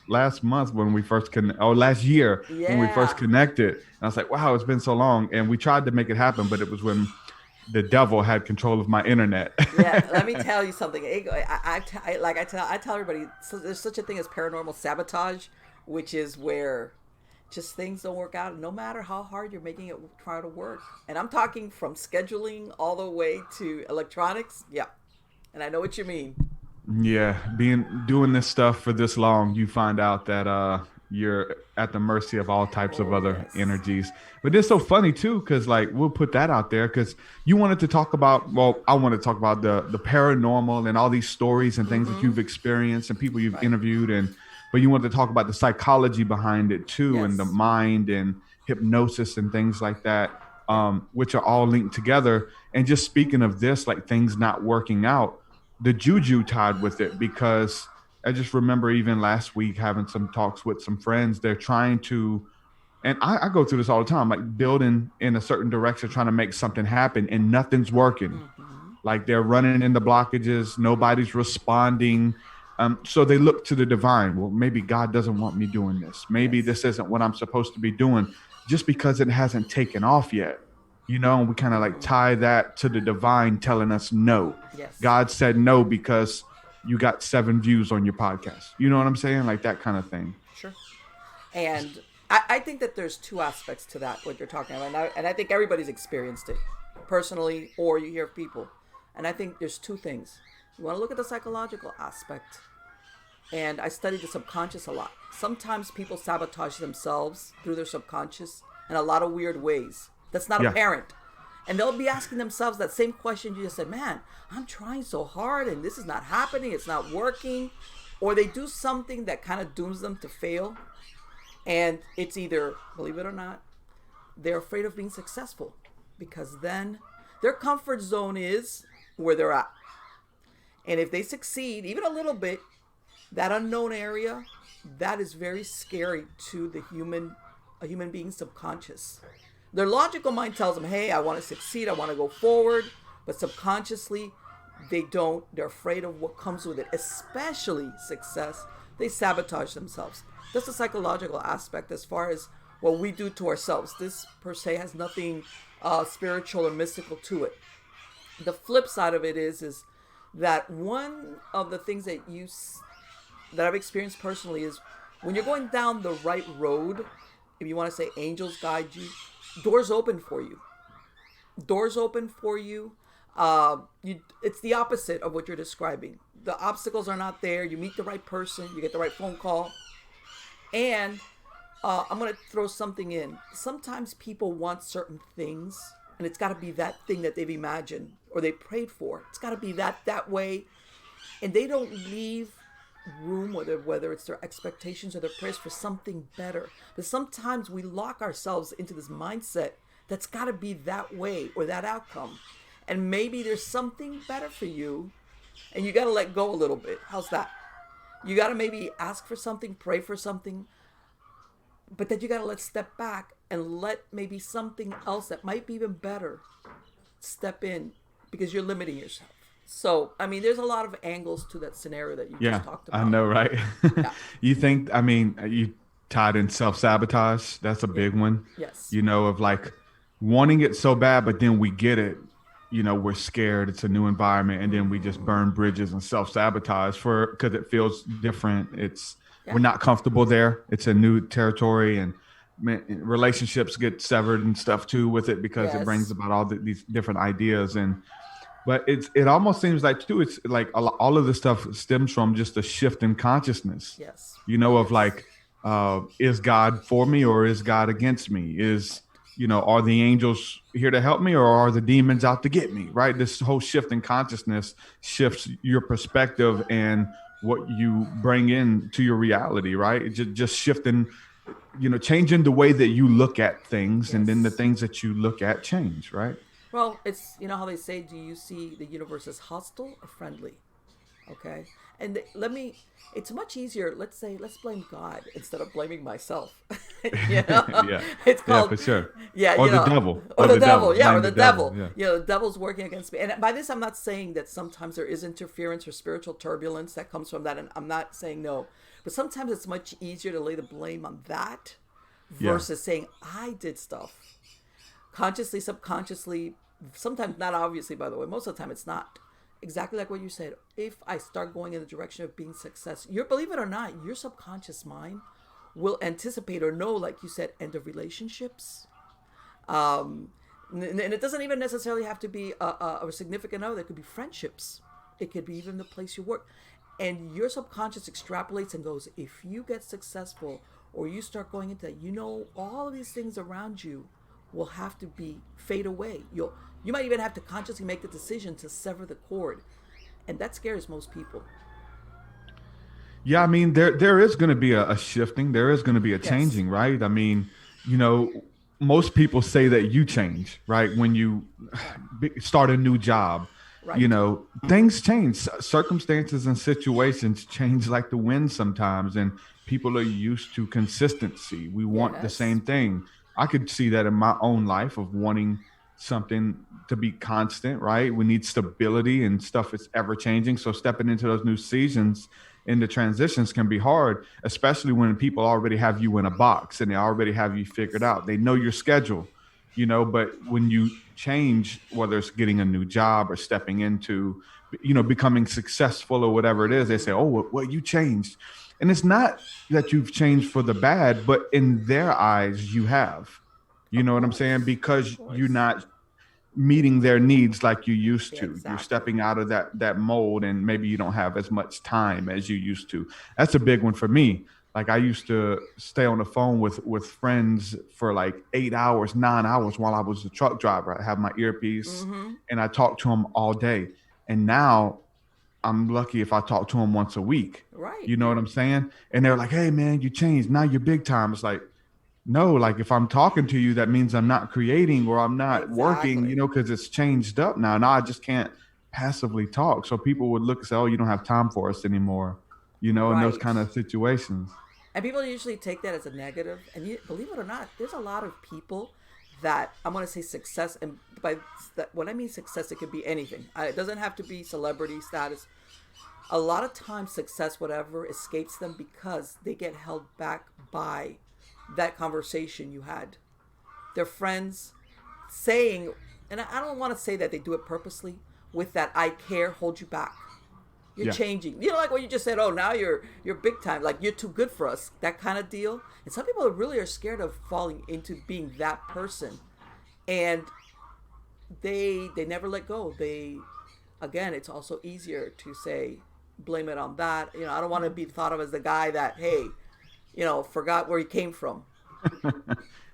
last month when we last year when we first Yeah. connected. And I was like, wow, it's been so long. And we tried to make it happen, but it was when the devil had control of my internet. Yeah, let me tell you something. I tell everybody, so there's such a thing as paranormal sabotage, which is where just things don't work out, no matter how hard you're making it try to work. And I'm talking from scheduling all the way to electronics. Yeah, and I know what you mean. Yeah, being doing this stuff for this long, you find out that you're at the mercy of all types of Oh other yes, energies. But it's so funny too, because like we'll put that out there because you wanted to talk about. Well, I want to talk about the paranormal and all these stories and things that mm-hmm. you've experienced and people you've Right. interviewed, and but you wanted to talk about the psychology behind it too, and the Yes. mind and hypnosis and things like that, Yeah. which are all linked together. And just speaking of this, like things not working out, the juju tied with it because I just remember even last week having some talks with some friends. They're trying to, and I go through this all the time, like building in a certain direction, trying to make something happen, and nothing's working. Mm-hmm. Like they're running into blockages, nobody's responding. So they look to the divine. Well, maybe God doesn't want me doing this. Maybe Yes. this isn't what I'm supposed to be doing just because it hasn't taken off yet. And we kind of like Mm-hmm. tie that to the divine telling us no. Yes. God said no because you got 7 views on your podcast. You know what I'm saying? Like that kind of thing. Sure. And I think that there's two aspects to that, what you're talking about. And I think everybody's experienced it personally or you hear people. And I think there's two things. You want to look at the psychological aspect. And I study the subconscious a lot. Sometimes people sabotage themselves through their subconscious in a lot of weird ways. That's not Yeah. apparent. And they'll be asking themselves that same question you just said, man, I'm trying so hard and this is not happening, it's not working. Or they do something that kind of dooms them to fail. And it's either, believe it or not, they're afraid of being successful because then their comfort zone is where they're at. And if they succeed, even a little bit, that unknown area, that is very scary to a human being's subconscious. Their logical mind tells them, hey, I want to succeed, I want to go forward. But subconsciously, they don't. They're afraid of what comes with it, especially success. They sabotage themselves. That's the psychological aspect as far as what we do to ourselves. This per se has nothing spiritual or mystical to it. The flip side of it is that one of the things that I've experienced personally is when you're going down the right road, if you want to say angels guide you, doors open for you. Doors open for you. It's the opposite of what you're describing. The obstacles are not there. You meet the right person. You get the right phone call. And I'm going to throw something in. Sometimes people want certain things, and it's got to be that thing that they've imagined or they prayed for. It's got to be that way. And they don't leave room, whether it's their expectations or their prayers for something better. But sometimes we lock ourselves into this mindset that's got to be that way or that outcome. And maybe there's something better for you, and you got to let go a little bit. How's that? You got to maybe ask for something, pray for something, but then you got to let step back and let maybe something else that might be even better step in because you're limiting yourself. So, I mean, there's a lot of angles to that scenario that you just Yeah, talked I about. know, right? Yeah. You think, I mean, you tied in self sabotage. That's a Yeah. big one, Yes. of like wanting it so bad, but then we get it. We're scared. It's a new environment. And then we just burn bridges and self sabotage because it feels different. We're Yeah. not comfortable there. It's a new territory. And relationships get severed and stuff too with it because it brings Yes. about these different ideas. But it almost seems like too, it's like all of this stuff stems from just a shift in consciousness, Yes. of Yes. like, is God for me or is God against me? Are the angels here to help me or are the demons out to get me? Right. This whole shift in consciousness shifts your perspective and what you bring in to your reality. Right. Just shifting, changing the way that you look at things, and then the Yes. things that you look at change. Right. Well, it's, you know how they say, do you see the universe as hostile or friendly? Okay. And it's much easier. Let's blame God instead of blaming myself. you know, Yeah. it's Yeah, called, for sure. yeah, Or the devil. or Or the the devil. devil. Yeah, or Blame the the devil. devil. Yeah. The devil's working against me. And by this, I'm not saying that sometimes there is interference or spiritual turbulence that comes from that. And I'm not saying no. But sometimes it's much easier to lay the blame on that Yeah. versus saying, I did stuff consciously, subconsciously, sometimes not obviously, by the way. Most of the time, it's not. Exactly like what you said. If I start going in the direction of being success, believe it or not, your subconscious mind will anticipate or know, like you said, end of relationships. Um, and it doesn't even necessarily have to be a significant other. It could be friendships. It could be even the place you work. And your subconscious extrapolates and goes, if you get successful or you start going into that, all of these things around you will have to be fade away. You might even have to consciously make the decision to sever the cord. And that scares most people. Yeah, I mean, there is going to be a shifting. There is going to be a Yes. changing, right? I mean, you know, most people say that you change, right? When you Yeah. start a new job, Right. things change. Circumstances and situations change like the wind sometimes, and people are used to consistency. We want the Yes. same thing. I could see that in my own life of wanting something to be constant, right? We need stability, and stuff is ever changing. So stepping into those new seasons and the transitions can be hard, especially when people already have you in a box and they already have you figured out. They know your schedule, but when you change, whether it's getting a new job or stepping into, becoming successful or whatever it is, they say, oh, well, you changed. And it's not that you've changed for the bad, but in their eyes, you have. You Of know what I'm saying? course. Of Because you're course. not meeting their needs like you used Yeah, to. You're exactly. stepping out of that mold, and maybe you don't have as much time as you used to. That's a big one for me. Like I used to stay on the phone with friends for like 8 hours, 9 hours while I was a truck driver. I have my earpiece Mm-hmm. and I talk to them all day. And now I'm lucky if I talk to them once a week. Right. You know what I'm saying? And they're like, "Hey man, you changed. Now you're big time." It's like, no, like if I'm talking to you, that means I'm not creating or I'm not working, Exactly. because it's changed up now. Now I just can't passively talk. So people would look and say, oh, you don't have time for us anymore, in those Right. kind of situations. And people usually take that as a negative. And believe it or not, there's a lot of people that I'm going to say success. And by that, when I mean success, it could be anything. It doesn't have to be celebrity status. A lot of times, success, whatever, escapes them because they get held back by that conversation you had. Their friends saying, and I don't want to say that they do it purposely, with that I care, hold you back. You're Yeah. changing. Like what you just said. Oh, now you're big time. Like you're too good for us. That kind of deal. And some people really are scared of falling into being that person, and they never let go. Again, it's also easier to say blame it on that. I don't want to be thought of as the guy that forgot where he came from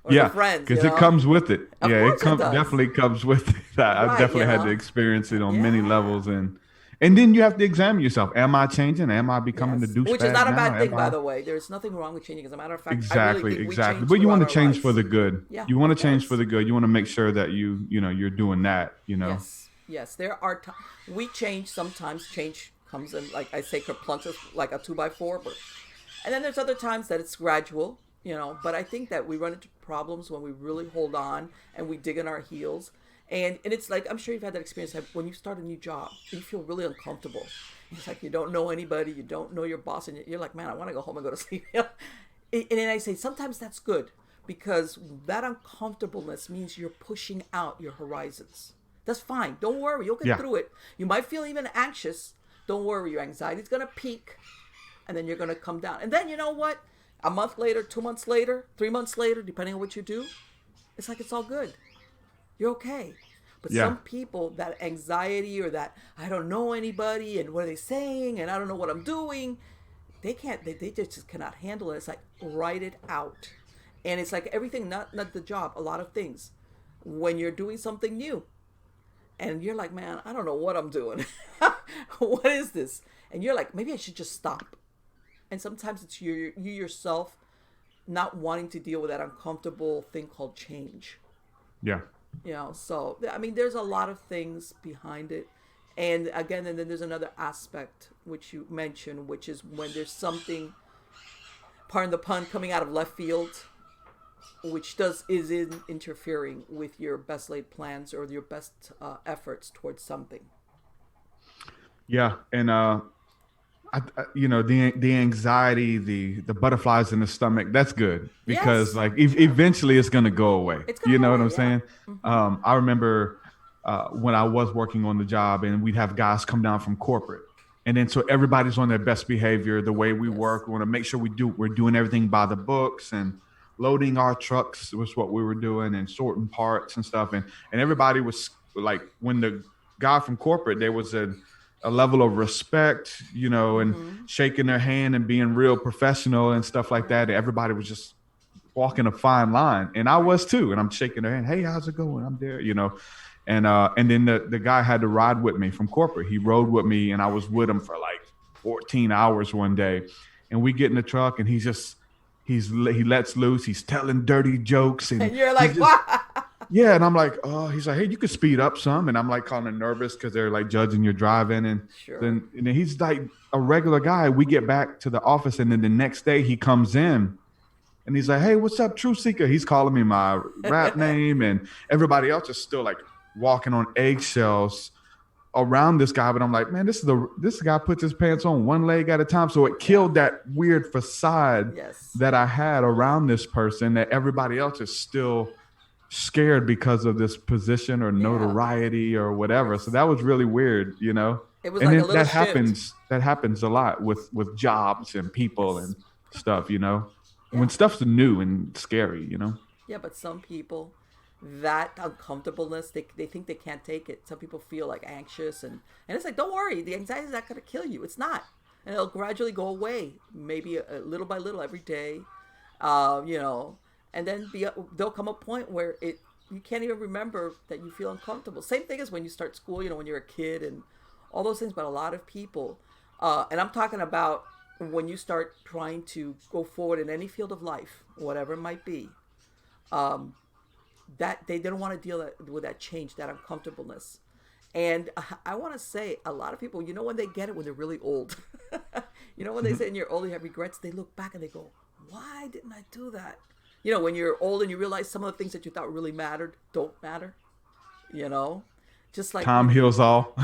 or the Yeah, friends. because it comes with it. Of Yeah, it course it does. definitely comes with it. I've Right. definitely had to experience it on many Yeah. levels, and then you have to examine yourself. Am I changing? Am I becoming the Yes, which is douchebag not a now? bad thing, Am by I? the way. There's nothing wrong with changing. As a matter of fact, I really Exactly, think we exactly. change But you want throughout to our change for lives. the good. Yeah, You want of to change for course. the good. You want to make sure that you're doing that. Yes, yes. There are times we change. Sometimes change comes in, like I say, kerplunches, like a 2x4. And then there's other times that it's gradual. But I think that we run into problems when we really hold on and we dig in our heels. And it's like, I'm sure you've had that experience, like when you start a new job, you feel really uncomfortable. It's like you don't know anybody, you don't know your boss, and you're like, man, I want to go home and go to sleep. And then I say, sometimes that's good because that uncomfortableness means you're pushing out your horizons. That's fine. Don't worry. You'll get Yeah, through it. You might feel even anxious. Don't worry. Your anxiety's going to peak and then you're going to come down. And then you know what? A month later, 2 months later, 3 months later, depending on what you do, it's like it's all good. You're okay. But yeah, some people, that anxiety or that I don't know anybody and what are they saying and I don't know what I'm doing, they can't, they just cannot handle it. It's like, write it out. And it's like everything, not the job, a lot of things. When you're doing something new and you're like, man, I don't know what I'm doing. What is this? And you're like, maybe I should just stop. And sometimes it's you yourself not wanting to deal with that uncomfortable thing called change. yeah, So I mean, there's a lot of things behind it. And again, and then there's another aspect which you mentioned, which is when there's something, pardon the pun, coming out of left field, which is interfering with your best laid plans or your best efforts towards something. yeah. And the anxiety, the butterflies in the stomach, that's good because Yes, like sure. eventually it's gonna go away. It's gonna You go know what away. I'm Yeah. saying? Hmm. I remember when I was working on the job, and we'd have guys come down from corporate, and then so everybody's on their best behavior. The way we Yes. work, we want to make sure we're doing everything by the books, and loading our trucks was what we were doing, and sorting parts and stuff, and everybody was like, when the guy from corporate, there was a level of respect, and Hmm. shaking their hand and being real professional and stuff like Right. that. Everybody was just walking a fine line, and I Right. was too. And I'm shaking their hand. Hey, how's it going? I'm there, And then the guy had to ride with me from corporate. He rode with me, and I was with him for like 14 hours one day. And we get in the truck, and he lets loose. He's telling dirty jokes, and And you're he's like, just wow. yeah. And I'm like, oh, he's like, hey, you could speed up some. And I'm like kind of nervous because they're like judging your driving. And Sure. then he's like a regular guy. We get back to the office, and then the next day he comes in, and he's like, hey, what's up, Truth Seekah? He's calling me my rap name, and everybody else is still like walking on eggshells around this guy. But I'm like, man, this guy puts his pants on one leg at a time. So it Yeah. killed that weird facade Yes. that I had around this person, that everybody else is still scared because of this position or Yeah. notoriety or Of whatever. So course. that was really weird. It was And like a then little that shift. happens that happens a lot with jobs and people Yes. and stuff. When Yeah. stuff's new and scary. Yeah, but some people, that uncomfortableness, they think they can't take it. Some people feel like anxious, and it's like, don't worry, the anxiety is not going to kill you. It's not. And it'll gradually go away, maybe a little by little every day, you know, and then there'll come a point where you can't even remember that you feel uncomfortable. Same thing as when you start school, when you're a kid and all those things. But a lot of people, and I'm talking about when you start trying to go forward in any field of life, whatever it might be, that they don't want to deal with that change, that uncomfortableness. And I want to say, a lot of people, when they get it when they're really old. When they say in you're old, you have regrets, they look back and they go, why didn't I do that? When you're old and you realize some of the things that you thought really mattered don't matter, you know? Just like, Time heals all.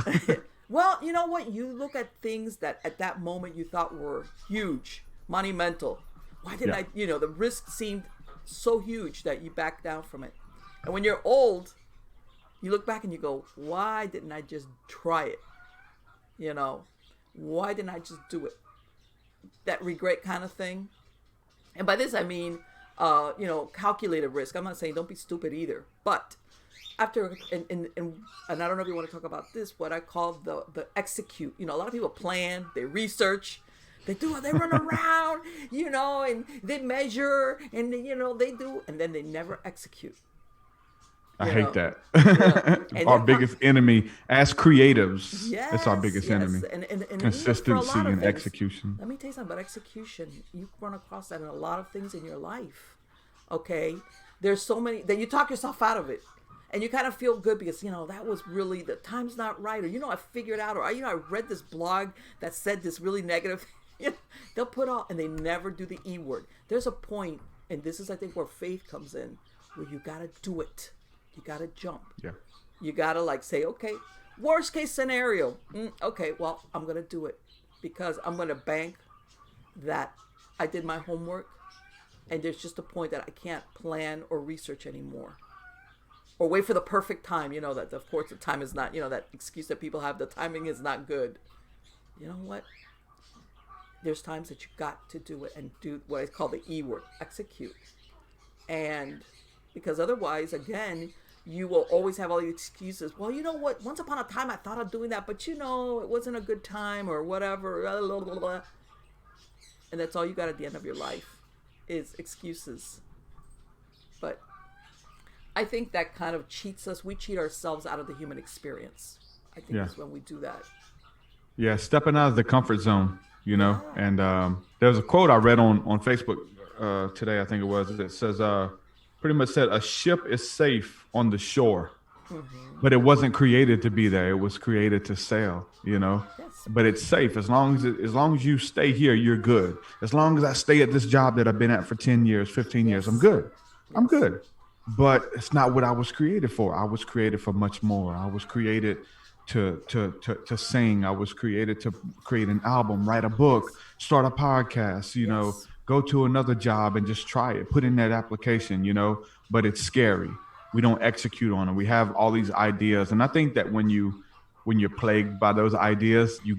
well, you know what? You look at things that at that moment you thought were huge, monumental. Why didn't Yeah. the risk seemed so huge that you back down from it. And when you're old, you look back and you go, why didn't I just try it? Why didn't I just do it? That regret kind of thing. And by this, I mean, calculated risk. I'm not saying don't be stupid either. But after, and I don't know if you want to talk about this, what I call the execute. A lot of people plan, they research, they run around, and they measure, and they do, and then they never execute. I You hate know, that. yeah. And Our there biggest enemy as creatives. That's our yes, biggest yes, enemy. and even for a Consistency lot of and things. execution. Let me tell you something about execution. You run across that in a lot of things in your life. Okay, there's so many that you talk yourself out of it, and you kind of feel good because that was really the time's not right, or I figured out, or I read this blog that said this really negative. They'll put all, and they never do the E word. There's a point, and this is I think where faith comes in, where you gotta do it. You gotta jump. Yeah. You gotta say, okay, worst case scenario. Okay, well, I'm gonna do it because I'm gonna bank that I did my homework, and there's just a point that I can't plan or research anymore, or wait for the perfect time. That of course the time is not. That excuse that people have. The timing is not good. You know what? There's times that you got to do it and do what I call the E word, execute, and because otherwise, again, you will always have all these excuses. Well, you know what? Once upon a time, I thought of doing that, but it wasn't a good time or whatever. Blah, blah, blah. And that's all you got at the end of your life is excuses. But I think that kind of cheats us. We cheat ourselves out of the human experience. I think Yeah. is when we do that. Yeah. Stepping out of the comfort zone. Yeah. And there was a quote I read on Facebook today, I think it was. It says, pretty much said, a ship is safe on the shore, but it wasn't created to be there. It was created to sail. Yes. But it's safe as long as you stay here, you're good. As long as I stay at this job that I've been at for 10 years, 15 years, I'm Yes. good. I'm Yes. good. But it's not what I was created for. I was created for much more. I was created to sing. I was created to create an album, write a book, Yes. start a podcast, Yes. go to another job and just try it, put in that application, but it's scary. We don't execute on it. We have all these ideas. And I think that when you're plagued by those ideas, you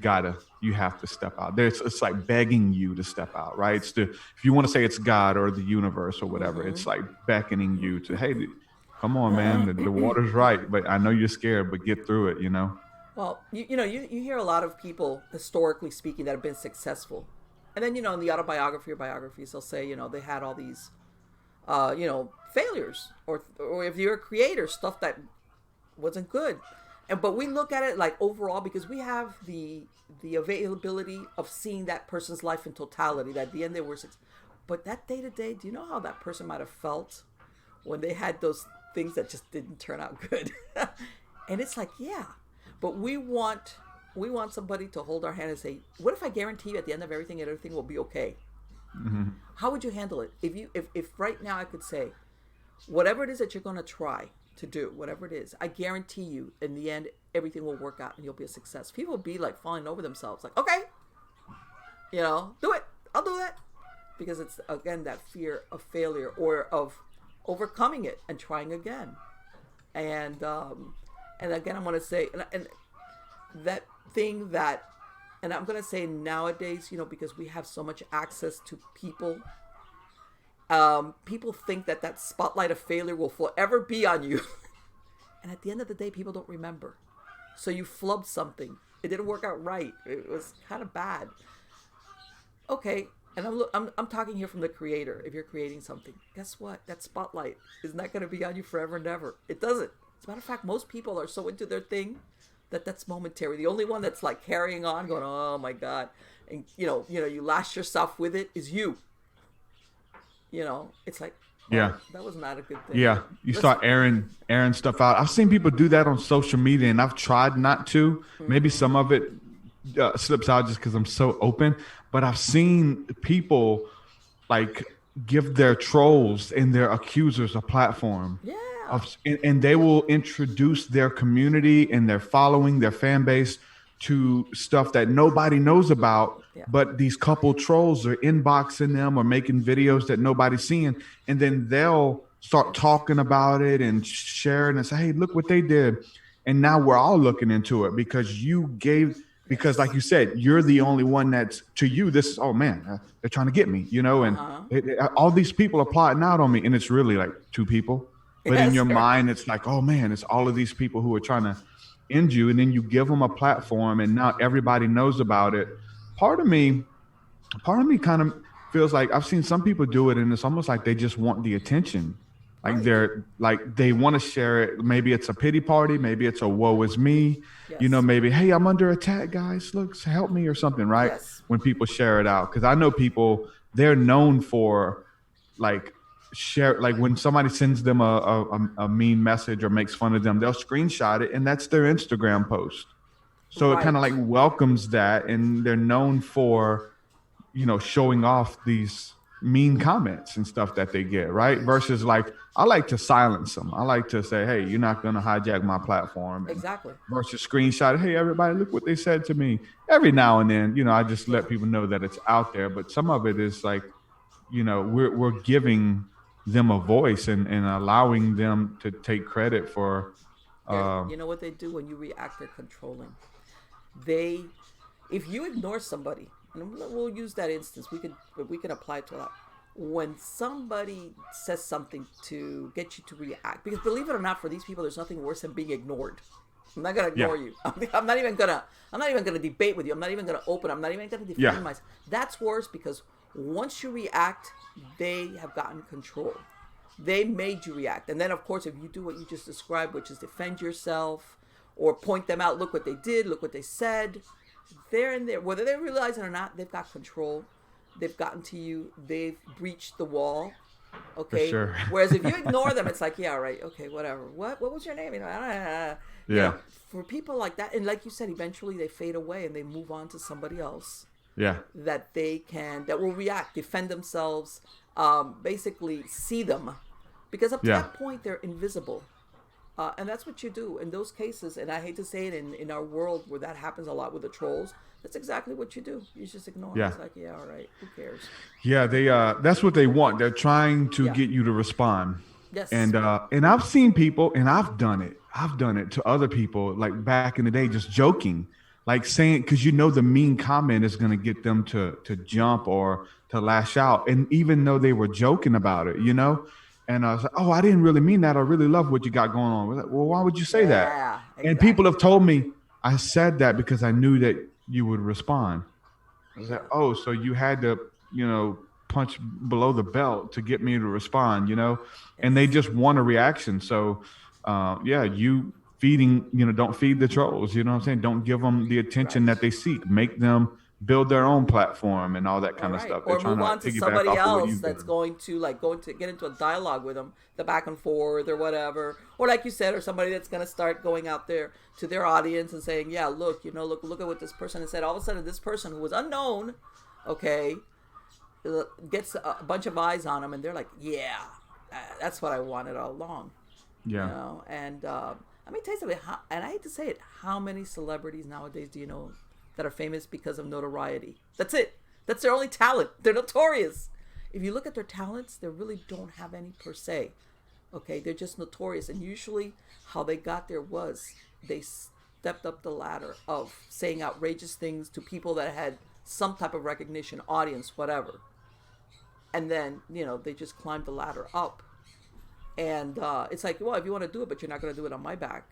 have to step out. It's like begging you to step out, right? If you want to say it's God or the universe or whatever, it's like beckoning you to, hey, come on, man, the water's right, but I know you're scared, but get through it. Well, you hear a lot of people, historically speaking, that have been successful. And then, in the autobiography or biographies, they'll say, they had all these, failures. Or if you're a creator, stuff that wasn't good. But we look at it like overall because we have the availability of seeing that person's life in totality. That at the end they were successful. But that day to day, do you know how that person might have felt when they had those things that just didn't turn out good? And it's like, yeah, but we want somebody to hold our hand and say, what if I guarantee you at the end of everything will be okay? Mm-hmm. How would you handle it if right now I could say, whatever it is that you're going to try to do, whatever it is, I guarantee you in the end everything will work out and you'll be a success. People will be like falling over themselves like, okay, do it, I'll do that, because it's again that fear of failure or of overcoming it and trying again. And again, I'm going to say, and that thing that, and I'm going to say nowadays, because we have so much access to people, people think that spotlight of failure will forever be on you. And at the end of the day, people don't remember. So you flubbed something. It didn't work out right. It was kind of bad. Okay. And I'm talking here from the creator. If you're creating something, guess what? That spotlight is not going to be on you forever and ever. It doesn't. As a matter of fact, most people are so into their thing that's momentary. The only one that's like carrying on, going, oh my God, and you lash yourself with it is you. It's like, oh, Yeah. that was not a good thing. Yeah. You start airing stuff out. I've seen people do that on social media, and I've tried not to. Maybe some of it slips out just because I'm so open. But I've seen people like give their trolls and their accusers a platform. Yeah. And they will introduce their community and their following, their fan base, to stuff that nobody knows about. Yeah. But these couple trolls are inboxing them or making videos that nobody's seeing. And then they'll start talking about it and sharing and say, hey, look what they did. And now we're all looking into it because like you said, you're the only one that's, to you, this is, oh man, they're trying to get me, and all these people are plotting out on me. And it's really like two people. But in your mind, it's like, oh man, it's all of these people who are trying to end you. And then you give them a platform and now everybody knows about it. Part of me kind of feels like I've seen some people do it and it's almost like they just want the attention. Like they want to share it. Maybe it's a pity party. Maybe it's a woe is me. Yes. Maybe, hey, I'm under attack, guys. Look, help me or something, right? Yes. When people share it out. Because I know people, they're known for like share, like when somebody sends them a mean message or makes fun of them, they'll screenshot it and that's their Instagram post. So it kind of like welcomes that, and they're known for, showing off these mean comments and stuff that they get, right? Versus like, I like to silence them. I like to say, hey, you're not going to hijack my platform. Exactly. Versus screenshot, hey, everybody, look what they said to me. Every now and then, I just let people know that it's out there. But some of it is like, we're giving them a voice and allowing them to take credit for. You know what they do when you react? They're controlling. If you ignore somebody, and we'll use that instance, we can apply it to a lot. When somebody says something to get you to react, because believe it or not, for these people, there's nothing worse than being ignored. I'm not gonna ignore you. I'm not even gonna debate with you. I'm not even gonna open. I'm not even gonna defend myself. That's worse because once you react, they have gotten control. They made you react, and then of course, if you do what you just described, which is defend yourself or point them out, look what they did, look what they said. They're in there, whether they realize it or not. They've got control. They've gotten to you. They've breached the wall. Okay. For sure. Whereas if you ignore them, it's like, yeah, right, okay, whatever. What was your name? For people like that, and like you said, eventually they fade away and they move on to somebody else. Yeah. That will react, defend themselves, basically see them, because up to that point they're invisible. And that's what you do in those cases. And I hate to say it, in our world where that happens a lot with the trolls, that's exactly what you do. You just ignore them. Yeah. It's like, yeah, all right, who cares? Yeah, they that's what they want. They're trying to Yeah. get you to respond. Yes. And I've seen people and I've done it. I've done it to other people like back in the day just joking. Like saying cuz you know the mean comment is going to get them to jump or to lash out and even though they were joking about it, you know? And I was like, "Oh, I didn't really mean that. I really love what you got going on." We're like, "Well, why would you say that?" Yeah, And people exactly. have told me I said that because I knew that you would respond. I was like, Yeah. oh, so you had to, punch below the belt to get me to respond, and they Yes. just want a reaction. So, yeah, you feeding, don't feed the trolls. You know what I'm saying? Don't give them the attention Right. that they seek. Make them build their own platform and all that All kind of right. stuff. They're Or trying move to on to piggyback somebody off of what else you've that's done. going to get into a dialogue with them, the back and forth or whatever. Or like you said, or somebody that's going to start going out there to their audience and saying, yeah, look, look at what this person has said. All of a sudden, this person who was unknown, okay, gets a bunch of eyes on them, and they're like, yeah, that's what I wanted all along. Yeah. And I mean, tell you something, and I hate to say it, how many celebrities nowadays do you know that are famous because of notoriety? That's it. That's their only talent. They're notorious. If you look at their talents, they really don't have any per se. Okay, they're just notorious, and usually how they got there was they stepped up the ladder of saying outrageous things to people that had some type of recognition, audience, whatever, and then they just climbed the ladder up. And it's like, well, if you want to do it, but you're not going to do it on my back.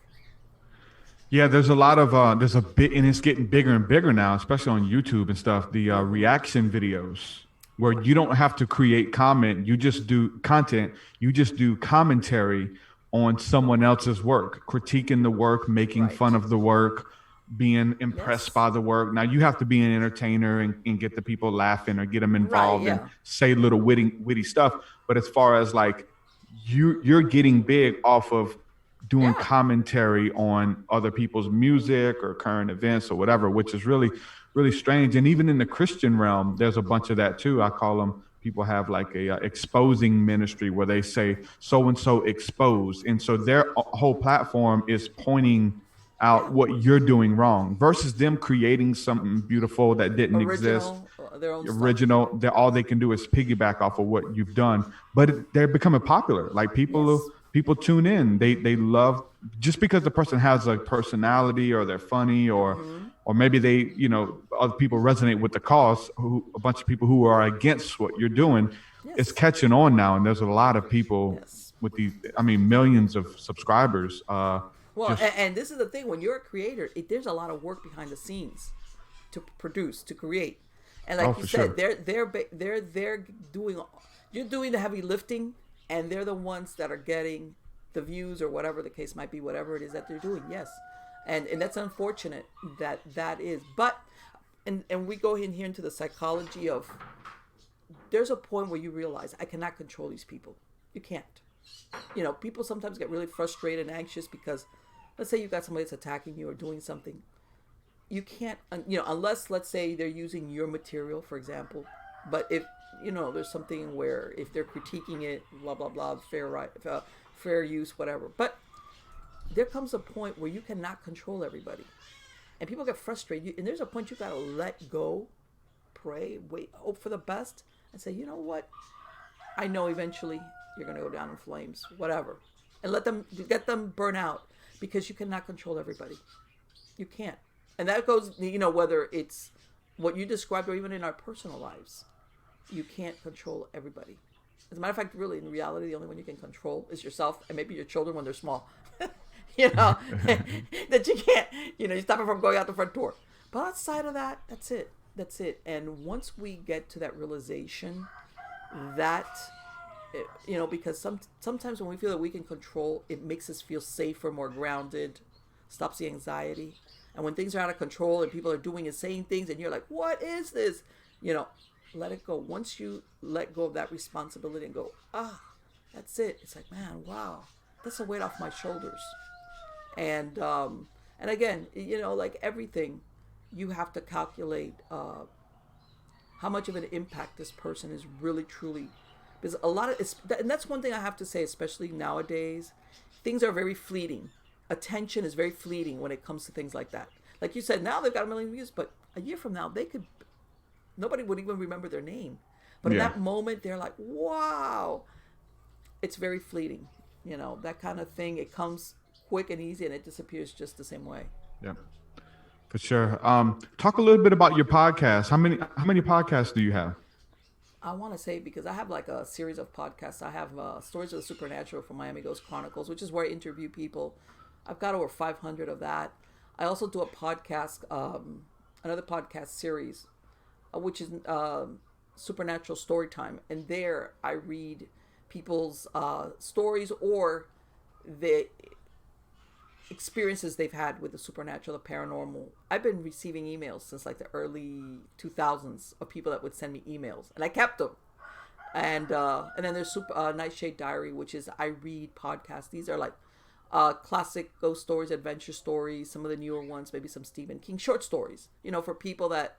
Yeah, there's a lot of there's a bit, and it's getting bigger and bigger now, especially on YouTube and stuff. The Mm-hmm. reaction videos where you don't have to create comment, you just do content, you just do commentary on someone else's work, critiquing the work, making fun Right. of the work, being impressed Yes. by the work. Now you have to be an entertainer and get the people laughing or get them Right. involved and Yeah. say little witty stuff. But as far as like you're getting big off of doing Yeah. commentary on other people's music or current events or whatever, which is really, really strange. And even in the Christian realm, there's a bunch of that too. I call them people have like a exposing ministry where they say so and so exposed, and so their whole platform is pointing out Yeah. what you're doing wrong versus them creating something beautiful that didn't exist Original, their own stuff. original. That all they can do is piggyback off of what you've done, but they're becoming popular. Like Yes. people tune in. They love just because the person has a personality or they're funny Mm-hmm. or maybe they other people resonate with the cause. Who a bunch of people who are against what you're doing is Yes. catching on now, and there's a lot of people Yes. with these. I mean, millions of subscribers. Well, Just and this is the thing: when you're a creator, there's a lot of work behind the scenes to produce, to create, and oh like you for said, sure. they're doing, you're doing the heavy lifting, and they're the ones that are getting the views or whatever the case might be, whatever it is that they're doing. Yes, and that's unfortunate that is, but and we go in here into the psychology of, there's a point where you realize I cannot control these people. You can't. People sometimes get really frustrated and anxious because, let's say you got somebody that's attacking you or doing something. You can't, unless, let's say, they're using your material, for example. But if, there's something where if they're critiquing it, blah, blah, blah, fair right, fair use, whatever. But there comes a point where you cannot control everybody. And people get frustrated. And there's a point you got to let go, pray, wait, hope for the best, and say, you know what? I know eventually you're going to go down in flames, whatever. And get them burn out, because you cannot control everybody. You can't. And that goes, whether it's what you described or even in our personal lives, you can't control everybody. As a matter of fact, really, in reality, the only one you can control is yourself and maybe your children when they're small. you know, that you can't, you stop them from going out the front door. But outside of that, that's it. That's it. And once we get to that realization that, because sometimes when we feel that we can control, it makes us feel safer, more grounded, stops the anxiety. And when things are out of control and people are doing and saying things and you're like, what is this? Let it go. Once you let go of that responsibility and go, that's it. It's like, man, wow, that's a weight off my shoulders. And again, like everything, you have to calculate how much of an impact this person is really truly, because a lot of and that's one thing I have to say, especially nowadays, things are very fleeting. Attention is very fleeting when it comes to things like that. Like you said, now they've got 1 million views, but a year from now, nobody would even remember their name. But in Yeah. that moment, they're like, wow. It's very fleeting. That kind of thing. It comes quick and easy, and it disappears just the same way. Yeah. For sure. Talk a little bit about your podcast. How many podcasts do you have? I want to say, because I have like a series of podcasts. I have Stories of the Supernatural from Miami Ghost Chronicles, which is where I interview people. I've got over 500 of that. I also do a podcast, another podcast series, which is Supernatural Storytime. And there I read people's stories or the experiences they've had with the supernatural, the paranormal. I've been receiving emails since like the early 2000s of people that would send me emails, and I kept them. And then there's Nightshade Diary, which is I read podcasts. These are like classic ghost stories, adventure stories, some of the newer ones, maybe some Stephen King short stories. For people that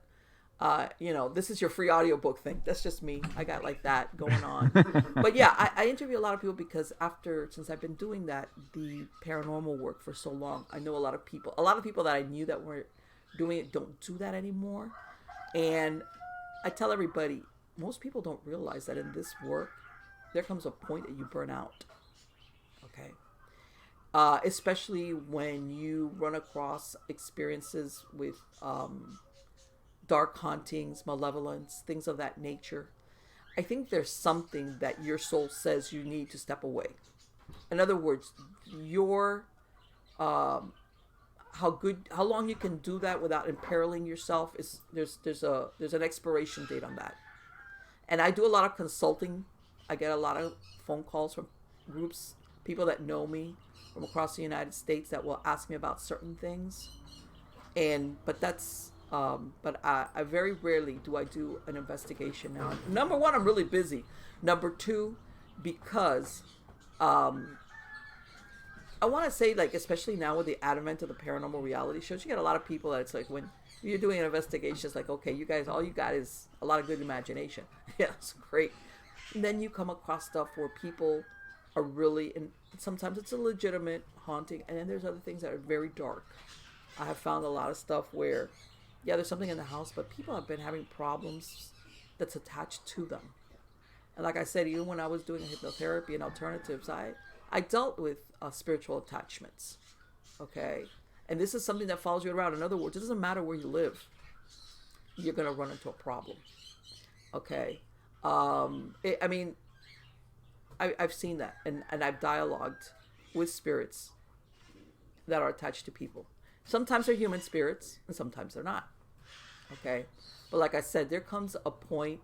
this is your free audiobook thing. That's just me. I got like that going on. But yeah, I interview a lot of people because since I've been doing the paranormal work for so long, I know a lot of people that I knew that were doing it don't do that anymore. And I tell everybody, most people don't realize that in this work, there comes a point that you burn out. Okay. Especially when you run across experiences with, dark hauntings, malevolence, things of that nature. I think there's something that your soul says you need to step away. In other words, your how long you can do that without imperiling yourself is there's an expiration date on that. And I do a lot of consulting. I get a lot of phone calls from groups, people that know me from across the United States that will ask me about certain things. But I very rarely do I do an investigation now. Number one, I'm really busy. Number two, because I want to say, like, especially now with the advent of the paranormal reality shows, you get a lot of people that it's like when you're doing an investigation, it's like, okay, you guys, all you got is a lot of good imagination. Yeah, it's great. And then you come across stuff where people are really, and sometimes it's a legitimate haunting, and then there's other things that are very dark. I have found a lot of stuff where, yeah, there's something in the house, but people have been having problems that's attached to them. And like I said, even when I was doing hypnotherapy and alternatives, I dealt with spiritual attachments. Okay? And this is something that follows you around. In other words, it doesn't matter where you live, you're going to run into a problem. Okay? I've seen that, and I've dialogued with spirits that are attached to people. Sometimes they're human spirits, and sometimes they're not. Okay? But like I said, there comes a point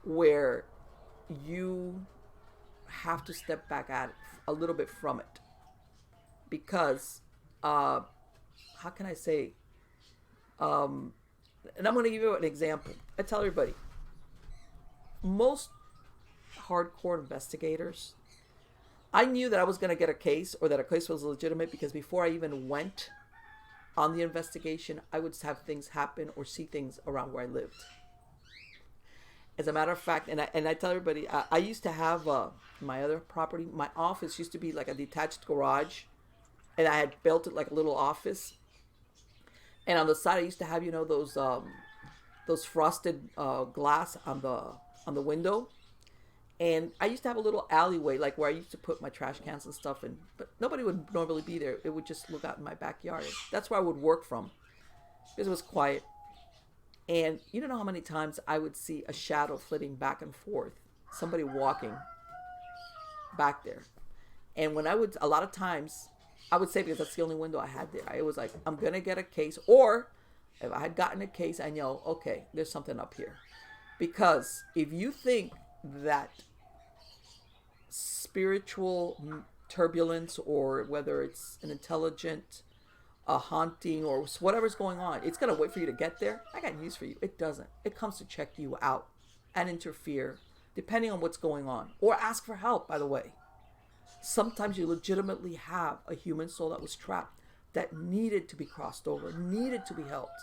where you have to step back at it a little bit from it. Because, how can I say? And I'm going to give you an example. I tell everybody, most hardcore investigators, I knew that I was going to get a case or that a case was legitimate because before I even went on the investigation, I would have things happen or see things around where I lived. As a matter of fact, and I tell everybody, I used to have my other property, my office used to be like a detached garage, and I had built it like a little office. And on the side, I used to have, those frosted glass on the window. And I used to have a little alleyway, like where I used to put my trash cans and stuff in, but nobody would normally be there. It would just look out in my backyard. That's where I would work from because it was quiet. And you don't know how many times I would see a shadow flitting back and forth, somebody walking back there. And a lot of times, I would say, because that's the only window I had there, I was like, I'm going to get a case. Or if I had gotten a case, I know, okay, there's something up here. Because if you think that spiritual turbulence, or whether it's an intelligent haunting or whatever's going on, it's going to wait for you to get there, I got news for you. It doesn't. It comes to check you out and interfere depending on what's going on, or ask for help, by the way. Sometimes you legitimately have a human soul that was trapped, that needed to be crossed over, needed to be helped.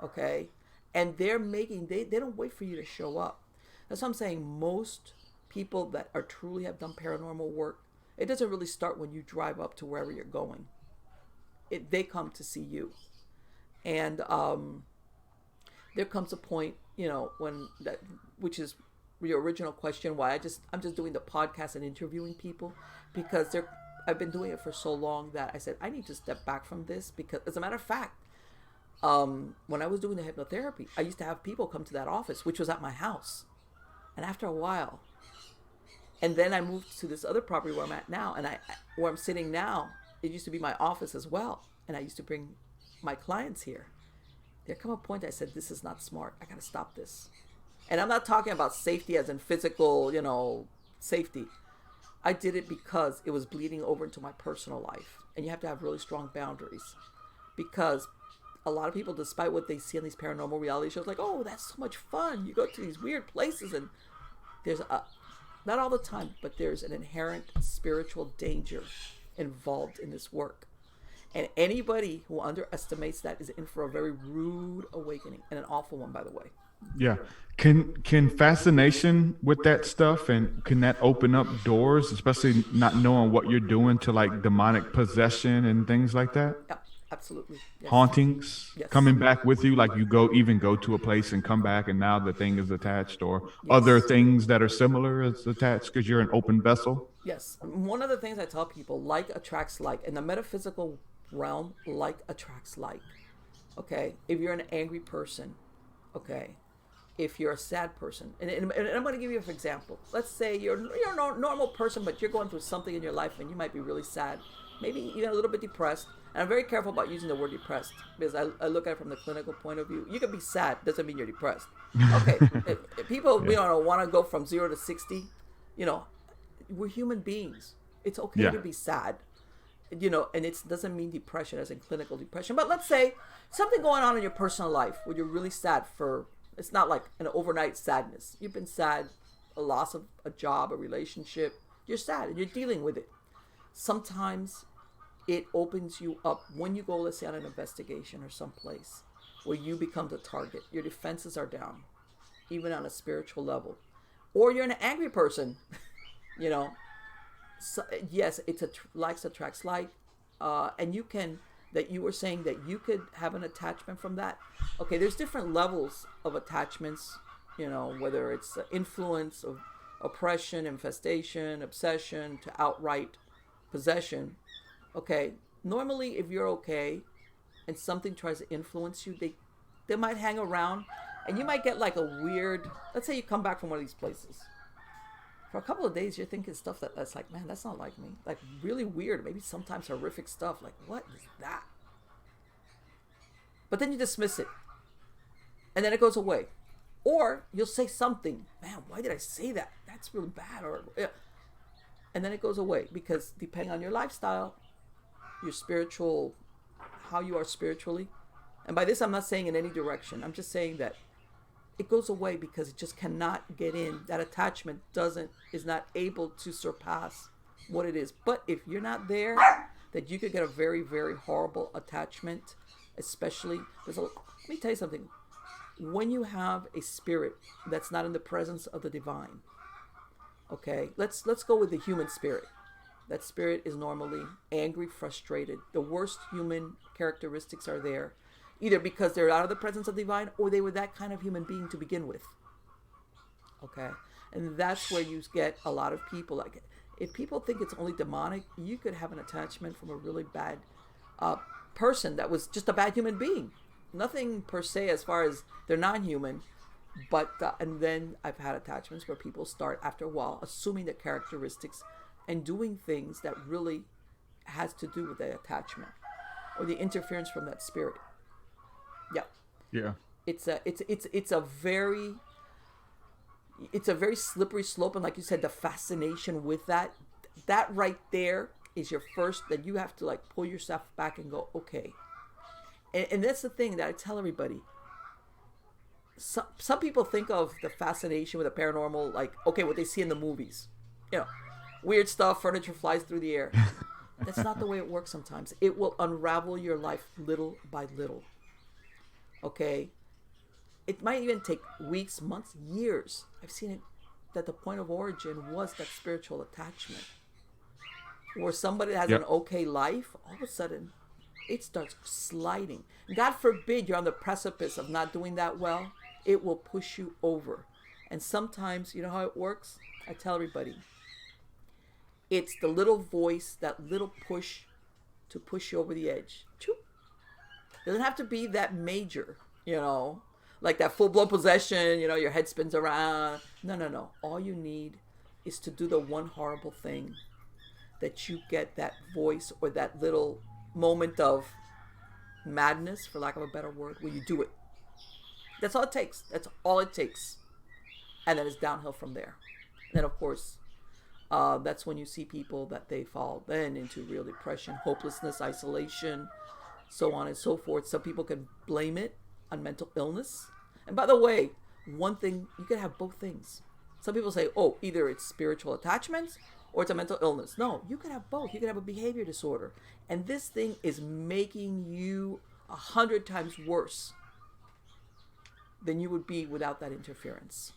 Okay? And they don't wait for you to show up. That's what I'm saying. Most people that are truly have done paranormal work, It doesn't really start when you drive up to wherever you're going. They come to see you. And there comes a point, when that, which is your original question, why I'm just doing the podcast and interviewing people, because I've been doing it for so long that I said I need to step back from this, because as a matter of fact, when I was doing the hypnotherapy, I used to have people come to that office, which was at my house. And after a while, and then I moved to this other property where I'm at now, and where I'm sitting now, it used to be my office as well. And I used to bring my clients here. There come a point I said, this is not smart. I got to stop this. And I'm not talking about safety as in physical, safety. I did it because it was bleeding over into my personal life. And you have to have really strong boundaries. Because a lot of people, despite what they see on these paranormal reality shows, like, oh, that's so much fun. You go to these weird places, and there's not all the time, but there's an inherent spiritual danger involved in this work. And anybody who underestimates that is in for a very rude awakening, and an awful one, by the way. Yeah. Can fascination with that stuff, and can that open up doors, especially not knowing what you're doing, to like demonic possession and things like that? Yep, absolutely. Yes. Hauntings, yes. coming back with you, like you go to a place and come back and now the thing is attached, or yes. other things that are similar is attached because you're an open vessel? Yes. One of the things I tell people, like attracts like. In the metaphysical realm, like attracts like. Okay? If you're an angry person, okay? If you're a sad person, and I'm going to give you an example. Let's say you're a normal person, but you're going through something in your life, and you might be really sad, maybe even a little bit depressed. And I'm very careful about using the word depressed, because I look at it from the clinical point of view. You can be sad, doesn't mean you're depressed. Okay, if people want to go from 0 to 60. We're human beings. It's okay to be sad. And it doesn't mean depression as in clinical depression. But let's say something going on in your personal life where you're really sad for. It's not like an overnight sadness. You've been sad, a loss of a job, a relationship. You're sad and you're dealing with it. Sometimes it opens you up when you go, let's say, on an investigation or someplace where you become the target. Your defenses are down, even on a spiritual level. Or you're an angry person, So, yes, it's likes attracts like. And you were saying that you could have an attachment from that. Okay, there's different levels of attachments, whether it's influence of oppression, infestation, obsession, to outright possession. Okay, normally if you're okay and something tries to influence you, they might hang around, and you might get like a weird, let's say you come back from one of these places. For a couple of days, you're thinking stuff that's like, man, that's not like me. Like really weird, maybe sometimes horrific stuff. Like, what is that? But then you dismiss it. And then it goes away. Or you'll say something, man, why did I say that? That's really bad. And then it goes away, because depending on your lifestyle, your spiritual, how you are spiritually. And by this, I'm not saying in any direction. I'm just saying that it goes away because it just cannot get in. That attachment is not able to surpass what it is. But if you're not there, that you could get a very, very horrible attachment, especially, let me tell you something. When you have a spirit that's not in the presence of the divine, okay, let's go with the human spirit. That spirit is normally angry, frustrated. The worst human characteristics are there, either because they're out of the presence of the divine, or they were that kind of human being to begin with. Okay, and that's where you get a lot of people. Like, if people think it's only demonic, you could have an attachment from a really bad person that was just a bad human being. Nothing per se as far as they're non-human, but and then I've had attachments where people start after a while assuming the characteristics and doing things that really has to do with the attachment or the interference from that spirit. Yeah. It's a very slippery slope, and like you said, the fascination with that right there is your first. That you have to like pull yourself back and go, okay. And that's the thing that I tell everybody. Some people think of the fascination with the paranormal like, okay, what they see in the movies, weird stuff, furniture flies through the air. That's not the way it works sometimes. It will unravel your life little by little. Okay? It might even take weeks, months, years. I've seen it that the point of origin was that spiritual attachment. or somebody that has an Yep. okay life, all of a sudden it starts sliding. God forbid you're on the precipice of not doing that well, it will push you over. And sometimes, you know how it works? I tell everybody, it's the little voice, that little push to push you over the edge. Choop. It doesn't have to be that major, you know, like that full blown possession, you know, your head spins around. No, no, no. All you need is to do the one horrible thing that you get that voice or that little moment of madness, for lack of a better word, where you do it. That's all it takes. That's all it takes. And then it's downhill from there. And then, of course, that's when you see people that they fall then into real depression, hopelessness, isolation, so on and so forth. Some people can blame it on mental illness. And by the way, one thing, you can have both things. Some people say, oh, either it's spiritual attachments or it's a mental illness. No, you can have both. You can have a behavior disorder. And this thing is making you 100 times worse than you would be without that interference.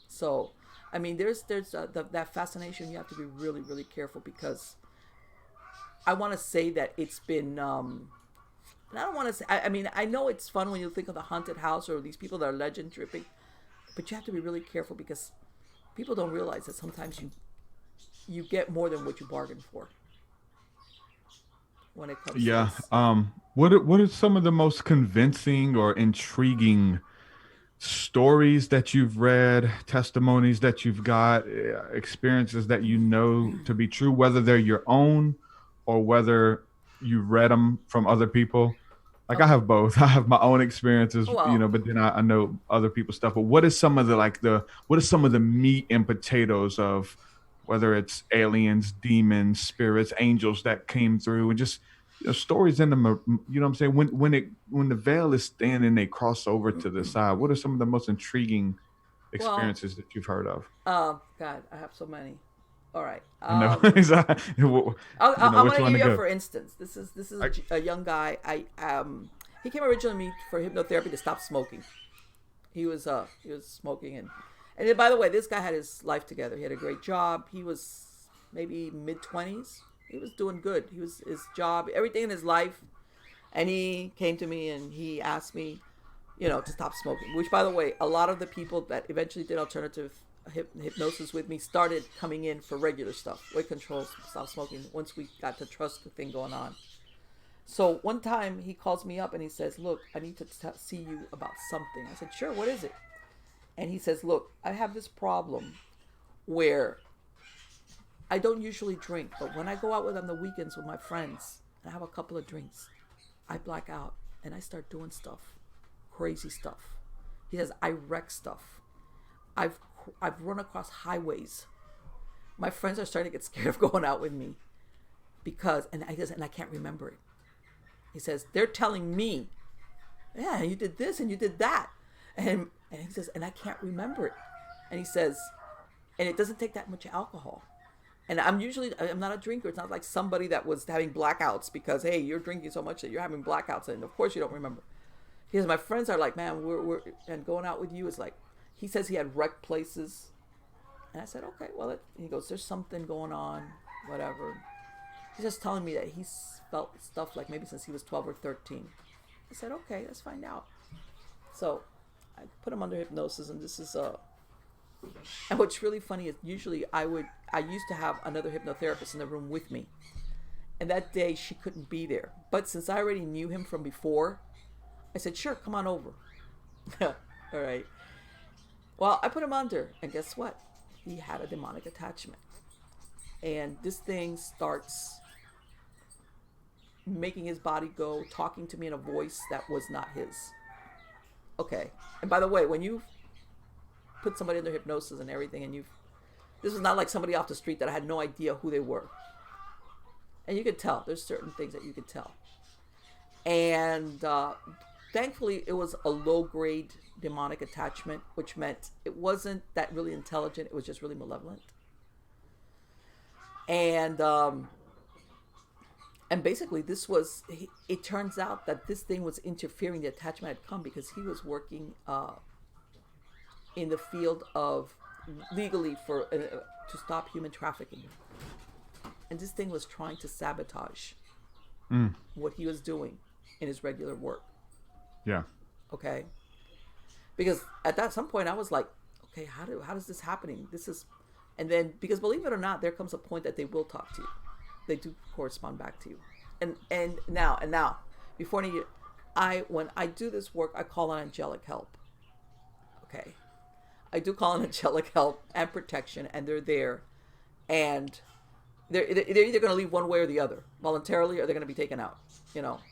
So, I mean, there's that fascination. You have to be really, really careful, because I want to say that it's been, and I don't want to say, I mean, I know it's fun when you think of the haunted house or these people that are legend tripping, but you have to be really careful, because people don't realize that sometimes you get more than what you bargained for when it comes to Yeah. this. What are some of the most convincing or intriguing stories that you've read, testimonies that you've got, experiences that you know to be true, whether they're your own or whether you read them from other people? Like I Okay. have both. I have my own experiences, Oh, well, but then I know other people's stuff. But what is some of what is some of the meat and potatoes of whether it's aliens, demons, spirits, angels that came through, and just stories in them. You know what I'm saying? When the veil is thin and they cross over to the side, what are some of the most intriguing well, experiences that you've heard of? God, I have so many. All right. I know. I'm Which gonna one give to you a go? for instance. This is I, a young guy. He came originally to me for hypnotherapy to stop smoking. He was smoking, and then, by the way, this guy had his life together. He had a great job. He was maybe mid-20s. He was doing good. He was his job, everything in his life, and he came to me and he asked me, to stop smoking. Which, by the way, a lot of the people that eventually did alternative hypnosis with me started coming in for regular stuff, weight control, stop smoking. Once we got the trust thing going on. So one time he calls me up and he says, "Look, I need to see you about something." I said, "Sure, what is it?" And he says, "Look, I have this problem where I don't usually drink, but when I go out with on the weekends with my friends and I have a couple of drinks, I black out and I start doing stuff, crazy stuff." He says, "I wreck stuff. I've I've run across highways. My friends are starting to get scared of going out with me because," and I can't remember it. He says, "They're telling me, yeah, you did this and you did that," and he says, "And I can't remember it." And he says, "And it doesn't take that much alcohol." And I'm not a drinker. It's not like somebody that was having blackouts because, hey, you're drinking so much that you're having blackouts, and of course you don't remember. He says, "My friends are like, man, we're and going out with you is like," he says he had wrecked places. And I said, "Okay, well," he goes, "There's something going on, whatever." He's just telling me that he's felt stuff like maybe since he was 12 or 13. I said, "Okay, let's find out." So I put him under hypnosis, and this is and what's really funny is usually I used to have another hypnotherapist in the room with me, and that day she couldn't be there. But since I already knew him from before, I said, "Sure, come on over." All right. Well, I put him under, and guess what? He had a demonic attachment, and this thing starts making his body go, talking to me in a voice that was not his. Okay. And by the way, when you put somebody under hypnosis and everything, and this was not like somebody off the street that I had no idea who they were. And you could tell. There's certain things that you could tell. And thankfully, it was a low-grade demonic attachment, which meant it wasn't that really intelligent. It was just really malevolent. And basically, it turns out that this thing was interfering. The attachment had come because he was working in the field of legally to stop human trafficking. And this thing was trying to sabotage what he was doing in his regular work. Yeah. Okay. Because at that some point I was like, okay, how does this happening? This is, and then because believe it or not, there comes a point that they will talk to you. They do correspond back to you. And now before any, when I do this work, I call on angelic help. Okay. I do call on angelic help and protection, and they're there, and they're either going to leave one way or the other, voluntarily, or they're going to be taken out.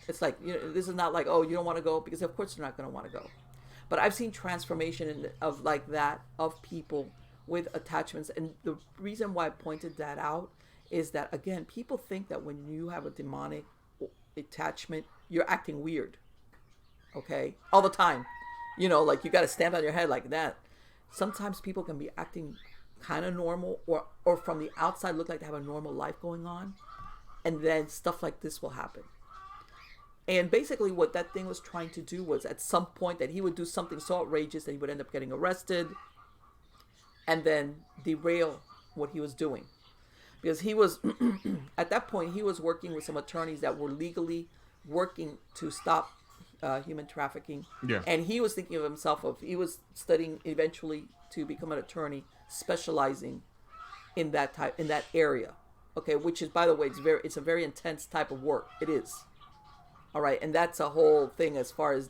It's like, this is not like, oh, you don't want to go, because of course they're not going to want to go. But I've seen transformation of like that of people with attachments, and the reason why I pointed that out is that, again, people think that when you have a demonic attachment, you're acting weird. Okay, all the time, like you got to stand on your head like that. Sometimes people can be acting kind of normal, or from the outside look like they have a normal life going on, and then stuff like this will happen. And basically what that thing was trying to do was, at some point, that he would do something so outrageous that he would end up getting arrested, and then derail what he was doing. Because he was, at that point, he was working with some attorneys that were legally working to stop human trafficking. Yeah. And he was thinking of himself he was studying eventually to become an attorney specializing in that area. Okay, which is, by the way, it's a very intense type of work. It is. All right, and that's a whole thing as far as,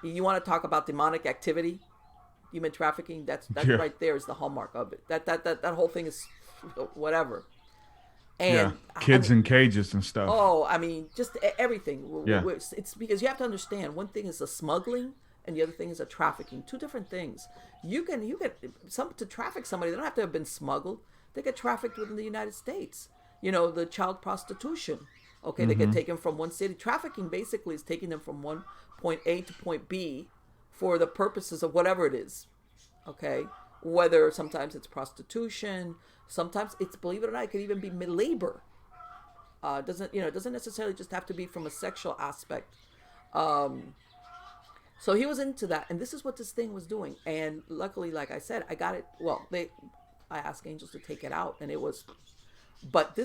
you want to talk about demonic activity, human trafficking, that's yeah. right there is the hallmark of it. That whole thing is whatever. And kids in cages and stuff. Oh, I mean, just everything. Yeah. It's because you have to understand, one thing is a smuggling and the other thing is a trafficking. Two different things. You can to traffic somebody, they don't have to have been smuggled. They get trafficked within the United States. The child prostitution. Okay, they get taken from one city. Trafficking basically is taking them from one point A to point B for the purposes of whatever it is. Okay, whether sometimes it's prostitution, sometimes it's, believe it or not, it could even be labor. It doesn't necessarily just have to be from a sexual aspect. So he was into that, and this is what this thing was doing. And luckily, like I said, I got it. Well, I asked angels to take it out, and it was. But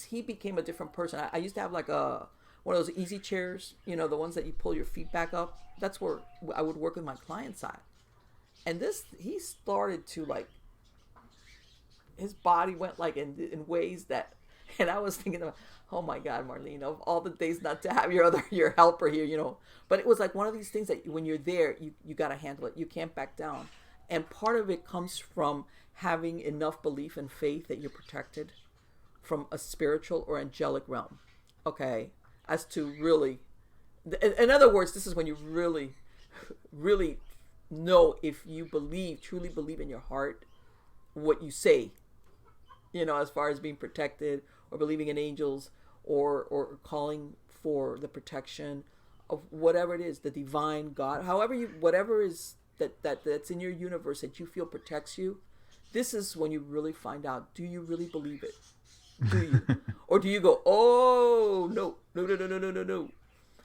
he became a different person. I used to have like one of those easy chairs, the ones that you pull your feet back up. That's where I would work with my clients at. And he started to, like, his body went like in ways that, and I was thinking, oh my God, Marlene, of all the days not to have your helper here, But it was like one of these things that when you're there, you got to handle it. You can't back down. And part of it comes from having enough belief and faith that you're protected from a spiritual or angelic realm. Okay, as to really, in other words, this is when you really, really know if you truly believe in your heart what you say, as far as being protected or believing in angels or calling for the protection of whatever it is, the divine God, whatever is that's in your universe that you feel protects you. This is when you really find out, do you really believe it? Do you? Or do you go, oh, no.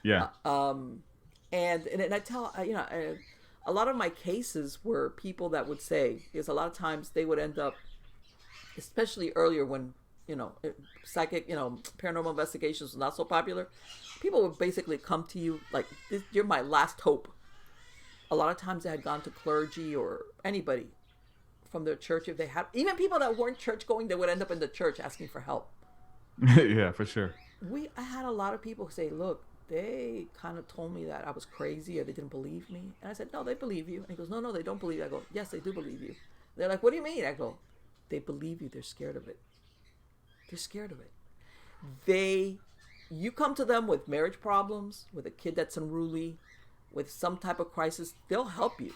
Yeah. And I tell, a lot of my cases were people that would say, because a lot of times they would end up, especially earlier when, psychic, paranormal investigations was not so popular, people would basically come to you like, you're my last hope. A lot of times they had gone to clergy or anybody from their church, if they had, even people that weren't church going, they would end up in the church asking for help. Yeah, for sure. I had a lot of people say, look, they kind of told me that I was crazy or they didn't believe me. And I said, no, they believe you. And he goes, no, they don't believe you. I go, yes, they do believe you. They're like, what do you mean? I go, they believe you. They're scared of it. They're scared of it. You come to them with marriage problems, with a kid that's unruly, with some type of crisis, they'll help you.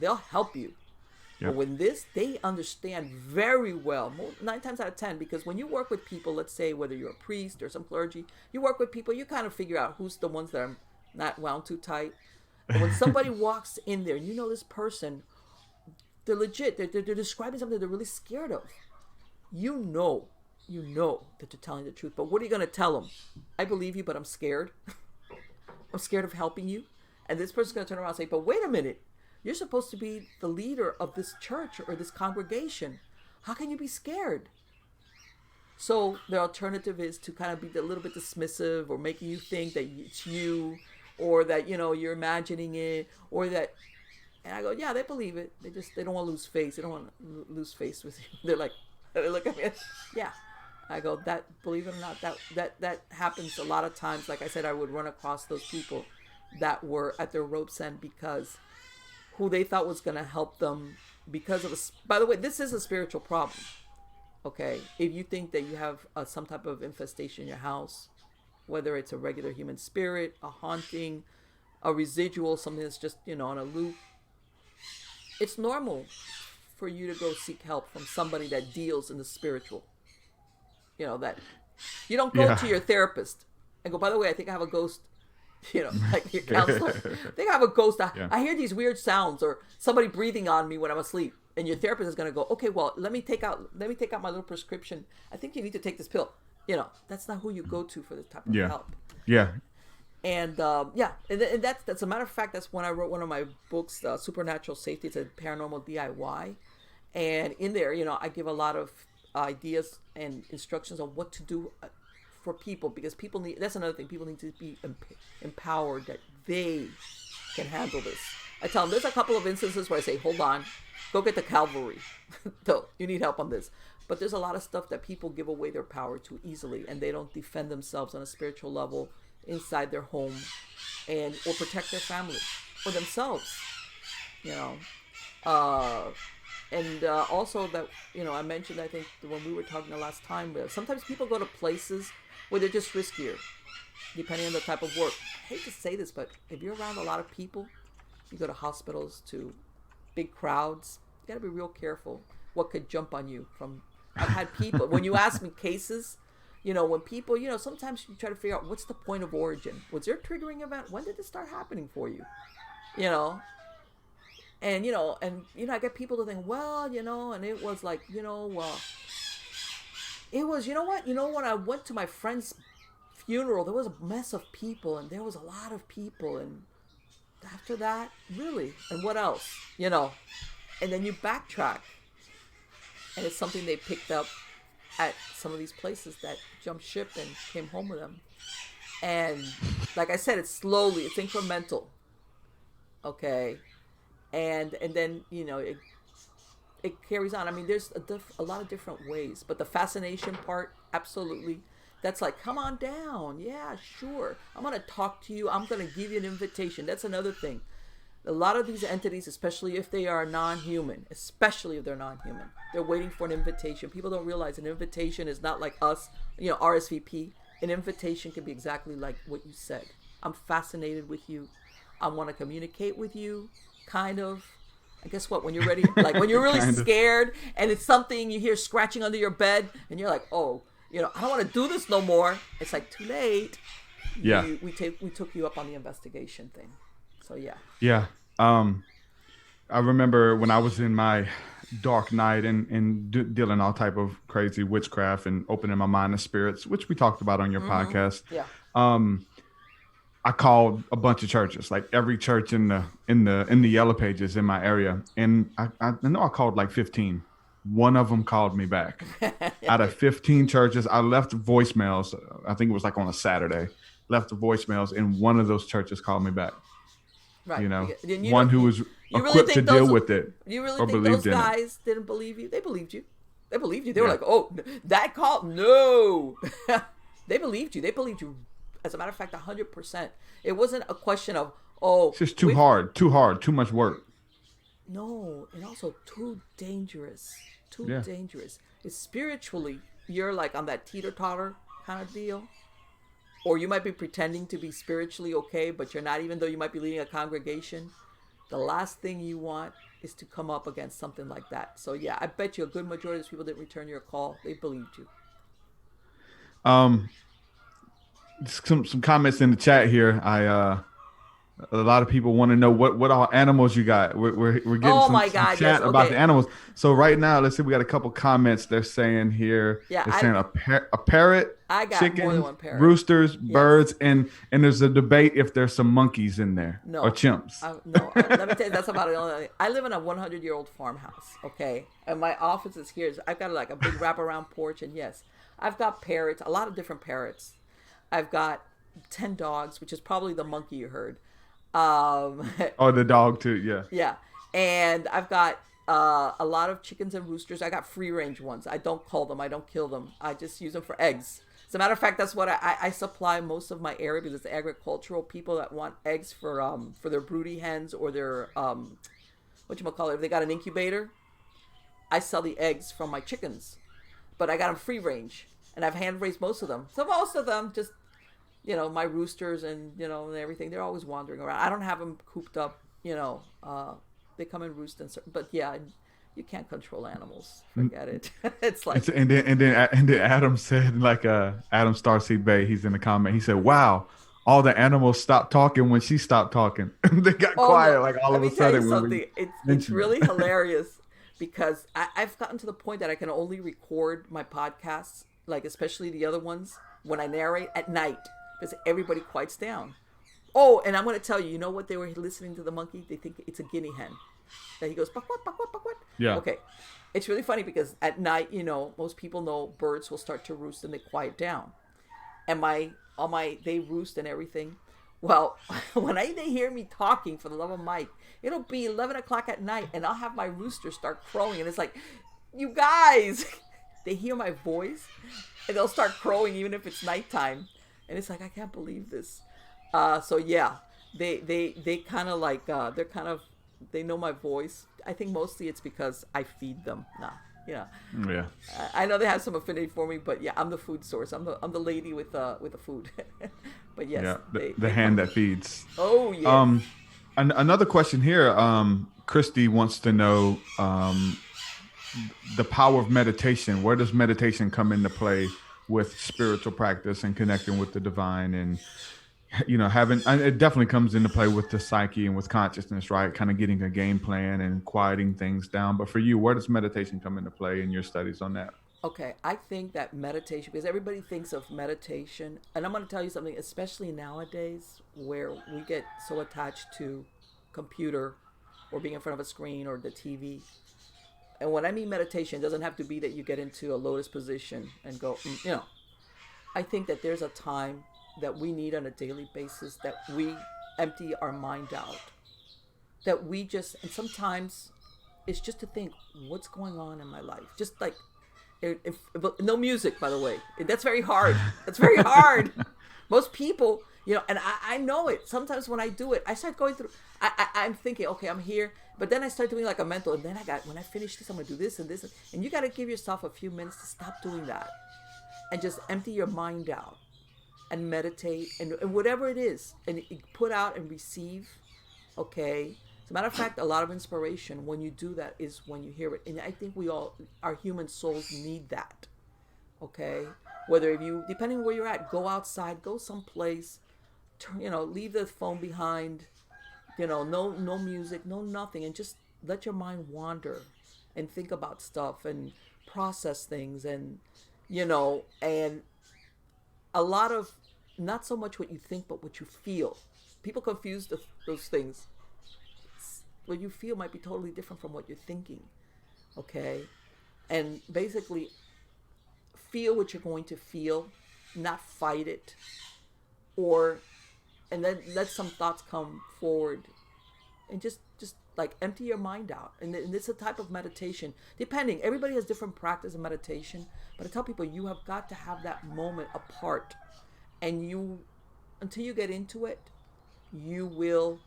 Yep. But when they understand very well, 9 times out of 10, because when you work with people, let's say whether you're a priest or some clergy, you work with people, you kind of figure out who's the ones that are not wound too tight. And when somebody walks in there, and this person, they're legit, they're describing something they're really scared of. You know that they're telling the truth. But what are you going to tell them? I believe you, but I'm scared. I'm scared of helping you. And this person's going to turn around and say, but wait a minute. You're supposed to be the leader of this church or this congregation. How can you be scared? So the alternative is to kind of be a little bit dismissive, or making you think that it's you, or that you're imagining it, or that. And I go, yeah, they believe it. They don't want to lose face. They don't want to lose face with you. They're like, they look at me, yeah. I go, that, believe it or not, that happens a lot of times. Like I said, I would run across those people that were at their rope's end, because who they thought was going to help them, because of by the way, this is a spiritual problem. Okay, if you think that you have some type of infestation in your house, whether it's a regular human spirit, a haunting, a residual, something that's just on a loop, it's normal for you to go seek help from somebody that deals in the spiritual. That you don't go to your therapist and go, by the way, I think I have a ghost. Like your counselor, I think I have a ghost. I hear these weird sounds, or somebody breathing on me when I'm asleep. And your therapist is going to go, okay, well, let me take out my little prescription. I think you need to take this pill. That's not who you go to for this type of help. Yeah. And and that's a matter of fact, that's when I wrote one of my books, Supernatural Safety. It's a paranormal DIY, and in there, I give a lot of ideas and instructions on what to do for people, because people need. That's another thing. People need to be empowered that they can handle this. I tell them there's a couple of instances where I say, hold on, go get the cavalry. So you need help on this. But there's a lot of stuff that people give away their power to easily, and they don't defend themselves on a spiritual level inside their home, or protect their family or themselves. Also that I mentioned, I think when we were talking the last time, sometimes people go to places where they're just riskier, depending on the type of work. I hate to say this, but if you're around a lot of people, you go to hospitals, to big crowds, you gotta be real careful what could jump on you from. I've had people, when you ask me cases, when people, sometimes you try to figure out what's the point of origin. Was there a triggering event? When did this start happening for you? And I get people to think, well, and it was like, it was, when I went to my friend's funeral, there was a mess of people, and there was a lot of people, and after that, really, and what else? And then you backtrack, and it's something they picked up at some of these places that jumped ship and came home with them. And like I said, it's incremental. Okay. And then, it carries on. I mean, there's a lot of different ways, but the fascination part, absolutely. That's like, come on down. Yeah, sure. I'm going to talk to you. I'm going to give you an invitation. That's another thing. A lot of these entities, especially if they are non-human, they're waiting for an invitation. People don't realize an invitation is not like us, RSVP. An invitation can be exactly like what you said. I'm fascinated with you. I want to communicate with you, kind of. And guess what? When you're ready, like when you're really scared and it's something you hear scratching under your bed and you're like, oh, I don't want to do this no more. It's like too late. Yeah. We took you up on the investigation thing. So yeah. Yeah. I remember when I was in my dark night and dealing all type of crazy witchcraft and opening my mind to spirits, which we talked about on your podcast. Yeah. I called a bunch of churches, like every church in the yellow pages in my area, and I know I called like 15. One of them called me back. Out of 15 churches, I left voicemails. I think it was like on a Saturday. Left the voicemails, and one of those churches called me back. Right. One who was equipped to deal with it. You really think those guys didn't believe you? They believed you. They were like, oh, that call? No. They believed you. As a matter of fact, 100%. It wasn't a question of, oh. It's just too hard, too much work. No, and also too dangerous. Dangerous. It's spiritually, you're like on that teeter-totter kind of deal. Or you might be pretending to be spiritually okay, but you're not, even though you might be leading a congregation. The last thing you want is to come up against something like that. So yeah, I bet you a good majority of those people didn't return your call. They believed you. Some comments in the chat here. A lot of people want to know what all animals you got. We're getting Oh some, my some God, yes. chat about the Okay. animals. So right now, let's see, we got a couple comments. They're saying here, Yeah, they're saying a parrot, I got more than chickens, one parrot. roosters, Yes. birds, and there's a debate if there's some monkeys in there or No. chimps. No. Let me tell you, that's about the only thing. I live in a 100-year-old farmhouse, okay? And my office is here. I've got like a big wraparound porch, and yes, I've got parrots, a lot of different parrots. I've got 10 dogs, which is probably the monkey you heard. Um, Oh, the dog too. Yeah. yeah. And I've got a lot of chickens and roosters. I got free range ones. I don't cull them, I don't kill them. I just use them for eggs. As a matter of fact, that's what I supply most of my area because it's agricultural people that want eggs for their broody hens or their what you call it. If they got an incubator, I sell the eggs from my chickens, but I got them free range, and I've hand raised most of them. So most of them just my roosters and everything. They're always wandering around. I don't have them cooped up. They come and roost but yeah, you can't control animals. Forget it. It's like And then Adam said like Adam Starseed Bay. He's in the comment. He said, "Wow, all the animals stopped talking when she stopped talking. They got oh no. quiet like all Let of a me tell you sudden when we something. It's mentioned really it." hilarious because I've gotten to the point that I can only record my podcasts, like especially the other ones, when I narrate at night because everybody quiets down. Oh, and I'm going to tell you, you know what they were listening to the monkey? They think it's a guinea hen. That he goes, "Buck, what, buck, what, buck, what?" Yeah. Okay. It's really funny because at night, most people know birds will start to roost and they quiet down. And they roost and everything. Well, when they hear me talking, for the love of Mike, it'll be 11 o'clock at night and I'll have my rooster start crowing. And it's like, you guys, they hear my voice and they'll start crowing even if it's nighttime. And it's like, I can't believe this. So yeah, they kind of like they know my voice. I think mostly it's because I feed them. Nah, yeah. Yeah. I know they have some affinity for me, but yeah, I'm the food source. I'm the lady with the food. But yes, Yeah. The they hand come. that feeds. Oh yes. Um, another question here. Christy wants to know the power of meditation. Where does meditation come into play with spiritual practice and connecting with the divine and having and it definitely comes into play with the psyche and with consciousness, right? Kind of getting a game plan and quieting things down. But for you, where does meditation come into play in your studies on that? Okay, I think that meditation, because everybody thinks of meditation, and I'm going to tell you something, especially nowadays where we get so attached to computer or being in front of a screen or the TV. And when I mean meditation, it doesn't have to be that you get into a lotus position and go, I think that there's a time that we need on a daily basis that we empty our mind out. That we just, and sometimes it's just to think, what's going on in my life? Just like, but no music, by the way. That's very hard. That's very hard. Most people, and I know it. Sometimes when I do it, I start going through, I'm thinking, okay, I'm here. But then I start doing like a mental, and then when I finish this, I'm going to do this and this. And you got to give yourself a few minutes to stop doing that and just empty your mind out and meditate and whatever it is and put out and receive. Okay. As a matter of fact, a lot of inspiration when you do that is when you hear it. And I think our human souls need that. Okay. Whether depending where you're at, go outside, go someplace, leave the phone behind, no music, no nothing. And just let your mind wander and think about stuff and process things and a lot of not so much what you think but what you feel. People confuse those things. What you feel might be totally different from what you're thinking. Okay, and basically feel what you're going to feel, not fight it, and then let some thoughts come forward and just like empty your mind out. And it's a type of meditation. Depending, everybody has different practice of meditation, but I tell people you have got to have that moment apart, and until you get into it, you will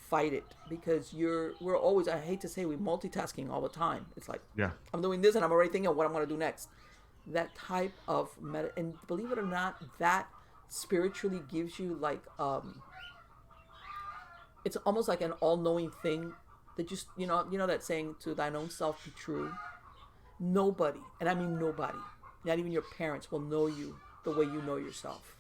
fight it because we're always, I hate to say, we're multitasking all the time. It's like, Yeah. I'm doing this and I'm already thinking of what I'm going to do next. That type of and believe it or not, that spiritually gives you like it's almost like an all-knowing thing that just that saying, to thine own self be true. Nobody, and I mean nobody, not even your parents, will know you the way you know yourself.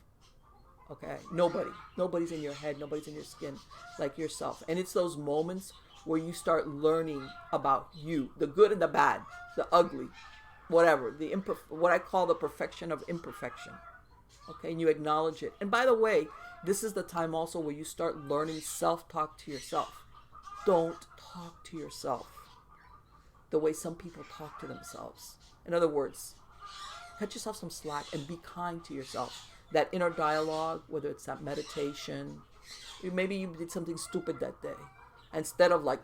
Okay, nobody's in your head, nobody's in your skin like yourself. And it's those moments where you start learning about you, the good and the bad, the ugly, whatever, what I call the perfection of imperfection. Okay, and you acknowledge it. And by the way, this is the time also where you start learning self-talk to yourself. Don't talk to yourself the way some people talk to themselves. In other words, cut yourself some slack and be kind to yourself. That inner dialogue, whether it's that meditation, maybe you did something stupid that day. Instead of like,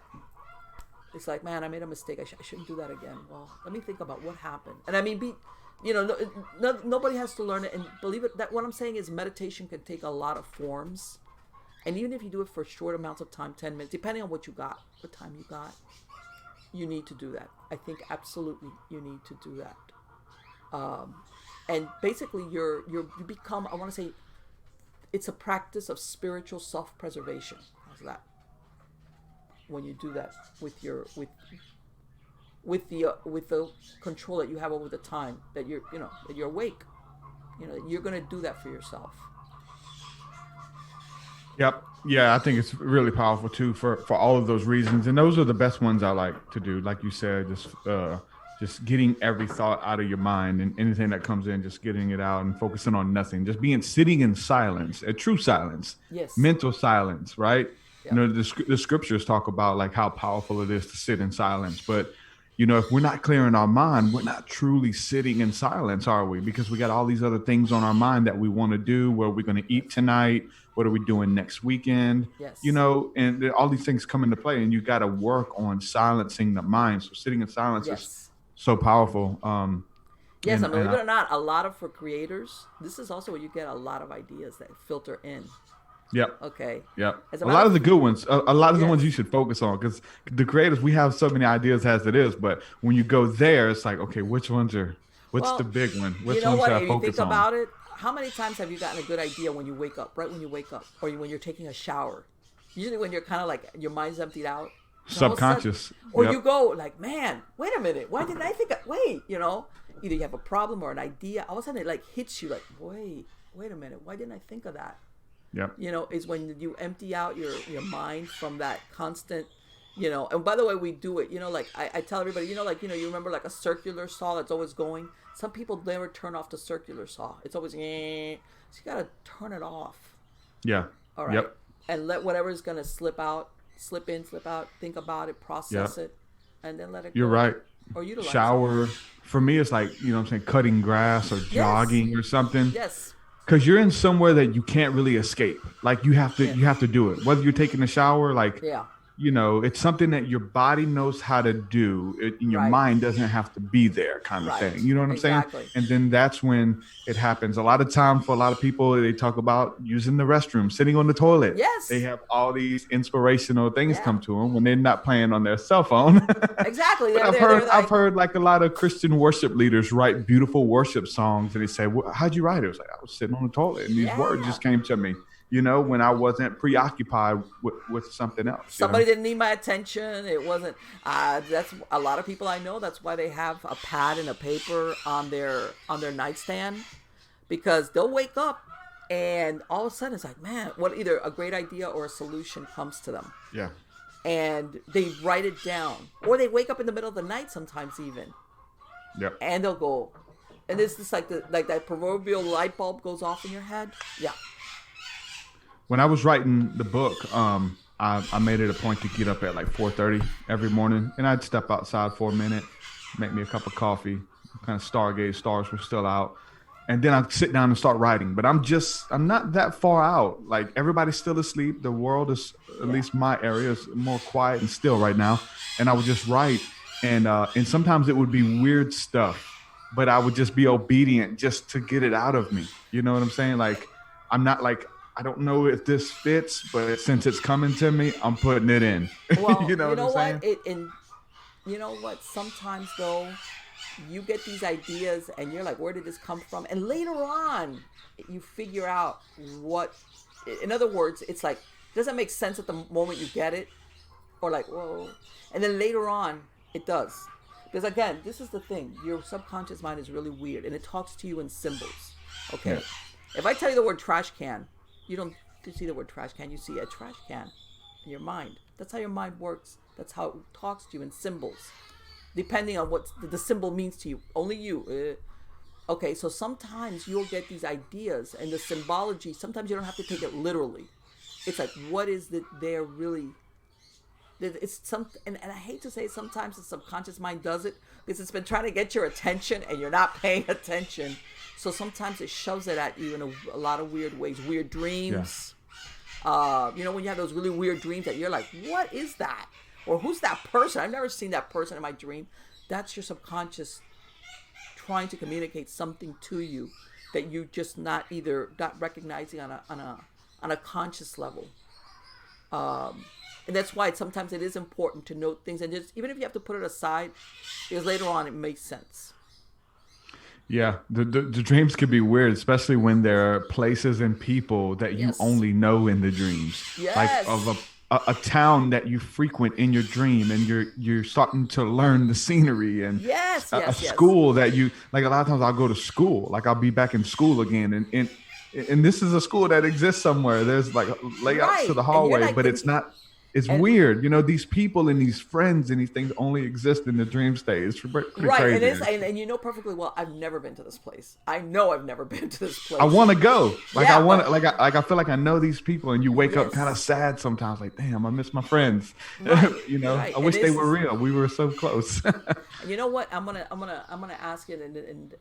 it's like, man, I made a mistake. I shouldn't do that again. Well, let me think about what happened. And I mean, nobody has to learn it. And believe it, that what I'm saying is meditation can take a lot of forms. And even if you do it for short amounts of time, 10 minutes, depending on what time you got, you need to do that. I think absolutely you need to do that. And basically you become, I want to say, it's a practice of spiritual self-preservation. How's that? When you do that with the control that you have over the time that you're awake, you're going to do that for yourself. Yep. Yeah, I think it's really powerful too for all of those reasons, and those are the best ones I like to do. Like you said, just getting every thought out of your mind, and anything that comes in, just getting it out and focusing on nothing. Just sitting in silence, a true silence, yes, mental silence, right? Yeah. The scriptures talk about like how powerful it is to sit in silence, but if we're not clearing our mind, we're not truly sitting in silence, are we? Because we got all these other things on our mind that we want to do. Where are we going to eat tonight? What are we doing next weekend? Yes. And all these things come into play, and you got to work on silencing the mind. So sitting in silence is so powerful. Yes, believe it or not, for creators, this is also where you get a lot of ideas that filter in. Yep. Okay. Yep. A lot of the good ones, a lot of the ones you should focus on, because the creators, we have so many ideas as it is, but when you go there, it's like, okay, what's the big one? Which ones should I focus on? If you think about it, how many times have you gotten a good idea when you wake up, right when you wake up, or when you're taking a shower? Usually when you're kind of like, your mind's emptied out. Subconscious. Or you go like, man, wait a minute. Why didn't I think wait, either you have a problem or an idea. All of a sudden it like hits you like, wait a minute. Why didn't I think of that? Yep. Is when you empty out your mind from that constant, and by the way, we do it, like I tell everybody, you remember like a circular saw that's always going. Some people never turn off the circular saw. It's always, so you got to turn it off. Yeah. All right. Yep. And let whatever's going to slip in, slip out, think about it, process it, and then let it go. You're right. Or utilize shower. it. For me, it's like, I'm saying, cutting grass or jogging or something. Yes. Because you're in somewhere that you can't really escape. Like you have to do it. Whether you're taking a shower, like it's something that your body knows how to do. Your mind doesn't have to be there, kind of thing. You know what I'm saying? And then that's when it happens. A lot of time for a lot of people, they talk about using the restroom, sitting on the toilet. Yes. They have all these inspirational things come to them when they're not playing on their cell phone. Exactly. But I've heard like a lot of Christian worship leaders write beautiful worship songs, and they say, "How'd you write it?" It was like, I was sitting on the toilet, and these words just came to me. When I wasn't preoccupied with something else. Somebody didn't need my attention. It wasn't. That's a lot of people I know. That's why they have a pad and a paper on their nightstand, because they'll wake up and all of a sudden it's like, man, what, either a great idea or a solution comes to them. Yeah. And they write it down, or they wake up in the middle of the night sometimes even. Yeah. And they'll go, and it's just like that proverbial light bulb goes off in your head. Yeah. When I was writing the book, I made it a point to get up at like 4:30 every morning, and I'd step outside for a minute, make me a cup of coffee, kind of stargaze, stars were still out, and then I'd sit down and start writing. But I'm not that far out. Like, everybody's still asleep. The world is, at least my area, is more quiet and still right now. And I would just write, and sometimes it would be weird stuff, but I would just be obedient just to get it out of me. You know what I'm saying? Like, I'm not like, I don't know if this fits, but since it's coming to me, I'm putting it in. Well, you know what I'm saying? And you know what? Sometimes, though, you get these ideas and you're like, where did this come from? And later on, you figure out what, in other words, it's like, doesn't make sense at the moment you get it, or like, whoa. And then later on, it does. Because again, this is the thing. Your subconscious mind is really weird, and it talks to you in symbols. Okay? Yeah. If I tell you the word trash can, you don't see the word trash can, you see a trash can in your mind. That's how your mind works. That's how it talks to you in symbols, depending on what the symbol means to you. Only you. Okay, so sometimes you'll get these ideas and the symbology. Sometimes you don't have to take it literally. It's like, what is it there really? It's something, and I hate to say it, sometimes the subconscious mind does it because it's been trying to get your attention and you're not paying attention. So sometimes it shoves it at you in a lot of weird ways. Weird dreams. You know, when you have those really weird dreams that you're like, what is that? Or who's that person? I've never seen that person in my dream. That's your subconscious trying to communicate something to you that you just not recognizing on a conscious level. And that's why sometimes it is important to note things, and just even if you have to put it aside, because later on it makes sense. Yeah, the dreams can be weird, especially when there are places and people that you only know in the dreams. Yes. Like of a town that you frequent in your dream, and you're starting to learn the scenery, and a school that you like. A lot of times I'll go to school, like I'll be back in school again, and this is a school that exists somewhere. There's like layouts to the hallway, but it's not. It's weird, you know. These people and these friends and these things only exist in the dream state. It's pretty crazy. And you know perfectly well. I've never been to this place. I know I've never been to this place. I want to go. I feel like I know these people, and you wake up kind of sad sometimes. Like, damn, I miss my friends. Right. You know, I wish they were real. We were so close. You know what? I'm gonna ask you,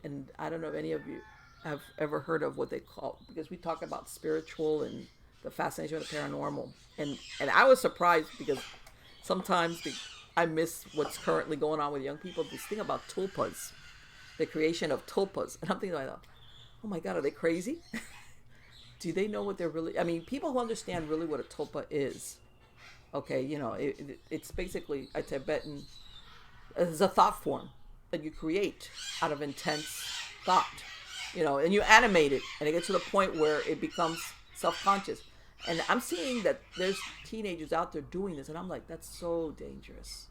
and I don't know if any of you have ever heard of what they call, because we talk about spiritual and the fascination with the paranormal, and I was surprised because sometimes I miss what's currently going on with young people. This thing about tulpas, the creation of tulpas, and I'm thinking like, oh my God, are they crazy? Do they know what they're really? I mean, people who understand really what a tulpa is, okay, you know, it's basically a Tibetan. It's a thought form that you create out of intense thought, you know, and you animate it, and it gets to the point where it becomes self-conscious. And I'm seeing that there's teenagers out there doing this, and I'm like, that's so dangerous.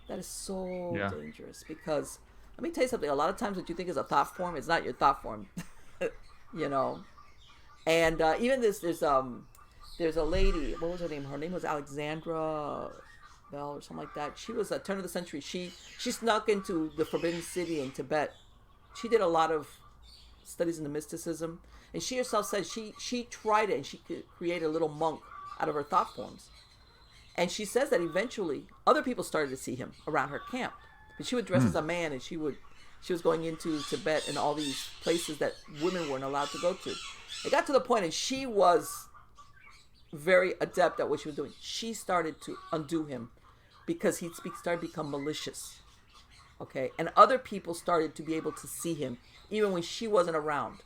That is so dangerous, because let me tell you something. A lot of times what you think is a thought form, it's not your thought form. You know. And even there's a lady, what was her name? Her name was Alexandra Bell or something like that. She was a turn of the century. She snuck into the Forbidden City in Tibet. She did a lot of studies in the mysticism. And she herself said she tried it, and she could create a little monk out of her thought forms. And she says that eventually other people started to see him around her camp. But she would dress as a man, and she was going into Tibet and all these places that women weren't allowed to go to. It got to the point, and she was very adept at what she was doing. She started to undo him because he started to become malicious. Okay? And other people started to be able to see him even when she wasn't around.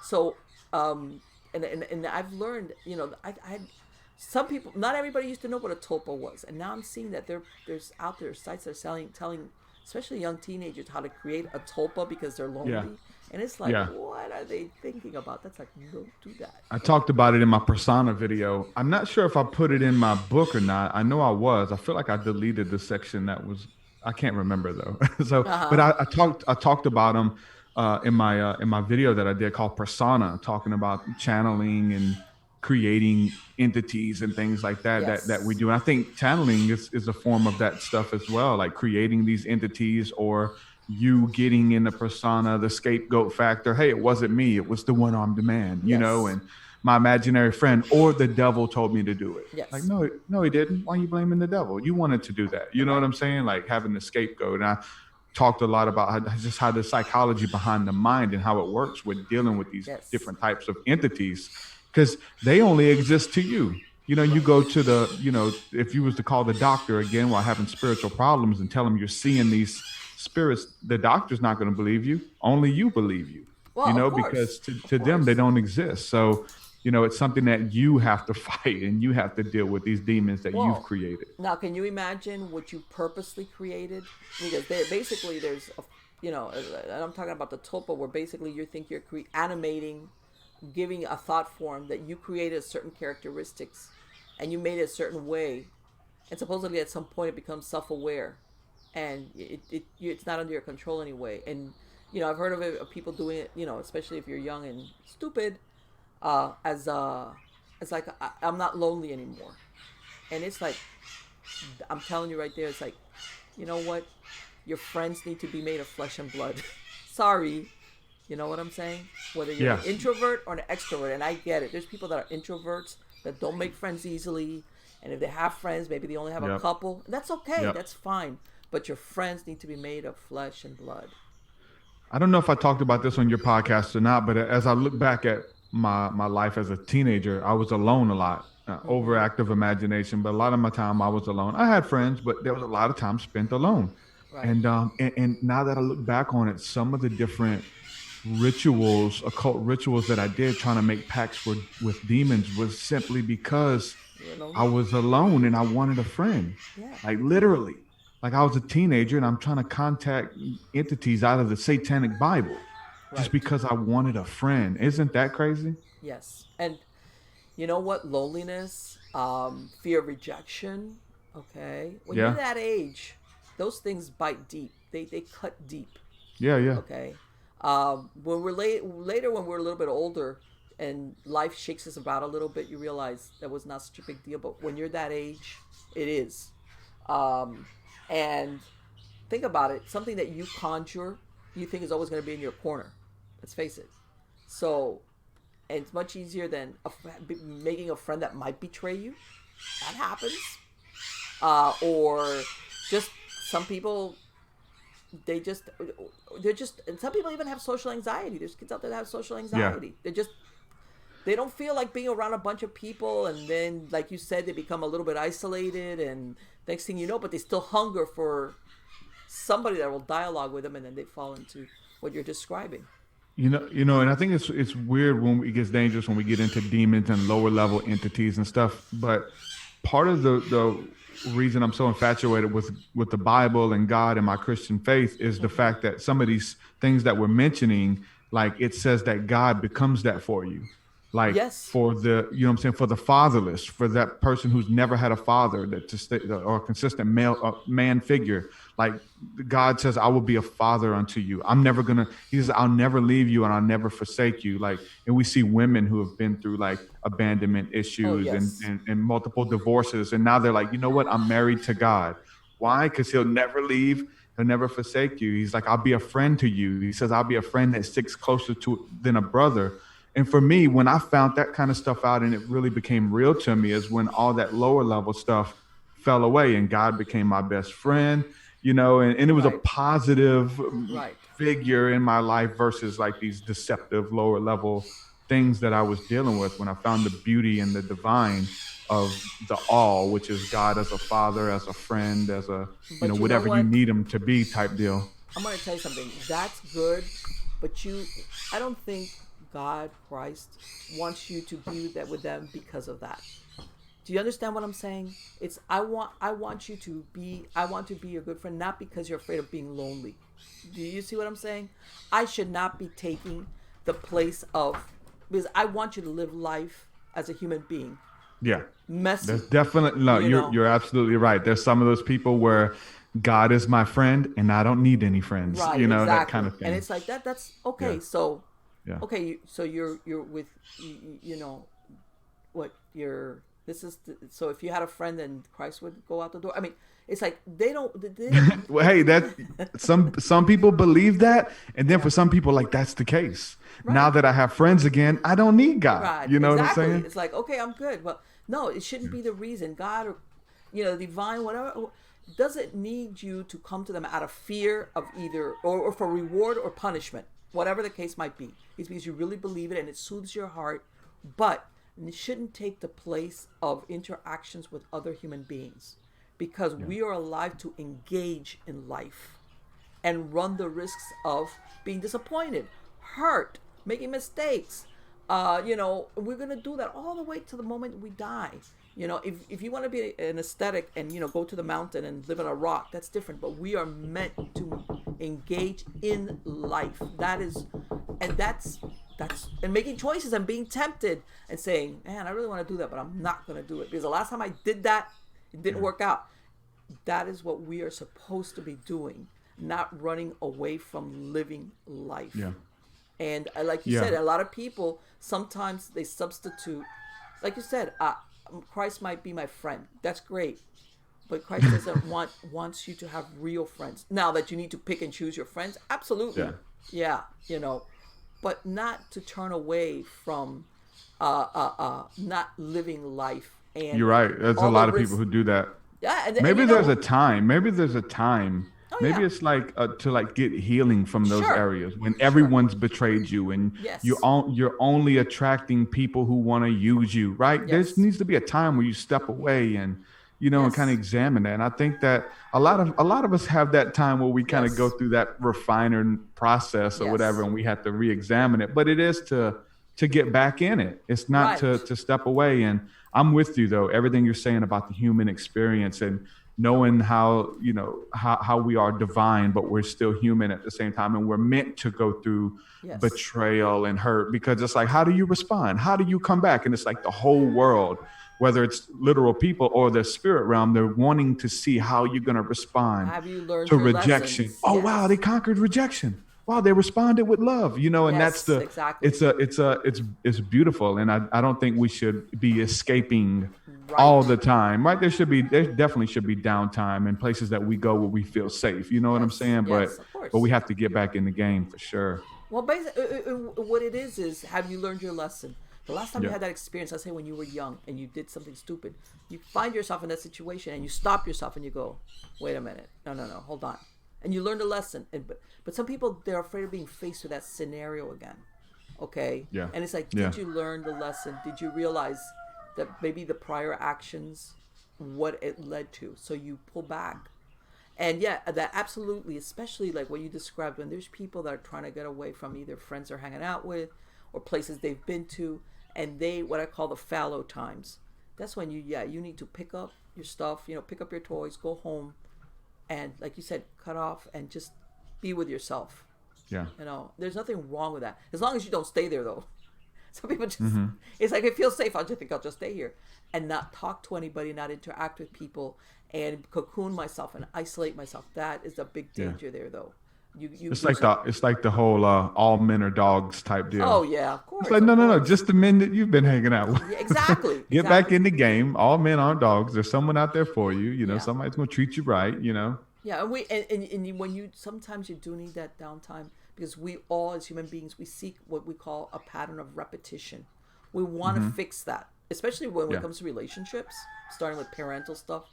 So and I've learned, you know, I some people, not everybody used to know what a tulpa was, and now I'm seeing that there's out there sites that are telling especially young teenagers how to create a tulpa because they're lonely, and it's like, what are they thinking about? That's like, don't do that. I talked about it in my persona video. I'm not sure if I put it in my book or not. I know I was. I feel like I deleted the section that was. I can't remember though. So, but I talked about them. In my video that I did called Persona, talking about channeling and creating entities and things like that that we do. And I think channeling is a form of that stuff as well, like creating these entities, or you getting in the persona, the scapegoat factor. Hey, it wasn't me, it was the one-armed man, you know, and my imaginary friend, or the devil told me to do it. Like, no, he didn't. Why are you blaming the devil? You wanted to do that. You know what I'm saying? Like having the scapegoat. And I talked a lot about how the psychology behind the mind and how it works with dealing with these different types of entities, because they only exist to you. You know, you go to the, you know, if you was to call the doctor again while having spiritual problems and tell them you're seeing these spirits, the doctor's not going to believe you. Only you believe you, you know, because to them, they don't exist. So, you know, it's something that you have to fight, and you have to deal with these demons that you've created. Now, can you imagine what you purposely created? Because there's a, you know, and I'm talking about the tulpa, where basically you think you're animating, giving a thought form that you created certain characteristics, and you made it a certain way, and supposedly at some point it becomes self-aware, and it's not under your control anyway. And you know, I've heard of people doing it, you know, especially if you're young and stupid. As It's like I'm not lonely anymore. And it's like, I'm telling you right there, it's like, you know what? Your friends need to be made of flesh and blood. Sorry. You know what I'm saying? Whether you're an Yes. introvert or an extrovert, and I get it. There's people that are introverts that don't make friends easily, and if they have friends, maybe they only have a Yep. couple. That's okay. Yep. That's fine. But your friends need to be made of flesh and blood. I don't know if I talked about this on your podcast or not, but as I look back at my life as a teenager, I was alone a lot. Mm-hmm. Overactive imagination, but a lot of my time I was alone. I had friends, but there was a lot of time spent alone. Right. And now that I look back on it, some of the different rituals, occult rituals that I did trying to make pacts with demons was simply because You're I lonely. was alone and I wanted a friend. Yeah. Like literally. Like I was a teenager and I'm trying to contact entities out of the satanic Bible just Right. because I wanted a friend. Isn't that crazy? Yes. And you know what? Loneliness, fear of rejection. Okay. When you're Yeah. that age, those things bite deep. They cut deep. Yeah, yeah. Okay. When we're later, when we're a little bit older, and life shakes us about a little bit, you realize that was not such a big deal. But when you're that age, it is. Um, and think about it: something that you conjure, you think is always going to be in your corner. Let's face it. So, and it's much easier than making a friend that might betray you. That happens. Or just some people, they just they're just, and some people even have social anxiety. There's kids out there that have social Yeah. anxiety. They don't feel like being around a bunch of people, and then like you said, they become a little bit isolated, and next thing you know, but they still hunger for somebody that will dialogue with them, and then they fall into what you're describing. And I think it's weird when it gets dangerous when we get into demons and lower level entities and stuff. But part of the reason I'm so infatuated with the Bible and God and my Christian faith is the Mm-hmm. fact that some of these things that we're mentioning, like it says that God becomes that for you. Like Yes. for the, you know what I'm saying, for the fatherless, for that person who's never had a father, that just or a consistent male man figure. Like God says, I will be a father unto you. I'm never gonna. He says, I'll never leave you and I'll never forsake you. Like, and we see women who have been through like abandonment Oh issues yes. and multiple divorces, and now they're like, you know what? I'm married to God. Why? Because He'll never leave. He'll never forsake you. He's like, I'll be a friend to you. He says, I'll be a friend that sticks closer to than a brother. And for me, when I found that kind of stuff out and it really became real to me, is when all that lower level stuff fell away and God became my best friend, and it was a Right. positive Right. figure in my life versus like these deceptive lower level things that I was dealing with when I found the beauty and the divine of the all, which is God as a father, as a friend, as a, But you know whatever you what? need him to be type deal. I'm going to tell you something. That's good, but I don't think God, Christ, wants you to be that with them because of that. Do you understand what I'm saying? It's I want you to be I want to be your good friend, not because you're afraid of being lonely. Do you see what I'm saying? I should not be taking the place of, because I want you to live life as a human being. Yeah. Messy, There's definitely no, you you're know. you're absolutely right. There's some of those people where God is my friend and I don't need any friends, Right, that kind exactly. of And thing. it's like that. That's Yeah. okay. So, Yeah. okay. So you're with what you're. This is so. If you had a friend, then Christ would go out the door. I mean, it's like they don't. Well, hey, that some people believe that, and then Yeah. for some people, like that's the case. Now Right. that I have friends again, I don't need God. Right. You know what I'm Exactly. saying? It's like, okay, I'm good. Well, no, it shouldn't be the reason. God, or divine, whatever, doesn't need you to come to them out of fear of either or for reward or punishment, whatever the case might be. It's because you really believe it and it soothes your heart, but it shouldn't take the place of interactions with other human beings, because Yeah. we are alive to engage in life and run the risks of being disappointed, hurt, making mistakes. We're gonna do that all the way to the moment we die. If you want to be an aesthetic and go to the mountain and live on a rock, that's different. But we are meant to engage in life. That's and making choices and being tempted and saying, "Man, I really want to do that, but I'm not gonna do it because the last time I did that, it didn't Yeah. work out." That is what we are supposed to be doing, not running away from living life. Yeah. And like you Yeah. said, a lot of people sometimes they substitute like you said, Christ might be my friend. That's great, but Christ doesn't wants you to have real friends. Now that you need to pick and choose your friends, Yeah. absolutely, yeah, but not to turn away from not living life and You're right. There's a all the lot of people risks. who do that. Yeah, and Maybe you know there's a what? time. Maybe there's a time. Oh Maybe yeah, it's like to like get healing from those sure, areas when sure, everyone's betrayed you and yes, you're only attracting people who want to use you, right? There yes, needs to be a time where you step away and and kind of yes, examine that. And I think that a lot of us have that time where we kind of go yes, through that refiner process or whatever, yes, and we have to re-examine it. But it is to get back in it. It's not to right. to step away. And I'm with you though. Everything you're saying about the human experience and knowing how how we are divine but we're still human at the same time, and we're meant to go through Yes. betrayal and hurt, because it's like, how do you respond, how do you come back? And it's like the whole world, whether it's literal people or the spirit realm, they're wanting to see how you're going to respond Have you learned to your rejection. lessons? Oh wow, they Yes. conquered rejection. Wow, they responded with love, and that's Yes, the exactly. it's beautiful. And I don't think we should be escaping all Right. the time, right? There definitely should be downtime and places that we go where we feel safe. You know what I'm Yes. saying? But Yes, of we course. have to get back in the game for sure. Well, basically, what it is have you learned your lesson? The last time you Yeah. had that experience, let's say when you were young and you did something stupid, you find yourself in that situation and you stop yourself and you go, "Wait a minute, no, no, no, hold on," and you learned a lesson. And but some people, they're afraid of being faced with that scenario again. Okay, Yeah. and it's like, Yeah. did you learn the lesson? Did you realize that maybe the prior actions, what it led to? So you pull back. And yeah, that absolutely, especially like what you described, when there's people that are trying to get away from either friends they're hanging out with or places they've been to, and they, what I call the fallow times. That's when you need to pick up your stuff, pick up your toys, go home, and like you said, cut off and just be with yourself. Yeah. There's nothing wrong with that, as long as you don't stay there though. Some people just, Hmm. it's like, it feels safe. I'll just stay here and not talk to anybody, not interact with people, and cocoon myself and isolate myself. That is a big Yeah. danger there, though. You It's lose like it. the whole all men are dogs type Oh deal. yeah, of It's course, like, of no, no, no, course. just the men that you've been hanging out with. Yeah, exactly, Get back exactly. in the game. All men aren't dogs. There's someone out there for you. Yeah, Somebody's gonna treat you right. yeah. And when you sometimes you do need that downtime, because we all as human beings, we seek what we call a pattern of repetition. We want to Hmm. fix that, especially when it Yeah. comes to relationships, starting with parental stuff.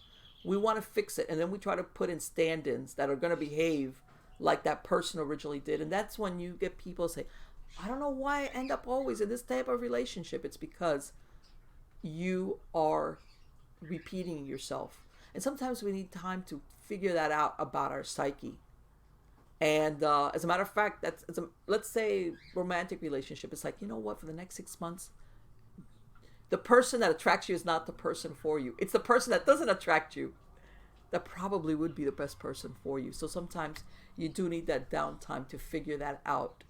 We want to fix it, and then we try to put in stand-ins that are going to behave like that person originally did. And that's when you get people say, "I don't know why I end up always in this type of relationship." It's because you are repeating yourself. And sometimes we need time to figure that out about our psyche. And as a matter of fact, let's say romantic relationship. It's like, you know what? For the next 6 months, the person that attracts you is not the person for you. It's the person that doesn't attract you that probably would be the best person for you. So sometimes you do need that downtime to figure that out.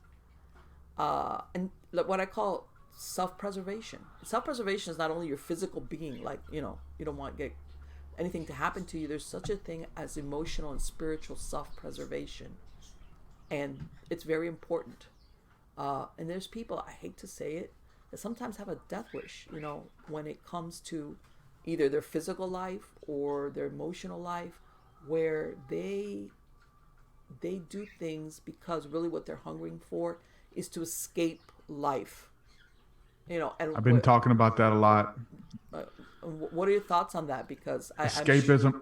And what I call self-preservation. Self-preservation is not only your physical being, like, you don't want to get anything to happen to you. There's such a thing as emotional and spiritual self-preservation, and it's very important. And there's people, I hate to say it, that sometimes have a death wish, when it comes to either their physical life or their emotional life, where they do things because really what they're hungering for is to escape life. And I've been talking about that a lot. uh, what are your thoughts on that? Because Escapism.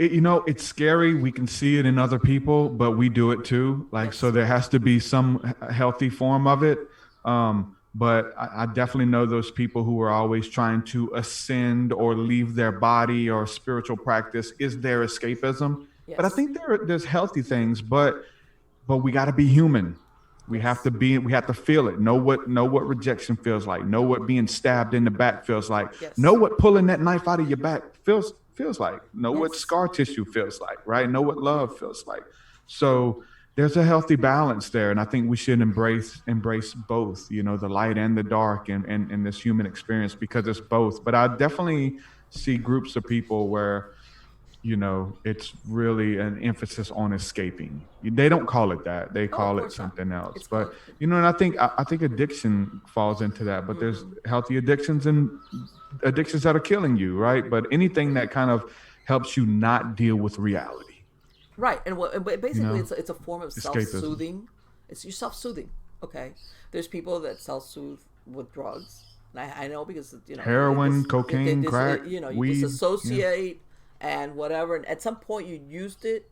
It's scary. We can see it in other people, but we do it too. Like, so yes, there has to be some healthy form of it. But I definitely know those people who are always trying to ascend or leave their body, or spiritual practice is their escapism. But I yes, think there's healthy things, but we got to be human. yes, We have to feel it. Know what rejection feels like. Know what being stabbed in the back feels like. Know yes, what pulling that knife out of your back feels like. Know what yes, scar tissue feels like, right? Know what love feels like. So there's a healthy balance there. And I think we should embrace both, the light and the dark, and this human experience, because it's both. But I definitely see groups of people where it's really an emphasis on escaping. They don't call it that. They Oh, of call it course not. something else. It's But called. and I think addiction falls into that. But there's Hmm. healthy addictions and addictions that are killing you, right? But anything that kind of helps you not deal with reality, Right, and but you basically, know, it's a form of self escapism. soothing. It's your self soothing. Okay, there's people that self soothe with drugs. And I know because Heroin, cocaine, crack, you weed. Yeah. disassociate and whatever. And at some point, you used it,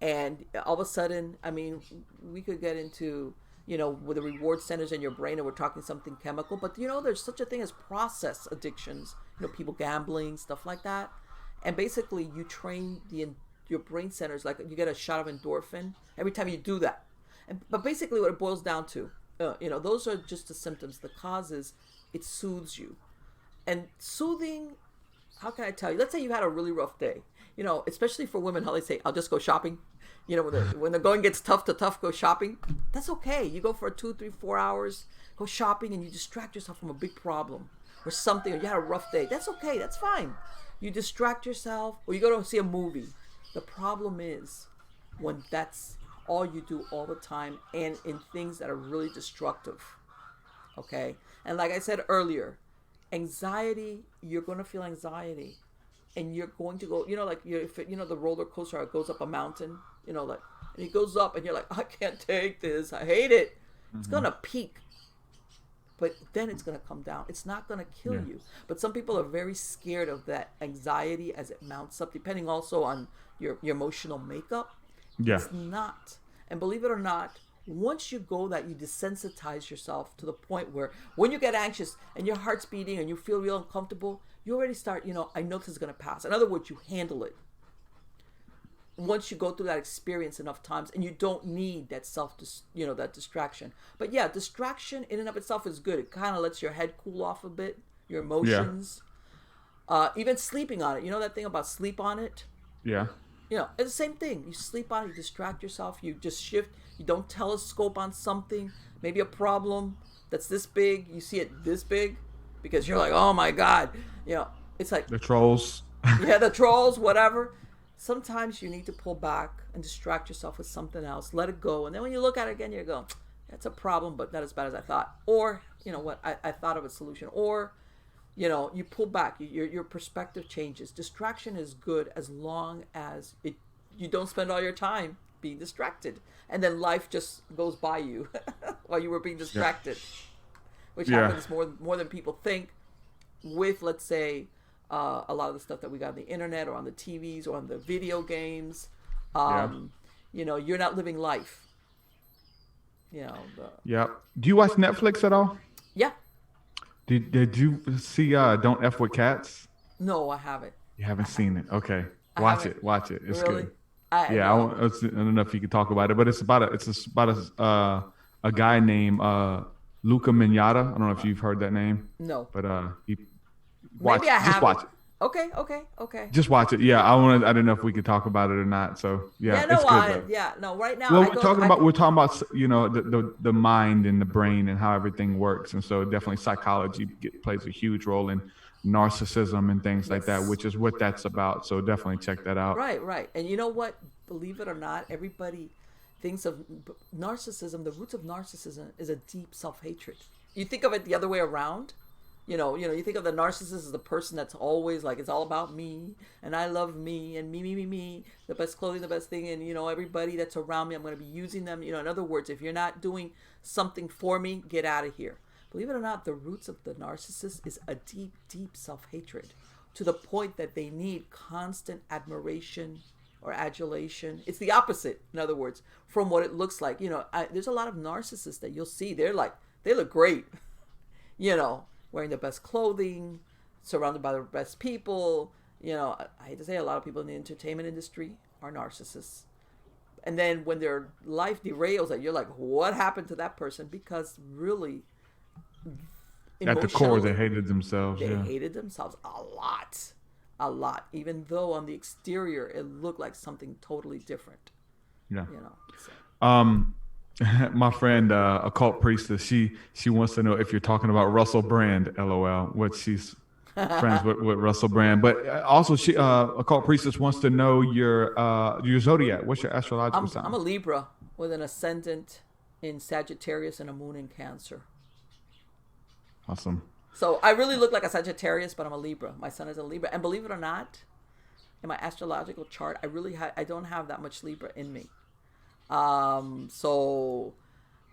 and all of a sudden, I mean, we could get into with the reward centers in your brain, and we're talking something chemical. But there's such a thing as process addictions. People gambling, stuff like that, and basically you train your brain centers, like you get a shot of endorphin every time you do that. But basically, what it boils down to, those are just the symptoms. The causes, it soothes you, and soothing. How can I tell you? Let's say you had a really rough day. Especially for women, how they say, "I'll just go shopping." When the going gets tough to tough, go shopping. That's okay. You go for 2, 3, 4 hours, go shopping, and you distract yourself from a big problem or something, or you had a rough day. That's okay. That's fine. You distract yourself, or you go to see a movie. The problem is when that's all you do all the time and in things that are really destructive. Okay? And like I said earlier, anxiety, you're going to feel anxiety. And you're going to go, like if the roller coaster, it goes up a mountain, like, and it goes up, and you're like, I can't take this, I hate it. It's Hmm. gonna peak, but then it's gonna come down. It's not gonna kill Yeah. you. But some people are very scared of that anxiety as it mounts up, depending also on your emotional makeup. Yeah. It's not. And believe it or not, once you go that, you desensitize yourself to the point where when you get anxious and your heart's beating and you feel real uncomfortable, you already start, I know this is going to pass. In other words, you handle it. Once you go through that experience enough times, and you don't need that that distraction. But yeah, distraction in and of itself is good. It kind of lets your head cool off a bit, your Yeah. emotions. Even sleeping on it. You know that thing about sleep on it? Yeah. It's the same thing. You sleep on it, you distract yourself, you just shift, you don't telescope on something, maybe a problem that's this big, you see it this big, because you're like, oh my God. It's like, The trolls. yeah, the trolls, whatever. Sometimes you need to pull back and distract yourself with something else, let it go. And then when you look at it again, you go, that's a problem, but not as bad as I thought. Or, what, I thought of a solution. Or, you pull back, your perspective changes. Distraction is good as long as you don't spend all your time being distracted, and then life just goes by you while you were being Yeah. distracted, which Yeah. happens more than people think. With, let's say, a lot of the stuff that we got on the internet or on the TVs or on the video games, Yeah. you're not living life. The, Yeah. Do you watch Netflix at all? yeah. Did you see Don't F with Cats? No, I haven't. You haven't seen it. Okay. I Watch haven't it. Watch it. It's really. good. I Yeah, no. I don't know if you can talk about it, but it's about a guy named Luca Mignata. I don't know if you've heard that name, No. but he Maybe I just watch haven't. it. Okay, okay, okay. Just watch it. Yeah, I don't know if we could talk about it or not. So yeah, Yeah, it's no, good though. yeah, no. Right now, Well, I go. we're talking about the mind and the brain and how everything works, and so definitely psychology plays a huge role in narcissism and things like that, Yes. which is what that's about. So definitely check that out. Right, right. And you know what? Believe it or not, everybody thinks of narcissism. The roots of narcissism is a deep self-hatred. You think of it the other way around. You think of the narcissist as the person that's always like, it's all about me, and I love me, and me, the best clothing, the best thing, and everybody that's around me, I'm going to be using them. In other words, if you're not doing something for me, get out of here. Believe it or not, the roots of the narcissist is a deep, deep self-hatred, to the point that they need constant admiration or adulation. It's the opposite, in other words, from what it looks like. There's a lot of narcissists that you'll see. They look great, wearing the best clothing, surrounded by the best people. I hate to say, a lot of people in the entertainment industry are narcissists. And then when their life derails, that you're like, what happened to that person? Because really, At the core, they emotionally, hated themselves. they Yeah, hated themselves a lot. Even though on the exterior it looked like something totally different. yeah. So. Um, my friend, occult priestess, she wants to know if you're talking about Russell Brand. LOL. What she's friends with Russell Brand. But also, she Occult Priestess wants to know your zodiac. What's your astrological I'm sign? a Libra with an ascendant in Sagittarius and a moon in Cancer. Awesome. So I really look like a Sagittarius, but I'm a Libra. My son is a Libra, and believe it or not, in my astrological chart, I don't have that much Libra in me. So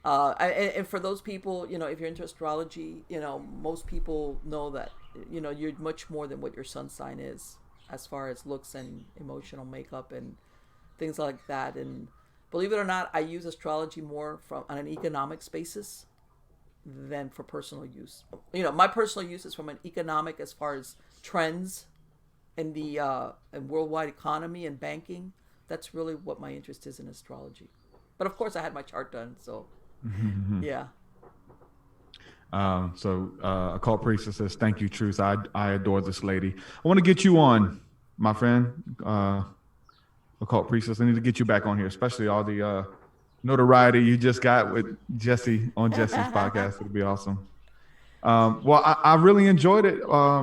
and for those people, if you're into astrology, most people know that you're much more than what your sun sign is, as far as looks and emotional makeup and things like that. And believe it or not, I use astrology more from on an economic basis than for personal use. My personal use is from an economic, as far as trends in the in worldwide economy and banking. That's really what my interest is in astrology. But of course, I had my chart done, so yeah. Occult Priestess says, "Thank you, Truth. I adore this lady. I want to get you on, my friend. Occult Priestess. I need to get you back on here, especially all the notoriety you just got with Jesse on Jesse's podcast. It'll be awesome. Well, I really enjoyed it.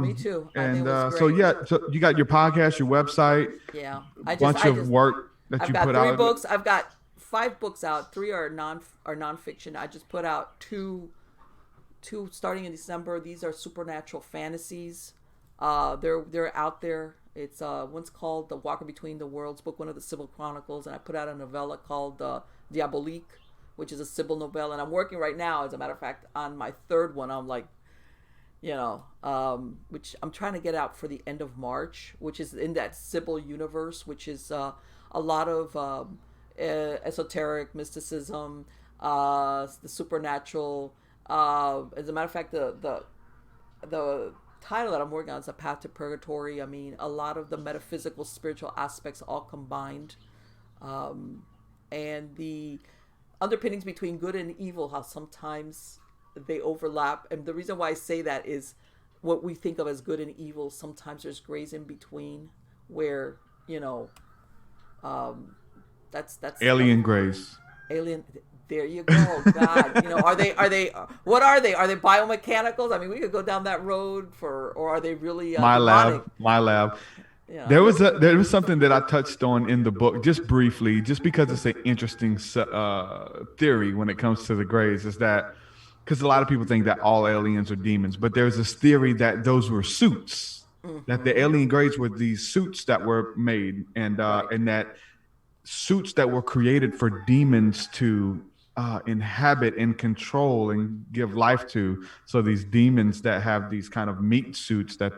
Me too. I think And it was so great. yeah, so you got your podcast, your website, Yeah, bunch of work that I've you got put three out. books. I've got 5 books out. 3 are nonfiction. I just put out two starting in December. These are supernatural fantasies. They're out there. It's one's called The Walker Between the Worlds, book 1 of the Sibyl Chronicles, and I put out a novella called Diabolique, which is a Sibyl novella. And I'm working right now, as a matter of fact, on my third one. I'm like, which I'm trying to get out for the end of March, which is in that Sibyl universe, which is a lot of esoteric mysticism, the supernatural. As a matter of fact, the title that I'm working on is A Path to Purgatory. I mean, a lot of the metaphysical, spiritual aspects all combined, and the underpinnings between good and evil, how sometimes they overlap. And the reason why I say that is what we think of as good and evil, sometimes there's grays in between where, that's Alien Grace. alien. There you go. God, what are they? Are they biomechanicals? I mean, we could go down that road or are they really demonic? My lab. Yeah. There was something that I touched on in the book just briefly, just because it's an interesting theory when it comes to the Greys, is that because a lot of people think that all aliens are demons, but there's this theory that those were suits, that the alien Greys were these suits that were made, and that suits that were created for demons to inhabit and control and give life to. So these demons that have these kind of meat suits that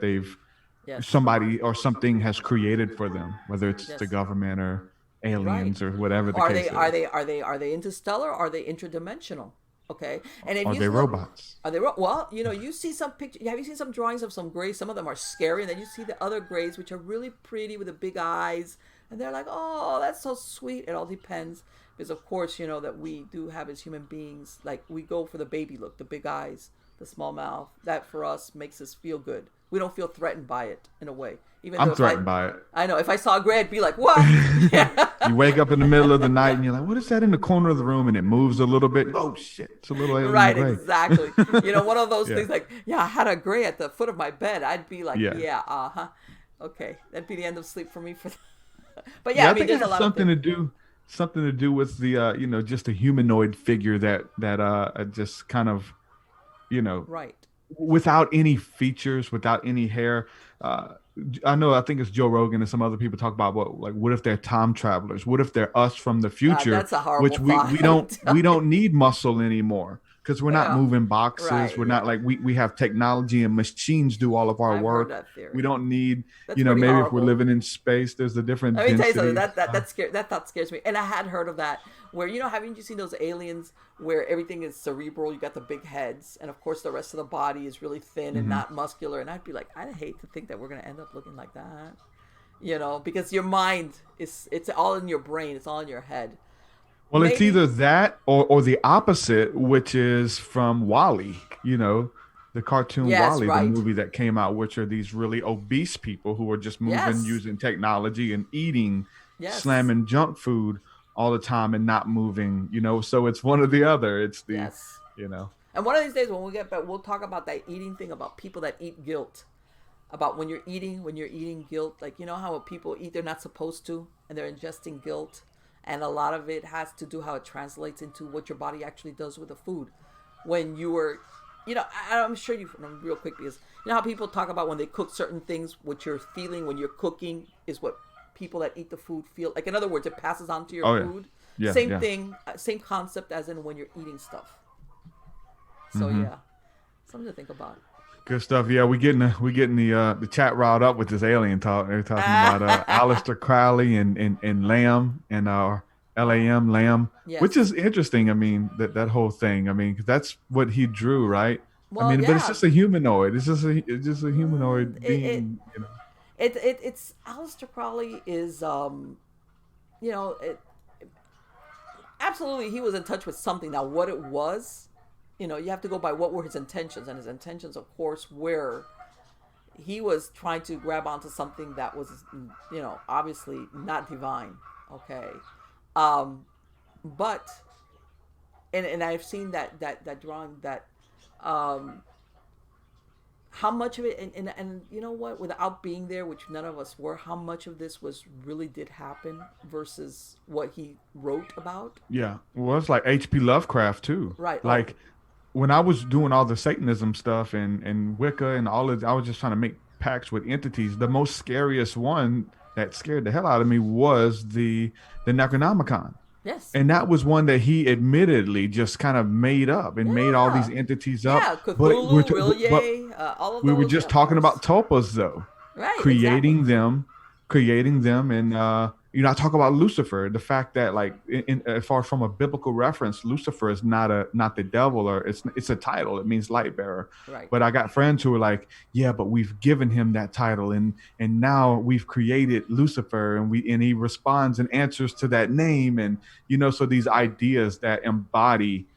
Yes. somebody or something has created for them, whether it's the Yes. government or Right. aliens or whatever the Are case they is. are they interstellar? Or are they interdimensional? Okay. And if Are you they look, robots? are they well? You see some pictures. Have you seen some drawings of some grays? Some of them are scary, and then you see the other grays, which are really pretty with the big eyes, and they're like, oh, that's so sweet. It all depends, because of course that we do have as human beings, like we go for the baby look, the big eyes, the small mouth. That for us makes us feel good. We don't feel threatened by it in a way. Even I'm though threatened by it. I know if I saw a gray, I'd be like, what? Yeah. You wake up in the middle of the night and you're like, what is that in the corner of the room? And it moves a little bit. Oh shit, it's a little alien Right, gray. exactly. One of those Yeah. things like, yeah, I had a gray at the foot of my bed. I'd be like, Yeah. yeah, uh-huh. Okay, that'd be the end of sleep for me. But Yeah, yeah, I I mean, think it there's a has lot of something to do with the just a humanoid figure that just kind of you know right. without any features, without any hair. I think it's Joe Rogan and some other people talk about what if they're time travelers? What if they're us from the God, future, that's a horrible which we, thought. we don't we don't need muscle anymore because we're not Yeah, moving boxes. right. We're not like we have technology and machines do all of our I've heard work. that theory. We don't need, That's pretty maybe if we're horrible. living in space, there's a different Let me tell you something. density. That thought scares me. And I had heard of that. Where haven't you seen those aliens where everything is cerebral? You got the big heads, and of course the rest of the body is really thin and not muscular. And I'd be like, I'd hate to think that we're gonna end up looking like that. Because your mind it's all in your brain. It's all in your head. Well, it's Maybe. either that or the opposite, which is from Wally, the cartoon Yes, Wally, right. the movie that came out, which are these really obese people who are just moving Yes. using technology and eating, Yes. slamming junk food all the time and not moving, So it's one or the other. It's the, Yes. you know, And one of these days when we get back, we'll talk about that eating thing, about people that eat guilt. about when you're eating guilt. Like, you know how people eat they're not supposed to, and they're ingesting guilt, and a lot of it has to do how it translates into what your body actually does with the food. When you were, I'm sure you, real quick, because you know how people talk about when they cook certain things, what you're feeling when you're cooking is what people that eat the food feel. Like, in other words, it passes on to your Oh yeah, food. yeah, Same yeah. thing, same concept as in when you're eating stuff. So Mm-hmm. yeah, something to think about. Good stuff. Yeah, we getting the chat riled up with this alien talk. They're talking about Ah, Aleister Crowley and Lamb and Lamb, which yes. is interesting. I mean that whole thing. I mean 'cause that's what he drew, right? I Well, mean, but it's yeah. just a humanoid. It's just a Mm, humanoid being. it's Aleister Crowley is you know it, absolutely he was in touch with something. Now, what it was, you have to go by what were his intentions, and his intentions, of course, were he was trying to grab onto something that was, obviously not divine. Okay, um, but and I've seen that drawing that um how much of it, and you know what, without being there, which none of us were, how much of this was really did happen versus what he wrote about. Yeah, well, it's like H.P. Lovecraft too. Right. Oh, Like when I was doing all the Satanism stuff and Wicca and all of, I was just trying to make pacts with entities. The most scariest one that scared the hell out of me was the Necronomicon. yes. And that was one that he admittedly just kind of made up and made all these Yeah. entities up. Yeah. But Cthulhu, but Rilye, all of we were those. Yeah, just of talking course. about tulpas though, Right. Exactly. creating them, and I talk about Lucifer, the fact that like as far from a biblical reference, Lucifer is not the devil, or it's a title. It means light bearer. Right. But I got friends who are like, yeah, but we've given him that title, and now we've created Lucifer, and he responds and answers to that name, and so these Right. ideas that embody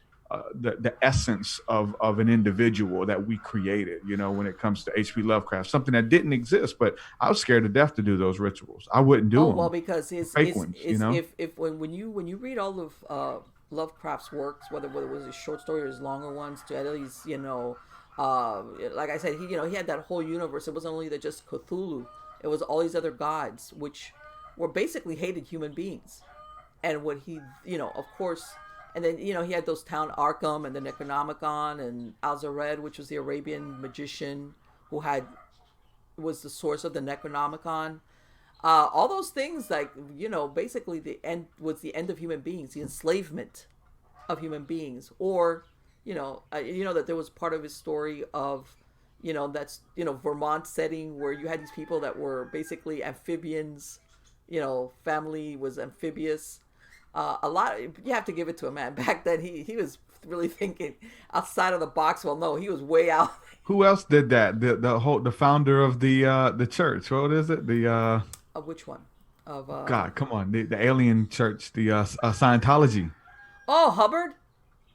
the essence of an individual that we created, when it comes to H.P. Lovecraft, something that didn't exist, but I was scared to death to do those rituals. I wouldn't do Oh well, them, because the his fake is ones. is if when you read all of Lovecraft's works, whether it was his short story or his longer ones, to at least uh, like I said, he had that whole universe. It wasn't only that just Cthulhu; it was all these other gods, which were basically hated human beings. And what he, of course, and then he had those town Arkham and the Necronomicon and Alzared, which was the Arabian magician who was the source of the Necronomicon. All those things, like, basically the end was the end of human beings, the enslavement of human beings, or that there was part of his story of that's Vermont setting where you had these people that were basically amphibians, family was amphibious. A lot you have to give it to a man back then. He was really thinking outside of the box. Well, no, he was way out. Who else did that? The founder of the church. What is it? The Of which one? Of God, come on, the alien church, the Scientology. oh, Hubbard.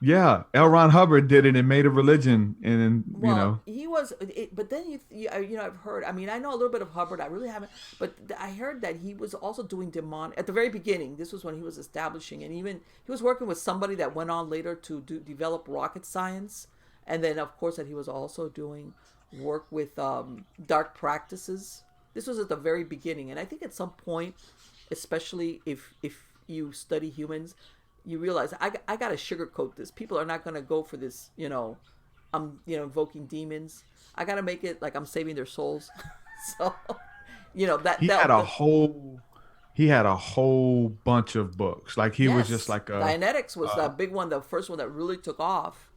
Yeah, L. Ron Hubbard did it and made a religion, and Well, he was, but then I've heard. I mean, I know a little bit of Hubbard. I really haven't, but I heard that he was also doing demon at the very beginning. This was when he was establishing, and even he was working with somebody that went on later to develop rocket science, and then of course that he was also doing work with dark practices. This was at the very beginning, and I think at some point, especially if you study humans, you realize I gotta sugarcoat this. People are not gonna go for this. I'm invoking demons. I gotta make it like I'm saving their souls. So that he had that a the, whole he had a whole bunch of books. Like he was just yes, like a Dianetics was the big one, the first one that really took off.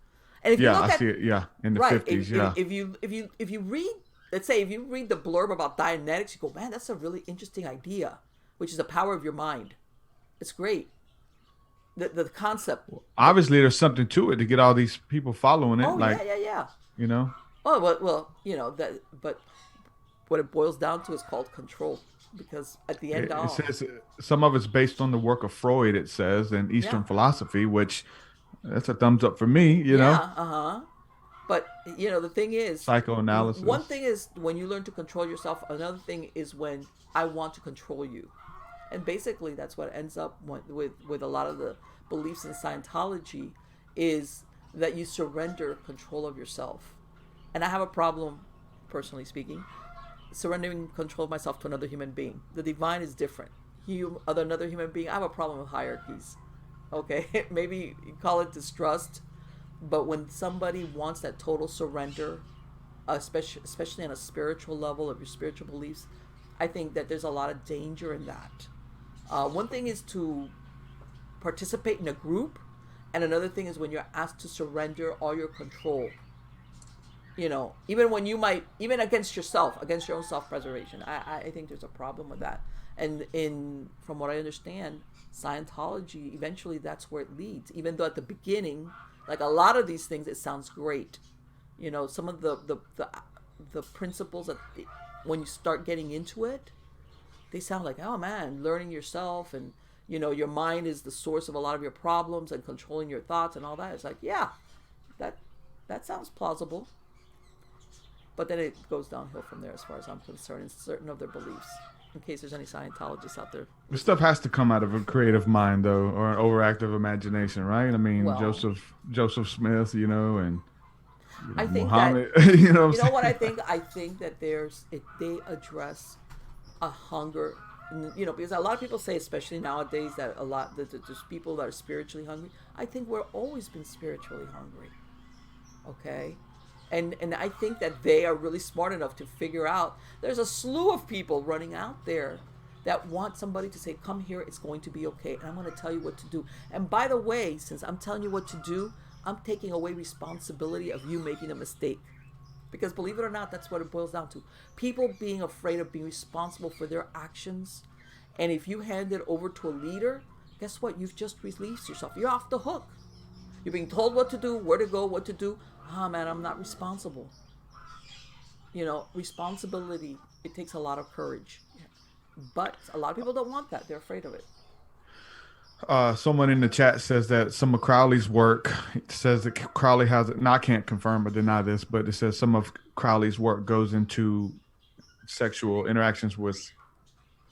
And if you yeah, look I at see it. Yeah, in the right, 50s. Yeah, if you read, let's say if you read the blurb about Dianetics, you go, man, that's a really interesting idea, which is the power of your mind. It's great. The concept of obviously there's something to it to get all these people following it. oh Like yeah, yeah, yeah. you know, Oh well, that. But what it boils down to is called control, because at the end it all, says some of it's based on the work of Freud. It says and yeah, Eastern philosophy, which that's a thumbs up for me. yeah, uh-huh. But the thing is, one Psychoanalysis. thing is when you learn to control yourself. Another thing is when I want to control you, and basically that's what ends up with a lot of the beliefs in Scientology, is that you surrender control of yourself. And I have a problem, personally speaking, surrendering control of myself to another human being. The divine is different. Another human being, I have a problem with hierarchies. Okay, maybe you call it distrust, but when somebody wants that total surrender, especially on a spiritual level of your spiritual beliefs, I think that there's a lot of danger in that. One thing is to participate in a group, and another thing is when you're asked to surrender all your control. Even when you might, even against yourself, against your own self-preservation. I think there's a problem with that. And from what I understand, Scientology, eventually that's where it leads. Even though at the beginning, like a lot of these things, it sounds great. Some of the principles that when you start getting into it, they sound like, oh man, learning yourself, and your mind is the source of a lot of your problems, and controlling your thoughts and all that. It's like, yeah, that sounds plausible. But then it goes downhill from there, as far as I'm concerned, in certain of their beliefs. In case there's any Scientologists out there. This stuff has to come out of a creative mind, though, or an overactive imagination, right? I mean, well, Joseph Smith, and I think Muhammad, that you know what I think. I think that they address a hunger, because a lot of people say, especially nowadays, that there's people that are spiritually hungry. I think we've always been spiritually hungry. Okay. And I think that they are really smart enough to figure out there's a slew of people running out there that want somebody to say, come here, it's going to be okay, and I'm going to tell you what to do. And by the way, since I'm telling you what to do, I'm taking away responsibility of you making a mistake. Because believe it or not, that's what it boils down to. People being afraid of being responsible for their actions. And if you hand it over to a leader, guess what? You've just released yourself. You're off the hook. You're being told what to do, where to go, what to do. Man, I'm not responsible. Responsibility, it takes a lot of courage. But a lot of people don't want that. They're afraid of it. Someone in the chat says that some of Crowley's work, says that Crowley has, I can't confirm or deny this, but it says some of Crowley's work goes into sexual interactions with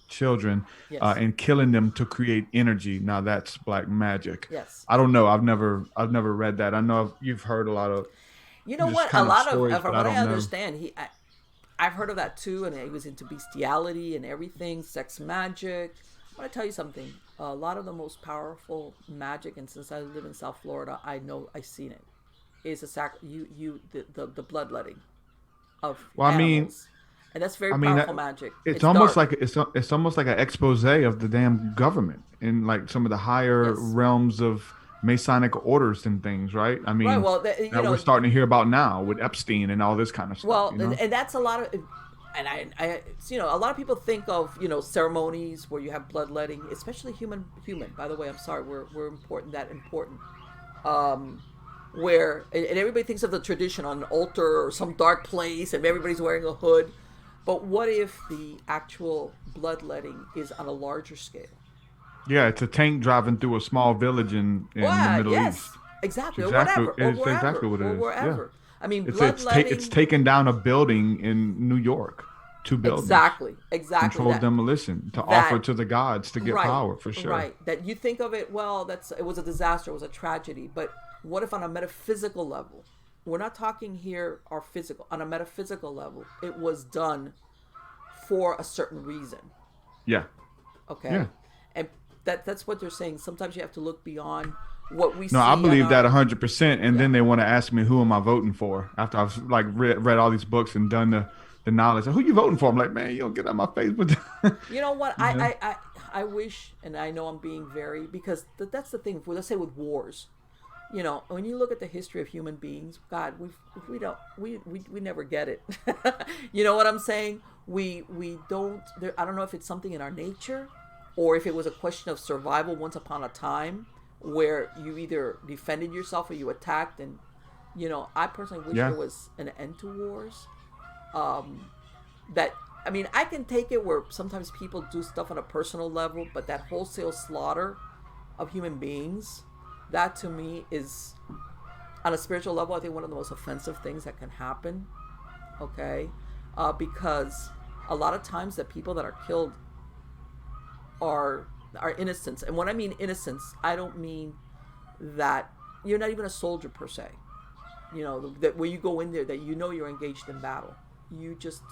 children, yes, and killing them to create energy. Now that's black magic. Yes. I don't know. I've never read that. I know you've heard a lot of. What? A lot of from what I understand, I've heard of that too, and he was into bestiality and everything, sex magic. I want to tell you something. A lot of the most powerful magic, and since I live in South Florida, I know I've seen it. Is the bloodletting of animals. And that's very powerful magic. It's almost dark. It's almost like an expose of the damn government in like some of the higher realms of Masonic orders and things, right? I mean, right, well, that we're starting to hear about now with Epstein and all this kind of stuff. Well, and that's a lot of, and I a lot of people think of ceremonies where you have bloodletting, especially human. By the way, I'm sorry, we're important. Where and everybody thinks of the tradition on an altar or some dark place, and everybody's wearing a hood. But what if the actual bloodletting is on a larger scale? Yeah, it's a tank driving through a small village in the Middle East. Exactly. Or whatever. It's exactly what it is. Wherever. Yeah. I mean, it's taken down a building in New York. 2 buildings. Exactly. Controlled demolition to offer to the gods to get power, for sure. Right. That you think of it, well, it was a disaster, it was a tragedy. But what if on a metaphysical level, we're not talking here our physical, on a metaphysical level, it was done for a certain reason. Yeah. Okay. Yeah. And that's what they're saying. Sometimes you have to look beyond what we see. No, I believe that 100%. And then they want to ask me, who am I voting for? After I've like read all these books and done the knowledge. Who you voting for? I'm like, man, you don't get out of my face. But you know what? I wish, and I know I'm being very, because that's the thing. Let's say with wars, when you look at the history of human beings, God, we never get it. You know what I'm saying? We don't. I don't know if it's something in our nature, or if it was a question of survival once upon a time, where you either defended yourself or you attacked. And I personally wish there was an end to wars. I can take it where sometimes people do stuff on a personal level, but that wholesale slaughter of human beings, that to me is, on a spiritual level, I think one of the most offensive things that can happen. Okay, because a lot of times the people that are killed are innocents, and when I mean innocents, I don't mean that you're not even a soldier per se. That where you go in there, that you're engaged in battle. You just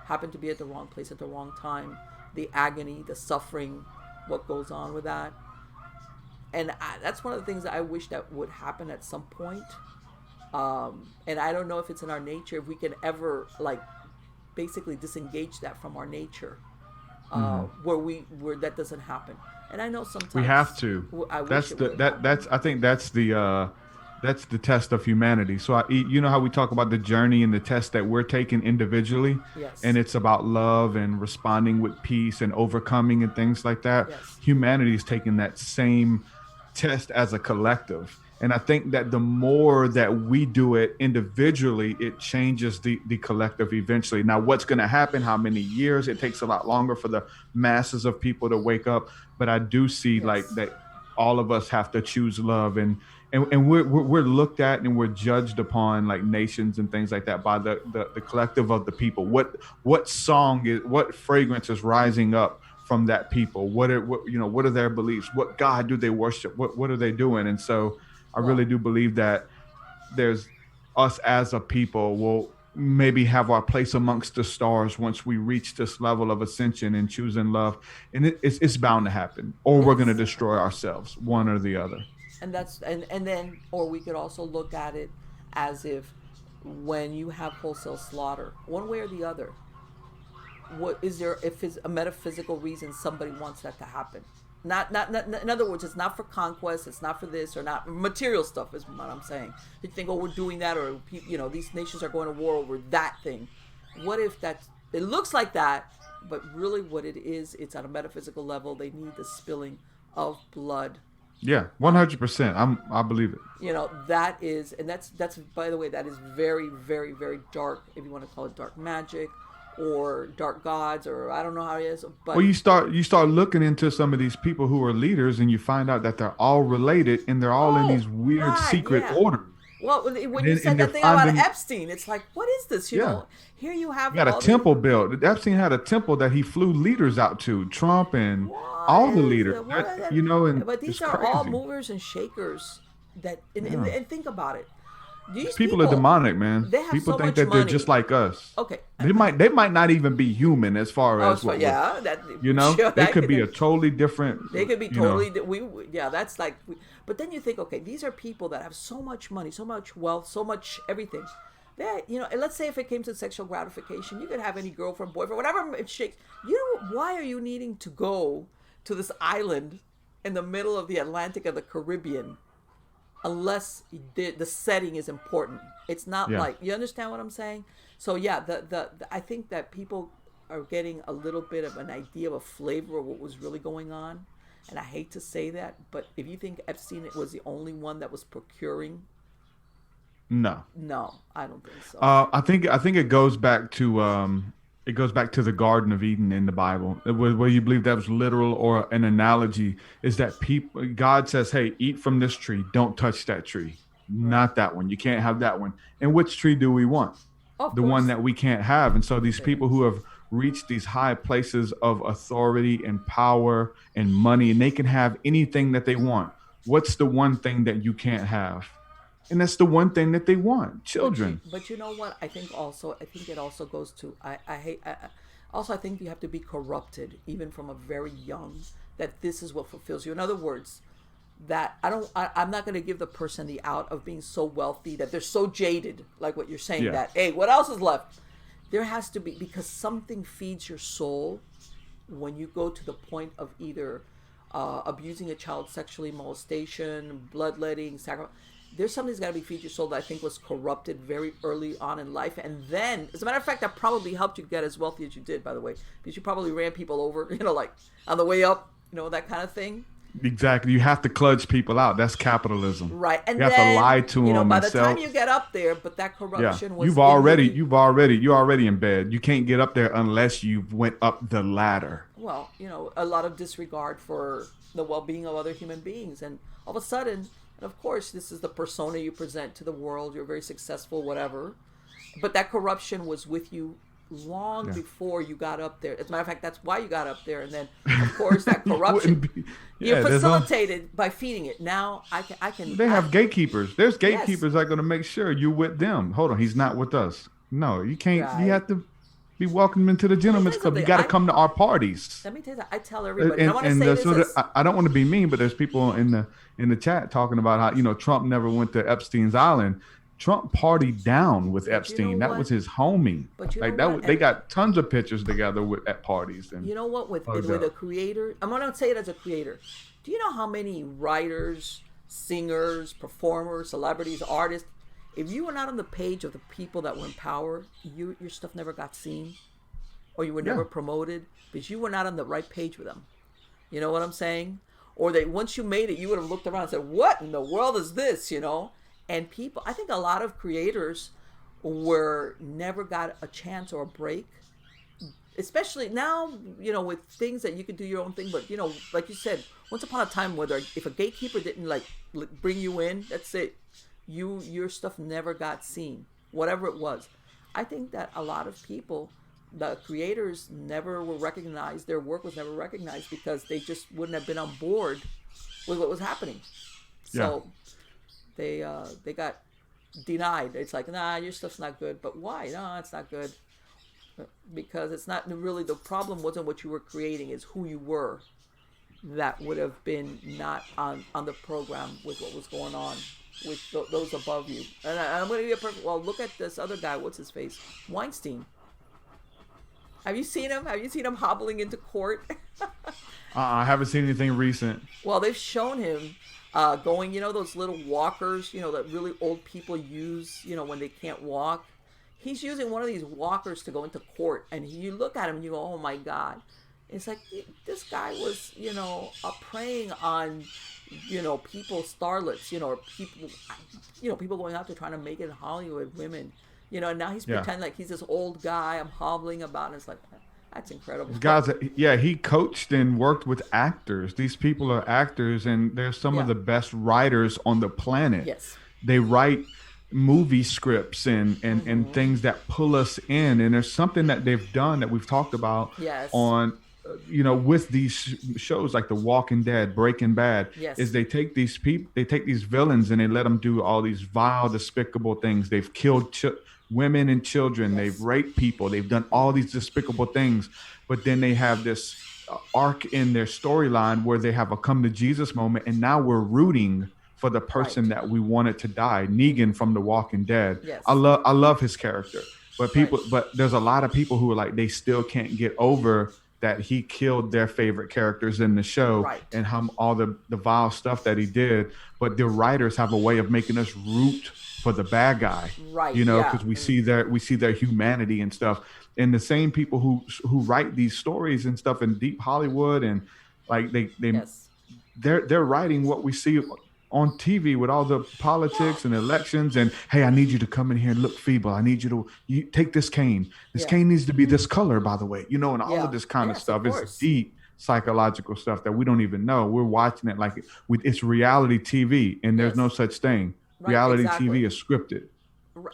happen to be at the wrong place at the wrong time, the agony, the suffering, what goes on with that. And that's one of the things that I wish that would happen at some point. And I don't know if it's in our nature, if we can ever like basically disengage that from our nature, where that doesn't happen. And I know sometimes we have to. I think that's the test of humanity. So you know how we talk about the journey and the test that we're taking individually, Yes. and it's about love and responding with peace and overcoming and things like that. Yes. Humanity is taking that same test as a collective. And I think that the more that we do it individually, it changes the collective eventually. Now, what's going to happen, how many years, it takes a lot longer for the masses of people to wake up. But I do see like that all of us have to choose love. And we're looked at and we're judged upon like nations and things like that by the collective of the people. What song is, what fragrance is rising up from that people? What are their beliefs? What God do they worship? What are they doing? And so I really do believe that there's us as a people will maybe have our place amongst the stars once we reach this level of ascension and choosing love. And it's bound to happen, or we're going to destroy ourselves, one or the other. And that's and then, or we could also look at it as if when you have wholesale slaughter, one way or the other, what is there, if it's a metaphysical reason somebody wants that to happen? Not in other words, it's not for conquest, it's not for this, or not material stuff is what I'm saying. You think, oh, we're doing that, or these nations are going to war over that thing. What if it looks like that, but really what it is, it's on a metaphysical level. They need the spilling of blood. Yeah, 100%. I believe it. That is, and that's by the way, that is very, very, very dark, if you want to call it dark magic or dark gods, or I don't know how it is. But well, you start looking into some of these people who are leaders, and you find out that they're all related, and they're all in these weird secret orders. Well, when you said that thing about Epstein, it's like, what is this? Here you have a temple built. Epstein had a temple that he flew leaders out to, Trump and all the leaders. But these are all movers and shakers. And think about it. These people are demonic, man. People think that they're just like us. Okay, they might not even be human as far as they could be a totally different. They could be totally. That's like. But then you think, okay, these are people that have so much money, so much wealth, so much everything. That and let's say if it came to sexual gratification, you could have any girlfriend, boyfriend, whatever it shakes. Why are you needing to go to this island in the middle of the Atlantic or the Caribbean? Unless the setting is important. It's not like, you understand what I'm saying? So I think that people are getting a little bit of an idea of a flavor of what was really going on. And I hate to say that, but if you think Epstein was the only one that was procuring, no, I don't think so. I think it goes back to the Garden of Eden in the Bible, where you believe that was literal or an analogy, is that God says, hey, eat from this tree. Don't touch that tree. Not that one. You can't have that one. And which tree do we want? The one that we can't have. And so these people who have reached these high places of authority and power and money, and they can have anything that they want. What's the one thing that you can't have? And that's the one thing that they want, children. But you know what? I think it also goes to, I think you have to be corrupted, even from a very young, that this is what fulfills you. In other words, that I'm not going to give the person the out of being so wealthy that they're so jaded, like what you're saying, that, hey, what else is left? There has to be, because something feeds your soul when you go to the point of either abusing a child sexually, molestation, bloodletting, sacrifice. There's something that's got to be feed your soul that I think was corrupted very early on in life. And then, as a matter of fact, that probably helped you get as wealthy as you did, by the way, because you probably ran people over, like on the way up, that kind of thing. Exactly. You have to kludge people out. That's capitalism. Right. And you have to lie to them. By the time you get up there, but that corruption was... You're already in bed. You can't get up there unless you went up the ladder. Well, a lot of disregard for the well-being of other human beings. And all of a sudden... And of course, this is the persona you present to the world. You're very successful, whatever. But that corruption was with you long before you got up there. As a matter of fact, that's why you got up there. And then, of course, that corruption, you facilitated by feeding it. Now, I can. They have gatekeepers. There's gatekeepers that are going to make sure you're with them. Hold on, he's not with us. No, you can't. Right. You have to. Be welcomed into the Let me tell gentleman's you club. You something. got to come to our parties. Let me tell you that I tell everybody. And I want to And say this so as I don't want to be mean, but there's people in the chat talking about how Trump never went to Epstein's island. Trump partied down with but you know Epstein. That what? was his homie. But you know Like what? they And got tons of pictures together at parties and you know what? hugged With a up. creator, I'm gonna say it as a creator. Do you know how many writers, singers, performers, celebrities, artists? If you were not on the page of the people that were in power, your stuff never got seen, or you were Yeah, never promoted because you were not on the right page with them. You know what I'm saying? Or that once you made it, you would have looked around and said, "What in the world is this?" You know? And people, I think a lot of creators were never got a chance or a break, especially now, with things that you could do your own thing. But like you said, once upon a time, whether if a gatekeeper didn't like bring you in, that's it. Your stuff never got seen, whatever it was. I think that a lot of people, the creators, never were recognized. Their work was never recognized because they just wouldn't have been on board with what was happening. yeah. So they got denied. It's like, nah, your stuff's not good. But why? No, it's not good because it's not really the problem. Wasn't what you were creating; is who you were. That would have been not on the program with what was going on with those above you. And I'm going to be a perfect. Well, look at this other guy. What's his face? Weinstein. Have you seen him? Have you seen him hobbling into court? I haven't seen anything recent. Well, they've shown him going, those little walkers, that really old people use, when they can't walk. He's using one of these walkers to go into court, and you look at him and you go, oh my God. It's like this guy was, preying on, people, starlets, or people going out there trying to make it in Hollywood, women, and now he's pretending like he's this old guy I'm hobbling about, and it's like, that's incredible. Guys, yeah, he coached and worked with actors. These people are actors, and they're some of the best writers on the planet. Yes. They write movie scripts and things that pull us in. And there's something that they've done that we've talked about Yes. on, with these shows like The Walking Dead, Breaking Bad, Yes. is they take these people, they take these villains and they let them do all these vile, despicable things. They've killed women and children. Yes. They've raped people. They've done all these despicable things. But then they have this arc in their storyline where they have a come to Jesus moment. And now we're rooting for the person that we wanted to die. Negan from The Walking Dead. Yes. I love his character. But but there's a lot of people who are like, they still can't get over that he killed their favorite characters in the show and how all the vile stuff that he did. But the writers have a way of making us root for the bad guy, because we see their humanity and stuff. And the same people who write these stories and stuff in deep Hollywood, and like they're writing what we see on TV with all the politics and elections. And hey, I need you to come in here and look feeble. I need you to take this cane. This cane needs to be this color, by the way. And all of this kind of stuff is deep psychological stuff that we don't even know. We're watching it like it's reality TV, and there's no such thing. Reality TV is scripted.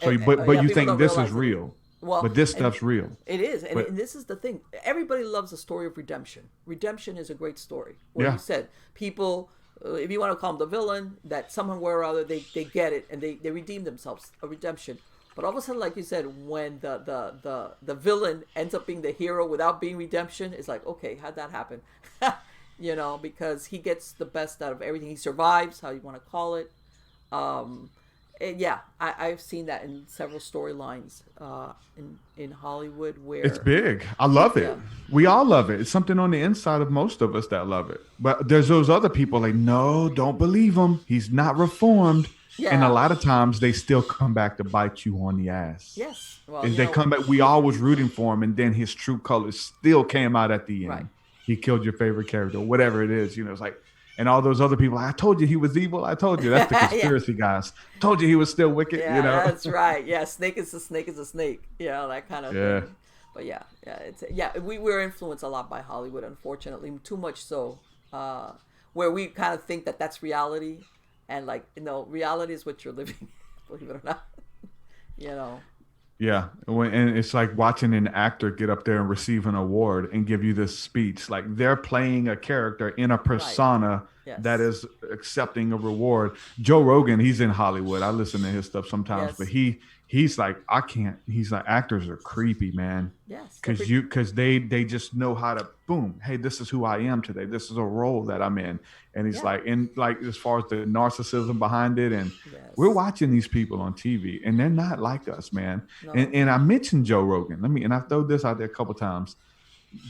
So, but you think this is real. Well, but this stuff's real. It is. And this is the thing. Everybody loves a story of redemption. Redemption is a great story. Where you said people, if you want to call them the villain, that somewhere or other they get it and they redeem themselves. A redemption. But all of a sudden, like you said, when the villain ends up being the hero without being redemption, it's like, okay, how'd that happen? Because he gets the best out of everything. He survives, how you want to call it. I've seen that in several storylines in Hollywood where it's big. I love it. We all love it. It's something on the inside of most of us that love it. But there's those other people like, no, don't believe him. He's not reformed. Yeah. And a lot of times they still come back to bite you on the ass. Yes. Well, they come back. We all was rooting for him, and then his true colors still came out at the end. Right. He killed your favorite character, whatever it is. It's like. And all those other people, I told you he was evil. I told you. That's the conspiracy guys. Told you he was still wicked. Yeah, that's right. Yeah, snake is a snake is a snake. That kind of thing. But we were influenced a lot by Hollywood, unfortunately, too much so, where we kind of think that that's reality, and reality is what you're living, believe it or not. Yeah, and it's like watching an actor get up there and receive an award and give you this speech. Like they're playing a character in a persona that is accepting a reward. Joe Rogan, he's in Hollywood. I listen to his stuff sometimes, but he he's like, I can't. He's like, actors are creepy, man, Yes, they're because pretty. they just know how to boom. Hey, this is who I am today. This is a role that I'm in, and he's Yeah. like, and like as far as the narcissism behind it, and we're Yes. watching these people on TV, and they're not like us, man. No. And I mentioned Joe Rogan. And I've thrown this out there a couple times.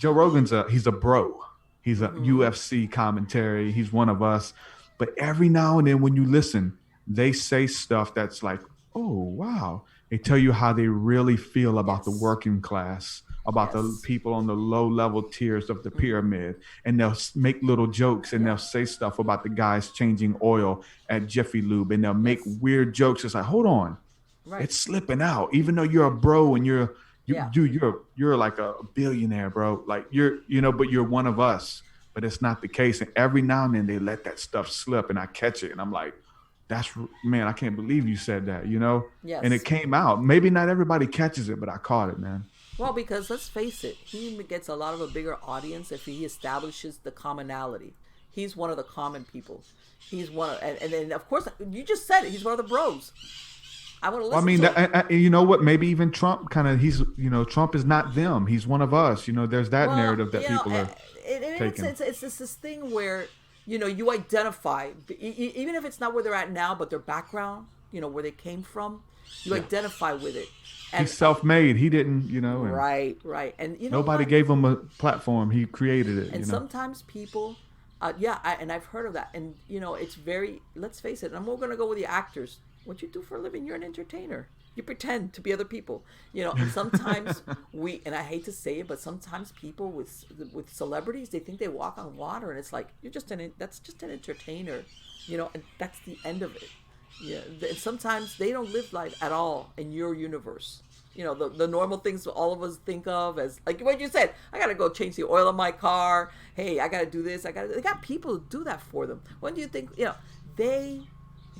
Joe Rogan's he's a bro. He's a Mm-hmm. UFC commentary. He's one of us. But every now and then when you listen, they say stuff that's like, oh wow. They tell you how they really feel about the Yes. working class, about the Yes. people on the low level tiers of the Mm-hmm. pyramid. And they'll make little jokes and Yeah. they'll say stuff about the guys changing oil at Jiffy Lube. And they'll make Yes. weird jokes. It's like, hold on, Right. it's slipping out. Even though you're a bro and Yeah. you're like a billionaire, bro. Like but you're one of us. But it's not the case. And every now and then they let that stuff slip, and I catch it, and I'm like, that's man, I can't believe you said that. And it Yes. came out. Maybe not everybody catches it, but I caught it, man. Well, because let's face it, he gets a lot of a bigger audience if he establishes the commonality. He's one of the common people. He's one of, and then of course you just said it. He's one of the bros. I want to Well, I listen mean, to him. you know what? Maybe even Trump kind of Trump is not them. He's one of us. There's that Well, narrative that people are taking. it's this thing where you identify, even if it's not where they're at now, but their background, where they came from, you Yeah. identify with it, and He's self-made. He didn't, and right, right, and you know nobody what? gave him a platform. He created it. And sometimes people, yeah, and I've heard of that, and it's very. Let's face it, and we're gonna go with the actors. What you do for a living? You're an entertainer. You pretend to be other people, and sometimes and I hate to say it, but sometimes people with celebrities, they think they walk on water, and it's like that's just an entertainer, and that's the end of it. Yeah, and sometimes they don't live life at all in your universe. The normal things all of us think of as like what you said. I gotta go change the oil in my car. Hey, I gotta do this. They got people to do that for them. When do you think they,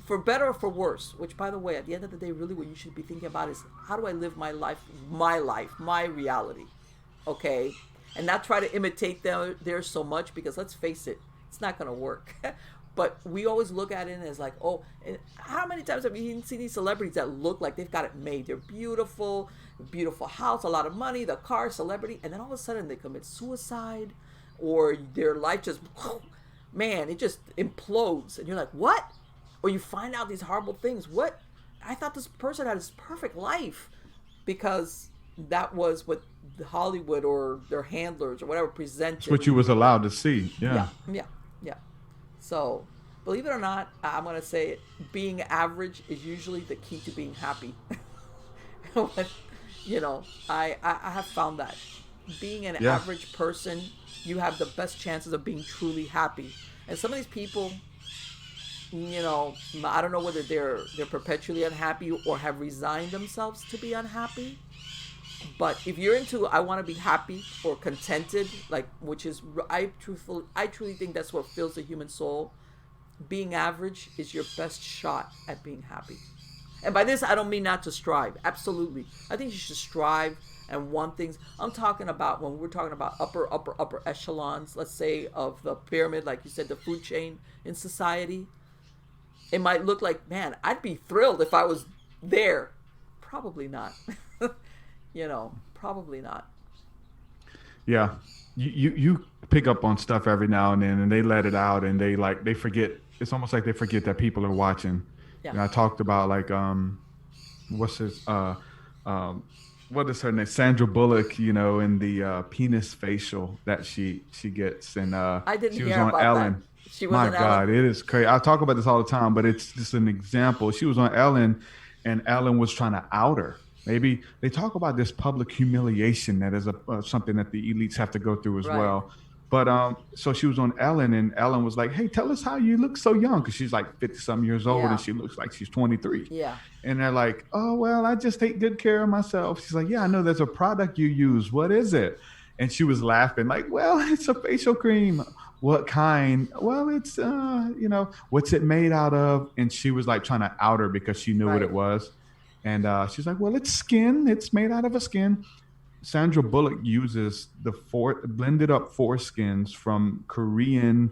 for better or for worse? Which, by the way, at the end of the day, really what you should be thinking about is how do I live my life, my reality, okay, and not try to imitate theirs so much because let's face it, it's not gonna work. But we always look at it as like, oh, and how many times have you seen these celebrities that look like they've got it made? They're beautiful, beautiful house, a lot of money, the car, celebrity, and then all of a sudden they commit suicide, or their life just, man, it just implodes, and you're like, what? Or you find out these horrible things. What? I thought this person had this perfect life because that was what Hollywood or their handlers or whatever It's presented. what you was allowed to see. Yeah. Yeah, yeah, yeah. So, believe it or not, I'm gonna say it. Being average is usually the key to being happy. When, I have found that being an Yeah. average person, you have the best chances of being truly happy. And some of these people, I don't know whether they're perpetually unhappy or have resigned themselves to be unhappy. But if you're into I want to be happy or contented, like which is I truly think that's what fills the human soul. Being average is your best shot at being happy. And by this I don't mean not to strive. Absolutely. I think you should strive and want things. I'm talking about when we're talking about upper echelons, let's say of the pyramid, like you said, the food chain in society. It might look like, man, I'd be thrilled if I was there. Probably not. Probably not. Yeah. You pick up on stuff every now and then, and they let it out, and they forget. It's almost like they forget that people are watching. Yeah. I talked about like what's his um what is her name, Sandra Bullock, in the penis facial that she gets, and I didn't she was hear on about that. Ellen. She was My an Ellen. God, it is crazy. I talk about this all the time, but it's just an example. She was on Ellen, and Ellen was trying to out her. Maybe they talk about this public humiliation that is something that the elites have to go through as Right. well. But so she was on Ellen, and Ellen was like, "Hey, tell us how you look so young," because she's like 50 some years old, and Yeah. she looks like she's 23. Yeah. And they're like, "Oh, well, I just take good care of myself." She's like, "Yeah, I know there's a product you use. What is it?" And she was laughing like, "Well, it's a facial cream." What kind? Well, it's what's it made out of? And she was like trying to out her because she knew what Right. it was. And she's like, "Well, it's skin. It's made out of a skin." Sandra Bullock uses the blended up foreskins from Korean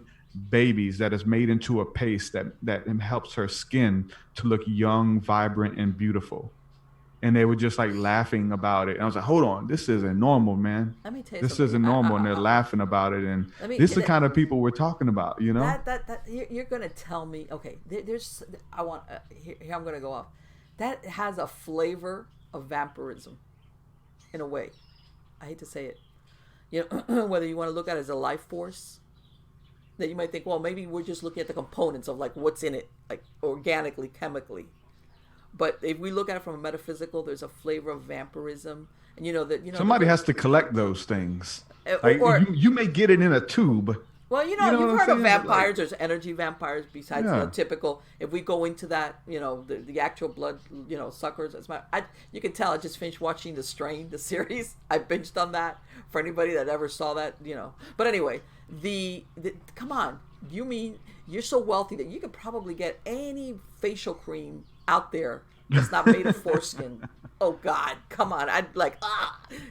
babies that is made into a paste that helps her skin to look young, vibrant, and beautiful. and they were just like laughing about it. And I was like, hold on, this isn't normal, man. Let me tell you This something. isn't normal. And they're laughing about it. And Let me this is the kind of people we're talking about, you know? that you're gonna tell me. Okay, there's I want here I'm gonna go off. That has a flavor of vampirism, in a way. I hate to say it. You know, whether you want to look at it as a life force, that you might think, well, maybe we're just looking at the components of like what's in it, like organically, chemically. But if we look at it from a metaphysical, there's a flavor of vampirism, and Somebody has to collect those things. Like or you may get it in a tube. well, you've heard of vampires. There's energy vampires besides the typical. If we go into that, the actual blood, suckers. You can tell I just finished watching The Strain, the series. I binged on that. For anybody that ever saw that, But anyway, the come on, you mean you're so wealthy that you could probably get any facial cream out there that's not made of foreskin. Oh God, come on! I'd like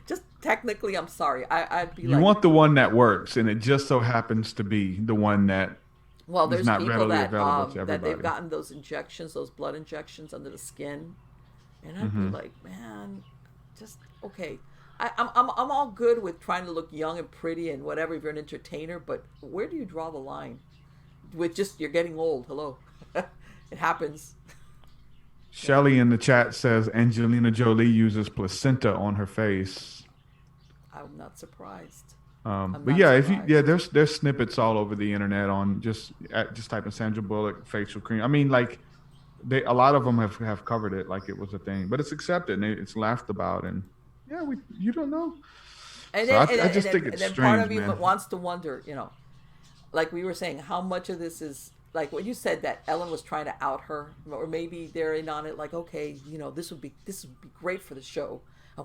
just technically, I'm sorry. I'd be you want the one that works, and it just so happens to be the one that there's not people readily that available to everybody. that they've gotten those injections, those blood injections under the skin, and I'd be like, man, just okay. I'm all good with trying to look young and pretty and whatever if you're an entertainer, but where do you draw the line? With just you're getting old. Hello, it happens. Shelly in the chat says Angelina Jolie uses placenta on her face. I'm not surprised. But yeah, there's snippets all over the internet on just type in Sandra Bullock facial cream. I mean, like a lot of them have covered it like it was a thing, but it's accepted and it's laughed about, and you don't know. And so then, I just think it's then strange, part of you man. wants to wonder, like we were saying, how much of this is like what you said that Ellen was trying to out her, or maybe they're in on it. Like, okay, this would be great for the show.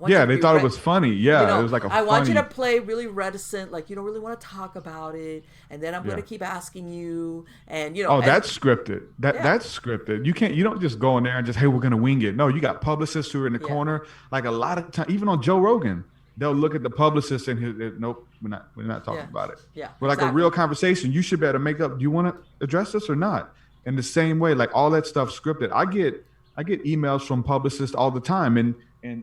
They thought it was funny. Yeah, it was like I want you to play really reticent, like you don't really want to talk about it, and then I'm going to keep asking you, and that's scripted. That's scripted. You don't just go in there and just, hey, we're going to wing it. No, you got publicists who are in the corner. Like a lot of time, even on Joe Rogan, they'll look at the publicist and nope, we're not talking about it. Yeah, but like a real conversation, you should be able to make up. Do you want to address this or not? In the same way, like all that stuff scripted. I get emails from publicists all the time, and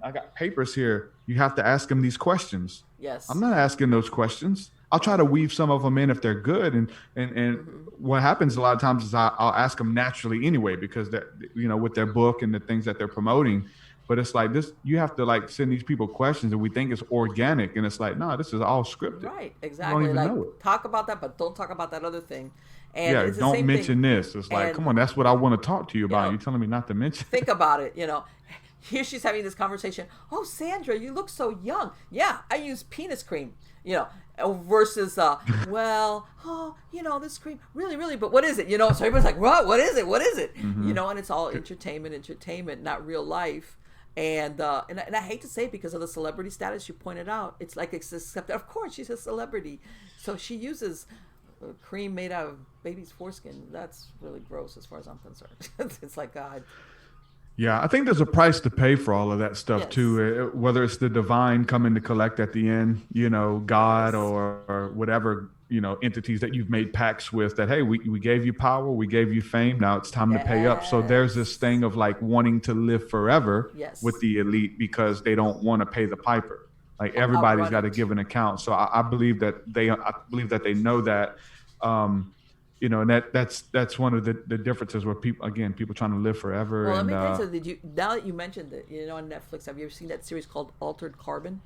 I got papers here. You have to ask them these questions. Yes. I'm not asking those questions. I'll try to weave some of them in if they're good, and what happens a lot of times is I'll ask them naturally anyway because that with their book and the things that they're promoting. But it's like this, you have to like send these people questions and we think it's organic. And it's like, no, this is all scripted. Right, exactly. Like, talk about that, but don't talk about that other thing. And it's don't mention this. It's like, come on, that's what I want to talk to you about. You're telling me not to mention. Think about it, Here she's having this conversation. Oh, Sandra, you look so young. Yeah, I use penis cream, versus, this cream, really, really, but what is it? So everybody's like, what is it? What is it? Mm-hmm. And it's all entertainment, not real life. And I hate to say it because of the celebrity status you pointed out. It's like it's accepted. Of course, she's a celebrity, so she uses cream made out of baby's foreskin. That's really gross as far as I'm concerned. It's like God. Yeah, I think there's a price to pay for all of that stuff too. Whether it's the divine coming to collect at the end, God or whatever entities that you've made pacts with. That hey, we gave you power, we gave you fame. Now it's time to pay up. So there's this thing of like wanting to live forever with the elite because they don't want to pay the piper. Like everybody's got to give an account. So I believe that they know that. And that's one of the differences where people trying to live forever. Well, let me tell you, now that you mentioned it, on Netflix, have you ever seen that series called Altered Carbon?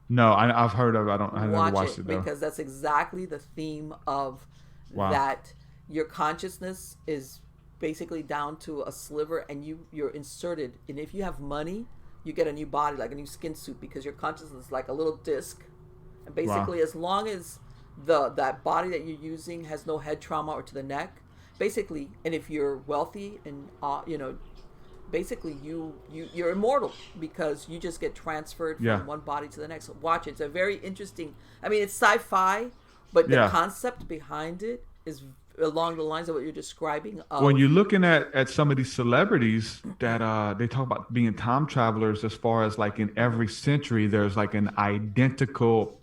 No, I've heard of it. I never watched it though. Because that's exactly the theme of that. Your consciousness is basically down to a sliver, and you're inserted. And if you have money, you get a new body, like a new skin suit, because your consciousness is like a little disc. And basically, as long as that body that you're using has no head trauma or to the neck, basically, and if you're wealthy and basically you're immortal because you just get transferred from one body to the next. Watch it. It's a very interesting, it's sci-fi, but the concept behind it is along the lines of what you're describing. When you're looking at some of these celebrities that they talk about being time travelers, as far as like in every century there's like an identical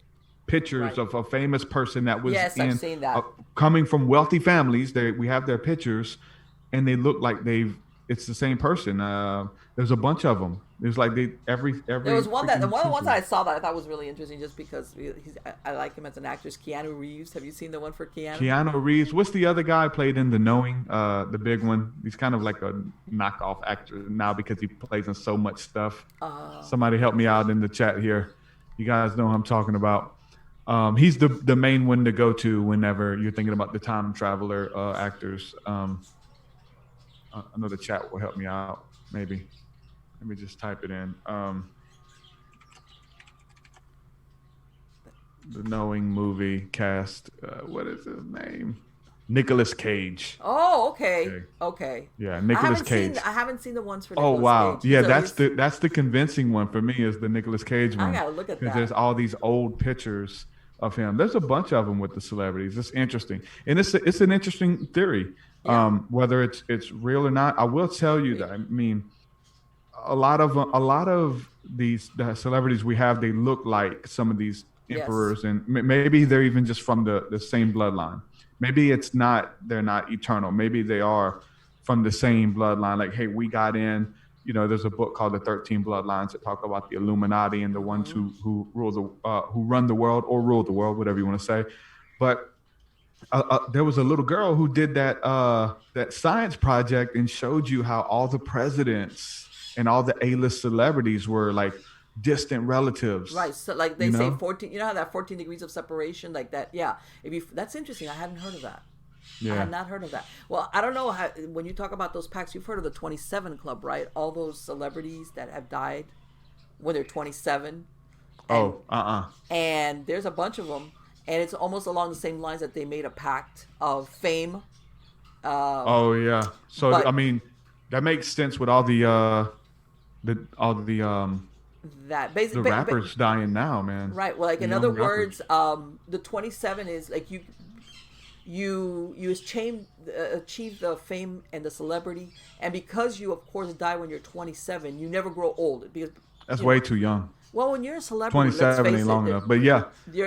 pictures of a famous person that was I've seen that. Coming from wealthy families. We have their pictures, and they look like they've it's the same person. There's a bunch of them. There's like There every was one that freaking one of the ones century. I saw that I thought was really interesting, just because I like him as an actor. Is Keanu Reeves. Have you seen the one for Keanu? Keanu Reeves. What's the other guy played in The Knowing? The big one. He's kind of like a knockoff actor now because he plays in so much stuff. Somebody help me out in the chat here. You guys know who I'm talking about. He's the main one to go to whenever you're thinking about the time traveler actors. I know the chat will help me out. Maybe. Let me just type it in. The Knowing movie cast. What is his name? Nicolas Cage. Oh, okay, Okay. okay. Yeah, Nicolas Cage. I haven't seen the ones for Oh Nicolas wow, Cage. yeah, that's the convincing one for me is the Nicolas Cage I one gotta look at because there's that. all these old pictures of him. There's a bunch of them with the celebrities. It's interesting, and it's an interesting theory. Yeah. Whether it's real or not, I will tell you that. I mean, a lot of these the celebrities we have, they look like some of these Yes. emperors, and maybe they're even just from the same bloodline. Maybe it's not they're not eternal. Maybe they are from the same bloodline. Like, hey, we got in. You know, there's a book called The 13 Bloodlines that talk about the Illuminati and the ones Mm-hmm. who rule who run the world or rule the world, whatever you want to say. But there was a little girl who did that science project and showed you how all the presidents and all the A-list celebrities were like distant relatives. Right. So, like they You say, know? 14. You know how that 14 degrees of separation, like that. Yeah. If you, that's interesting. I hadn't heard of that. I Yeah. had not heard of that. Well, I don't know how. When you talk about those packs, you've heard of the 27 Club, right? All those celebrities that have died when they're 27, and Oh, there's a bunch of them, and it's almost along the same lines that they made a pact of fame. Um, Oh yeah. So I but mean, that makes sense with all that the basically, rappers dying now, man. right. Well, like The in young other rappers. words, the 27 is like you achieve the fame and the celebrity, and because you of course die when you're 27, you never grow old because That's you way know. too young. Well, when you're a celebrity, let's 27 face ain't long it, enough. But yeah,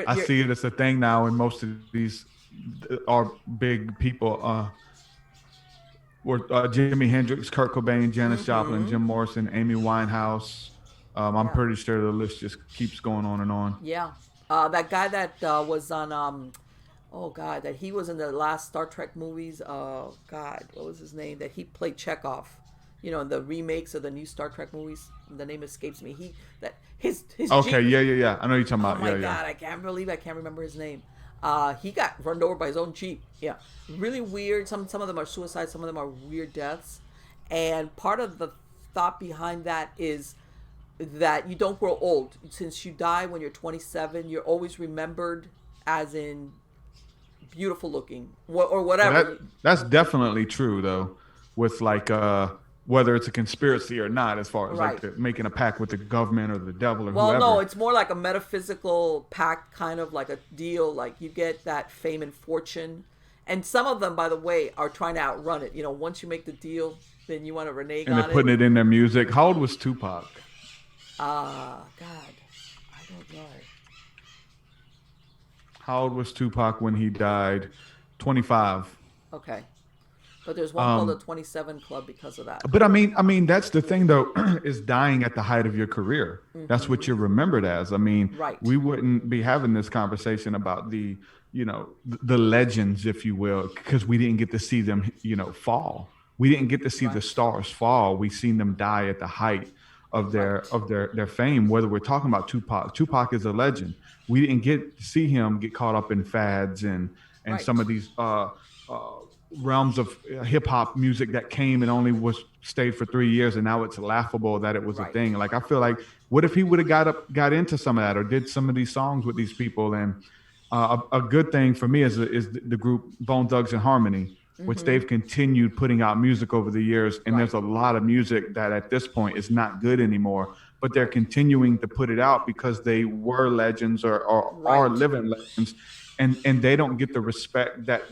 I you're see it as a thing now, and most of these are big people. Or Jimi Hendrix, Kurt Cobain, Janis Joplin, mm-hmm. Jim Morrison, Amy Winehouse. I'm Yeah, pretty sure the list just keeps going on and on. yeah. That guy that was on oh god, that he was in the last Star Trek movies. Oh god, what was his name? That he played Chekhov. You know, in the remakes of the new Star Trek movies. The name escapes me. He that his Okay, Jeep. yeah, yeah, yeah. I know you're talking Oh about. my Yeah, yeah. god, I can't believe I can't remember his name. He got run over by his own Jeep. Yeah, really weird. Some of them are suicide. Some of them are weird deaths. And part of the thought behind that is that you don't grow old. Since you die when you're 27, you're always remembered as in beautiful looking or Well, whatever. that's definitely true though, with like whether it's a conspiracy or not, as far as like Right. making a pact with the government or the devil or Well, no, whoever. it's more like a metaphysical pact, kind of like a deal. Like you get that fame and fortune, and some of them, by the way, are trying to outrun it. You know, once you make the deal, then you want to renege And they're on it. putting it in their music. How old was Tupac? God, I don't know. How old was Tupac when he died? 25. Okay, but there's one called the Um, 27 Club because of that. but I mean, that's the thing though, is dying at the height of your career. That's what you're remembered as. I mean, Right, we wouldn't be having this conversation about the legends, if you will, because we didn't get to see them, fall. We didn't get to see the right, stars fall. We seen them die at the height of right, their fame. Whether we're talking about Tupac, Tupac is a legend. We didn't get to see him get caught up in fads and right, some of these uh, realms of hip hop music that came and only was stayed for 3 years, and now it's laughable that it was a right, thing. Like I feel like, what if he would have got into some of that or did some of these songs with these people? And a good thing for me is the group Bone Thugs and Harmony, which mm-hmm, they've continued putting out music over the years. And right, there's a lot of music that at this point is not good anymore, but they're right, continuing to put it out because they were legends or are right. living legends, and they don't get the respect that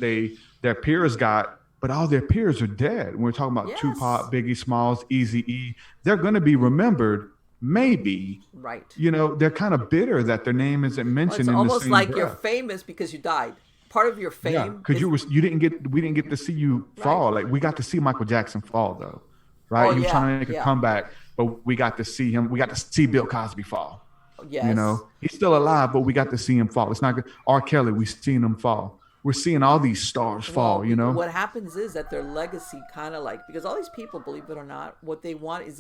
their peers got. But all their peers are dead. When we're talking about Yes, Tupac, Biggie Smalls, Easy E, they're going to be remembered. Maybe, right. they're kind of bitter that their name isn't Well, it's mentioned in the almost same like you're breath. famous because you died. Part of your Yeah, fame because is you didn't get we didn't get to see you right. fall. Like we got to see Michael Jackson fall though. right? Oh He was trying yeah, to make a yeah. comeback, but we got to see him. We got to see Bill Cosby fall. Yes. He's still alive, but we got to see him fall. It's not good. R. Kelly, we've seen him fall. We're seeing all these stars Well, fall. what happens is that their legacy kind of like, because all these people, believe it or not, what they want is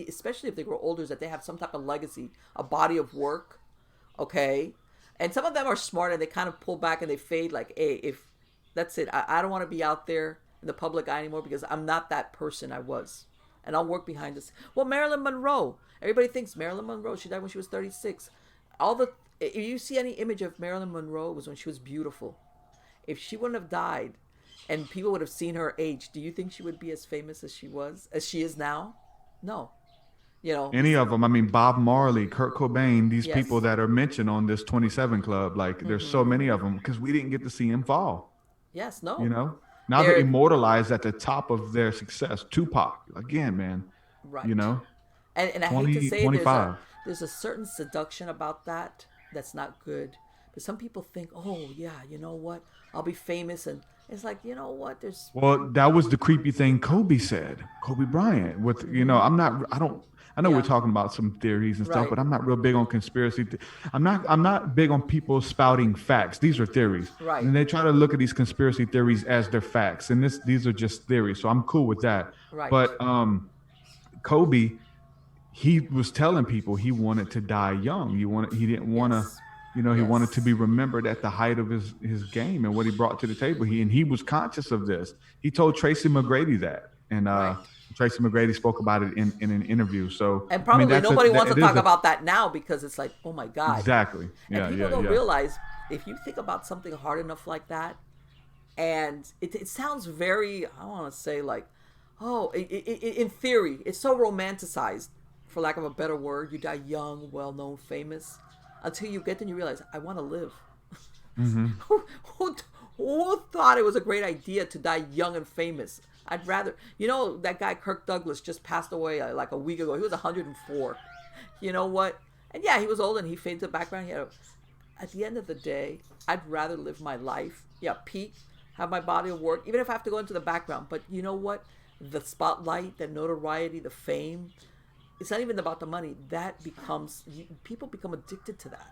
especially if they grow older, is that they have some type of legacy, a body of work. Okay, and some of them are smart and they kind of pull back and they fade. Like, hey, if that's it, I don't want to be out there in the public eye anymore because I'm not that person I was, and I'll work behind this. Well, Marilyn Monroe. Everybody thinks Marilyn Monroe. She died when she was 36. All the If you see any image of Marilyn Monroe, it was when she was beautiful. If she wouldn't have died and people would have seen her age, do you think she would be as famous as she is now? No. Any of them. I mean, Bob Marley, Kurt Cobain, these people Yes. that are mentioned on this 27 Club, like there's so Mm-hmm. many of them because we didn't get to see him fall. Yes, You no. know, now they're They're immortalized at the top of their success. Tupac, again, man, you right. know, And I hate to 20, say twenty-five. there's a certain seduction about that that's not good. But some people think, "Oh, yeah, you know what? I'll be famous." And it's like, "You know what? There's Well, that was the creepy thing Kobe said, Kobe Bryant. I know we're yeah, talking about some theories and stuff, right. but I'm not real big on I'm not big on people spouting facts. These are theories. Right. And they try to look at these conspiracy theories as their facts. And these are just theories. So I'm cool with that. Right. But Kobe, he was telling people he wanted to die young. He didn't want to, Yes. he wanted to Yes. be remembered at the height of his game and what he brought to the table. He was conscious of this. He told Tracy McGrady that, and Right. Tracy McGrady spoke about it in an interview. So And I mean, probably nobody wants to it is talk a about that now because it's like, oh my God. exactly. And Yeah, people yeah, don't yeah. realize if you think about something hard enough like that, and it sounds very, I want to say like, oh, in theory, it's so romanticized, for lack of a better word. You die young, well known, famous, until you get there and you realize, I want to live. Mm-hmm. who, who thought it was a great idea to die young and famous? I'd rather, that guy Kirk Douglas just passed away like a week ago. He was 104. You know what? And yeah, he was old and he faded to the background. At the end of the day, I'd rather live my life. Yeah, peak, have my body of work, even if I have to go into the background. But you know what? The spotlight, the notoriety, the fame, it's not even about the money. That becomes, people become addicted to that,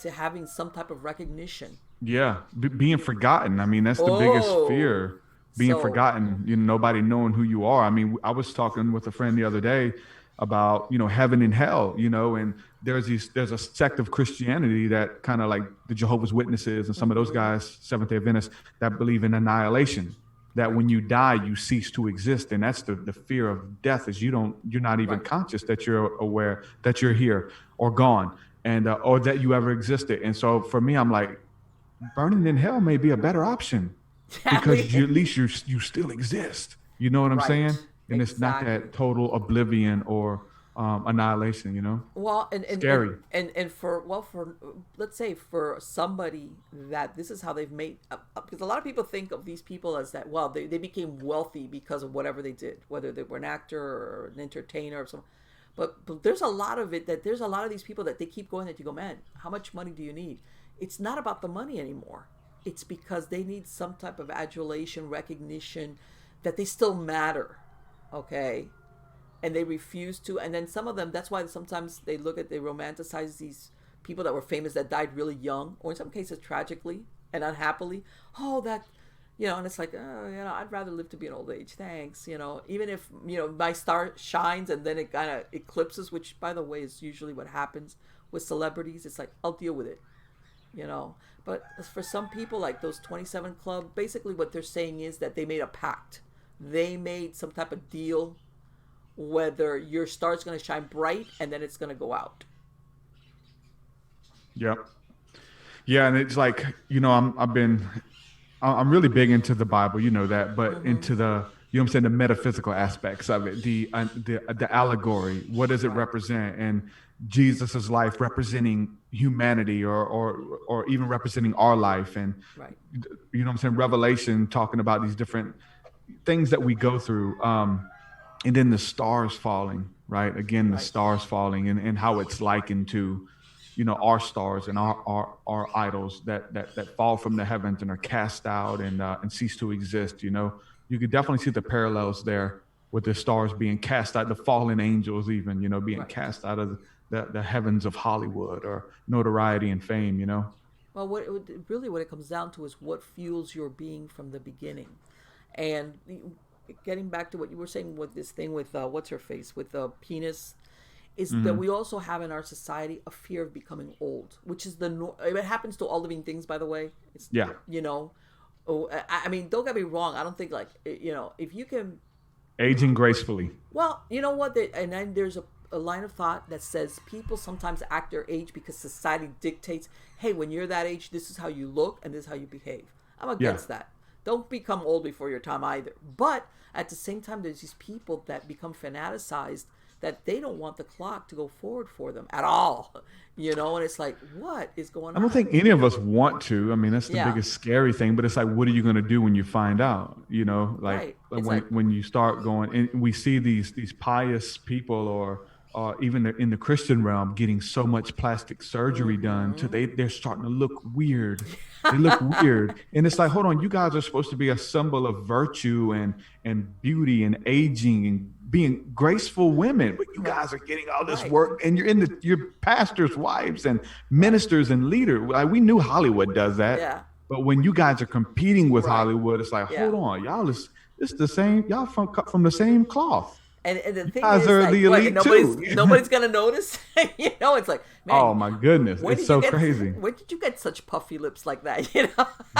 to having some type of recognition. Yeah, being forgotten. I mean, that's the biggest Oh, fear. Being so, forgotten. Nobody knowing who you are. I mean, I was talking with a friend the other day about heaven and hell. And there's a sect of Christianity that kind of like the Jehovah's Witnesses and some of those mm-hmm, guys, Seventh Day Adventists, that believe in annihilation. That right, when you die, you cease to exist, and that's the fear of death. Is you're not even right. conscious that you're aware that you're here or gone, and or that you ever existed. And so for me, I'm like, burning in hell may be a better option I because mean, at least you still exist. You know what I'm saying? right, And it's not exactly. that total oblivion or annihilation. Well, Scary. and for let's say for somebody that this is how they've made, because a lot of people think of these people as that, well, they became wealthy because of whatever they did, whether they were an actor or an entertainer or something. But there's a lot of it, that there's a lot of these people that they keep going, that you go, man, how much money do you need? It's not about the money anymore. It's because they need some type of adulation, recognition, that they still matter. Okay, and they refuse to. And then some of them, that's why sometimes they romanticize these people that were famous that died really young, or in some cases tragically and unhappily. Oh, that, and it's like, oh, I'd rather live to be an old age, thanks. Even if my star shines and then it kind of eclipses, which by the way is usually what happens with celebrities. It's like, I'll deal with it. you know. But for some people, like those 27 Club, basically what they're saying is that they made a pact. They made some type of deal, whether your star's going to shine bright and then it's going to go out. Yep. Yeah, and it's like I'm really big into the Bible, you know that, but Mm-hmm. into the what I'm saying, the metaphysical aspects of it, the allegory. What does it Right. represent? And Jesus's life representing humanity, or even representing our life, and Right. what I'm saying, Revelation talking about these different things that we go through. And then the stars falling, right? Again, the Right. stars falling, and how it's likened to, our stars and our idols that fall from the heavens and are cast out and cease to exist. You could definitely see the parallels there. with the stars being cast out, the fallen angels even, being Right. cast out of the heavens of Hollywood or notoriety and fame. Well, what it comes down to is what fuels your being from the beginning, and getting back to what you were saying with this thing with what's her face with the penis, is that Hmm. we also have in our society a fear of becoming old, which is it happens to all living things, by the way. It's Yeah. you know, oh, I mean, don't get me wrong. I don't think like if you can. Aging gracefully. Well, you know what? And then there's a line of thought that says people sometimes act their age because society dictates, hey, when you're that age, this is how you look and this is how you behave. I'm Yeah. against that. Don't become old before your time either. But at the same time, there's these people that become fanaticized that they don't want the clock to go forward for them at all. And it's like, what is going I don't on? think any of us want to. I mean, that's the Yeah, biggest scary thing. But it's like, what are you going to do when you find out? Like right. It's when like, when you start going, and we see these pious people, or even in the Christian realm, getting so much plastic surgery done, to mm-hmm. they're starting to look weird. They look weird, and it's like, hold on, you guys are supposed to be a symbol of virtue and beauty and aging and being graceful women, but you Right, guys are getting all this right. work, and you're pastors' wives and Right. ministers and leaders. Like, we knew Hollywood does that, Yeah. but when you guys are competing with Right. Hollywood, it's like, hold Yeah. on, y'all is this the same? Y'all from the same cloth. And the You thing guys is, are like, the what? elite too. Nobody's gonna notice. It's like, Oh man, my goodness, when it's did you so get? crazy. When did you get such puffy lips like that?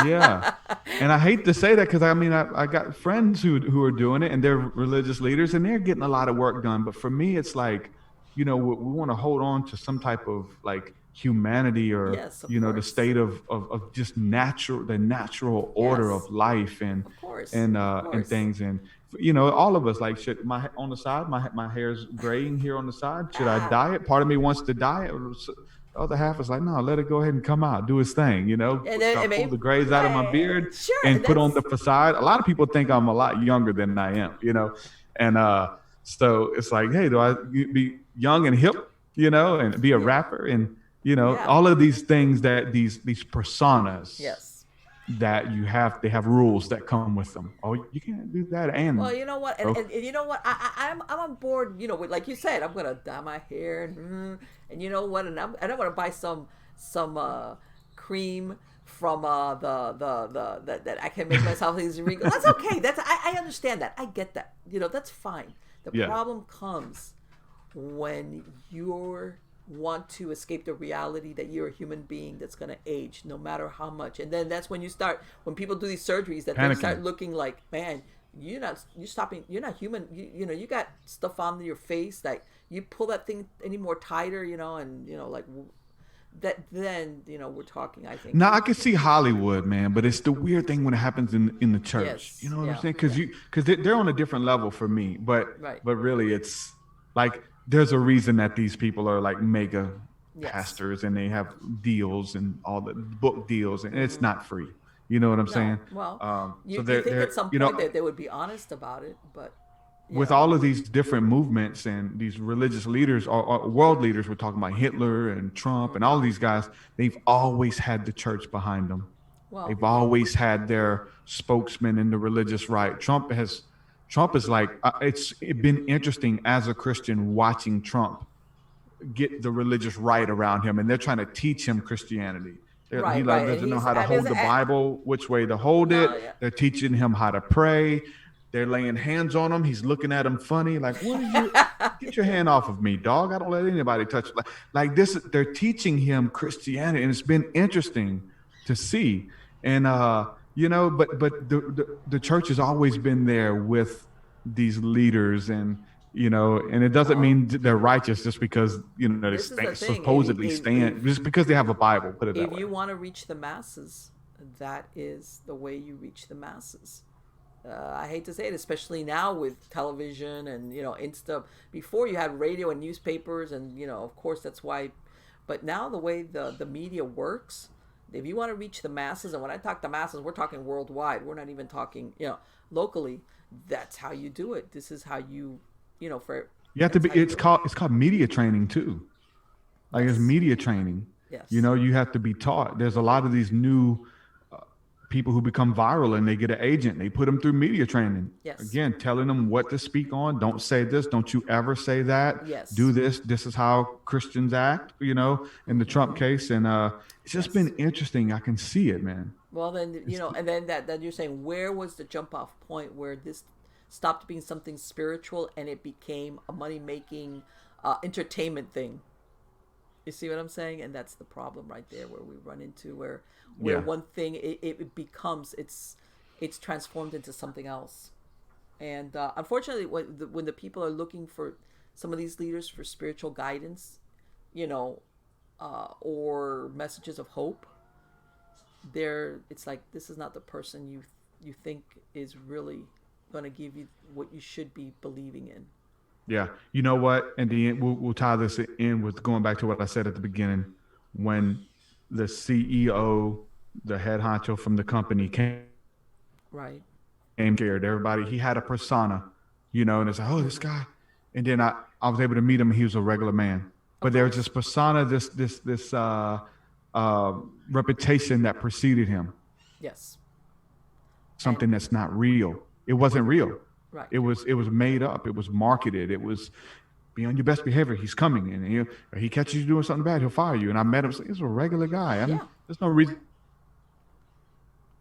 Yeah. And I hate to say that because I mean I got friends who are doing it and they're religious leaders and they're getting a lot of work done. But for me, it's like, we want to hold on to some type of like humanity or, Yes, of the course. state of just the natural order of Yes, life and of course, and of uh and course. things. And all of us, like, should my on the side, my hair's graying here on the side. Should I Ah, dye it? Part of me wants to dye it. The other half is like, no, let it go ahead and come out, do his thing, and then it pull may, the grays out of my beard sure, and and put on the that's facade. A lot of people think I'm a lot younger than I am. And so it's like, hey, do I be young and hip, and be a yeah, rapper and yeah, all of these things, that these personas yes. that they have rules that come with them. Oh, you can't do that, and Well, you know what, and you know what, I'm on board. With, like you said, I'm gonna dye my hair, and you know what, and I'm gonna buy some cream from that I can make myself these wrinkles. That's okay. I understand that. I get that. That's fine. The yeah. problem comes when you want to escape the reality that you're a human being that's going to age no matter how much, and then that's when when people do these surgeries, that they start Panicking. looking like, man, you're not human. You got stuff on your face that you pull that thing any more tighter, and like that, then we're talking, I think. Now I can see Hollywood, man, but it's the weird thing when it happens in the church. You Yes, know what I'm yeah, saying? yeah, Because they're on a different level for me. But right, but really, it's like there's a reason that these people are like mega yes. pastors and they have deals and all the book deals, and it's not free. You know what I'm No, saying? well, So you think at they're some point that they would be honest about it, but with yeah. all of these different movements and these religious leaders or world leaders, we're talking about Hitler and Trump and all of these guys, they've always had the church behind them. Well, They've always had their spokesman in the religious right. Trump is like, it's been interesting as a Christian watching Trump get the religious right around him, and they're trying to teach him Christianity. He right, like right, and doesn't know he's how to I mean, hold the Bible, which way to hold it. no, yeah. They're teaching him how to pray. They're laying hands on him. He's looking at him funny, like, "What are you? Get your hand off of me, dog! I don't let anybody touch." Like this, they're teaching him Christianity, and it's been interesting to see. And but the church has always been there with these leaders, and it doesn't Well, mean they're righteous just because they this is the thing. supposedly stand, just because they have a Bible. Put it that If way. you want to reach the masses, that is the way you reach the masses. I hate to say it, especially now with television and Insta. Before you had radio and newspapers, and of course that's why. But now the way the media works, if you want to reach the masses, and when I talk to masses, we're talking worldwide. We're not even talking locally. That's how you do it. This is how for You have to that's be. how you do it. It's called media training too. Like, it's Yes, media training. yes, You have to be taught. There's a lot of these new people who become viral and they get an agent. They put them through media training. Yes. Again, telling them what to speak on. Don't say this. Don't you ever say that. Do Yes. this. This is how Christians act, in the Trump case. And it's just Yes. been interesting. I can see it, man. Well, then, It's, and then that you're saying, where was the jump off point where this stopped being something spiritual and it became a money making entertainment thing? You see what I'm saying? And that's the problem right there, where we run into where yeah. one thing it becomes it's transformed into something else. And unfortunately, when the people are looking for some of these leaders for spiritual guidance, you know, or messages of hope, it's like, this is not the person you think is really going to give you what you should be believing in. Yeah. You know what? And the we'll tie this in with going back to what I said at the beginning. When the CEO, the head honcho from the company Right. came scared everybody. He had a persona, and it's like, oh, this guy. And then I was able to meet him. And he was a regular man, Of but there was this course. persona, this uh, reputation that preceded him. Yes. And Something that's not real. It wasn't real. right. It was made up. It was marketed. It was be on your best behavior. He's coming, and he catches you doing something bad, he'll fire you. And I met him. He's a regular guy. I mean, Yeah. there's no reason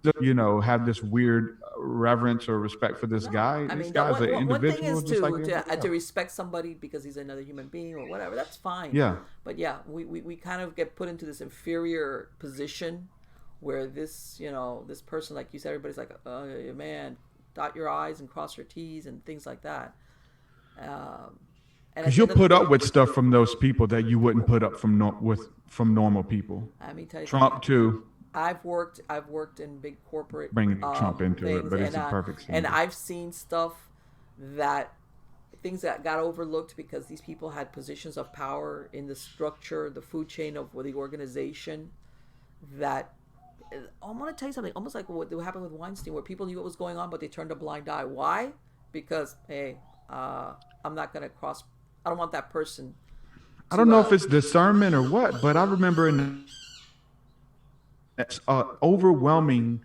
to, have this weird reverence or respect for this No, guy. I This mean, that guy's an one thing individual is just like to everybody to else. respect somebody because he's another human being or whatever. That's fine. Yeah, But yeah, we kind of get put into this inferior position where this person, like you said, everybody's like, man, dot your I's and cross your T's and things like that. Um, and at because the you'll end of the put day, up with stuff from those people that you wouldn't put up from normal people. let me tell you something. Trump too. I've worked in big corporate Bringing Trump into it, things, but it's a perfect and symbol. I've seen things that got overlooked because these people had positions of power in the structure, the food chain of the organization. That I want to tell you something, almost like what happened with Weinstein, where people knew what was going on, but they turned a blind eye. Why? Because hey, I'm not gonna cross. I don't want that person I don't to know if it's discernment or what, but I remember in overwhelming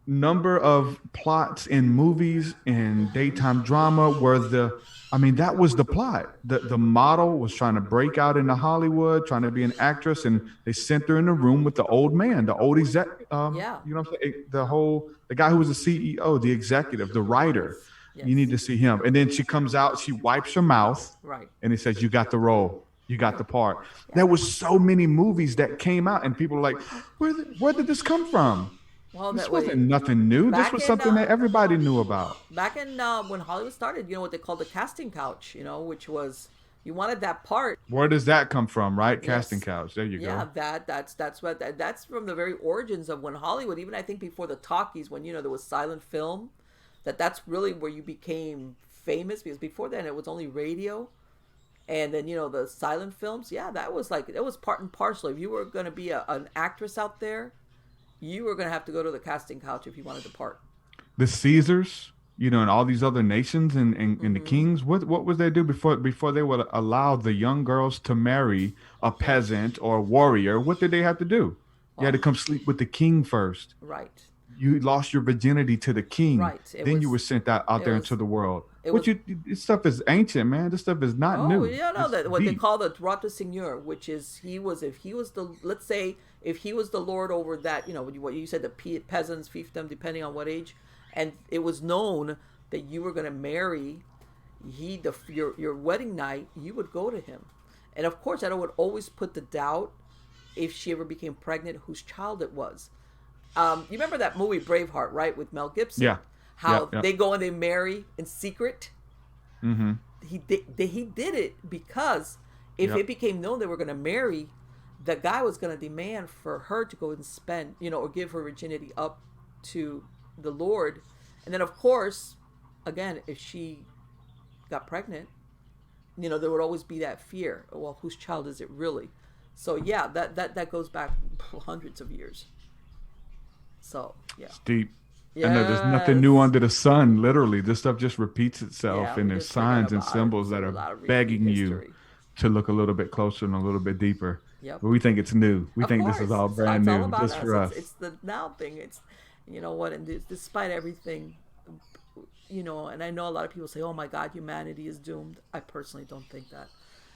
number of plots in movies and daytime drama where that was the plot. The model was trying to break out into Hollywood, trying to be an actress, and they sent her in a room with the old man, the old exec. yeah. You know what I'm saying? The guy who was the CEO, the executive, the writer. Yes. You need Yes. to see him. And then she comes out, she wipes her mouth, Right. and it says, "You got the role. You got the part." Yeah. There was so many movies that came out, and people were like, where did this come from? Well, This that way. wasn't nothing new. This Back was in something that everybody knew about. when Hollywood started, what they called the casting couch, which was you wanted that part. Where does that come from, right? Casting Yes. couch. There you Yeah, go. that's from the very origins of when Hollywood, even I think before the talkies, when there was silent film, that's really where you became famous, because before then it was only radio. And then the silent films, yeah, that was part and parcel. If you were going to be an actress out there, you were going to have to go to the casting couch if you wanted to part. The Caesars, and all these other nations and the Mm-hmm. kings, what was they do before they would allow the young girls to marry a peasant or a warrior? What did they have to do? You had to Well, come sleep with the king first. right, You lost your virginity to the king. right. It Then you were was, sent out it there was, into the world. it was. This stuff is ancient, man. This stuff is not Oh, new. yeah, no, It's that what they deep. call the droit de seigneur, which is if he was the let's say if he was the lord over that, what you said, the peasants, fiefdom, depending on what age, and it was known that you were going to marry, your wedding night, you would go to him, and of course that would always put the doubt if she ever became pregnant, whose child it was. You remember that movie Braveheart, right, with Mel Gibson? Yeah. How Yeah. they go and they marry in secret. Mm-hmm. He did it because if Yep. it became known they were going to marry, the guy was going to demand for her to go and spend, or give her virginity up to the Lord. And then, of course, again, if she got pregnant, there would always be that fear. Well, whose child is it really? So yeah, that goes back hundreds of years. So yeah, It's deep. I know there's nothing new yes, under the sun. Literally, this stuff just repeats itself, yeah. and We there's just forget signs and about it. symbols So that a are lot of repeat begging you history. to look a little bit closer and a little bit deeper. Yep. But we think it's new. We Of think this is course, all it's brand all new about just us. for It's us. it's the now thing. you know what? And despite everything, and I know a lot of people say, "Oh my God, humanity is doomed." I personally don't think that.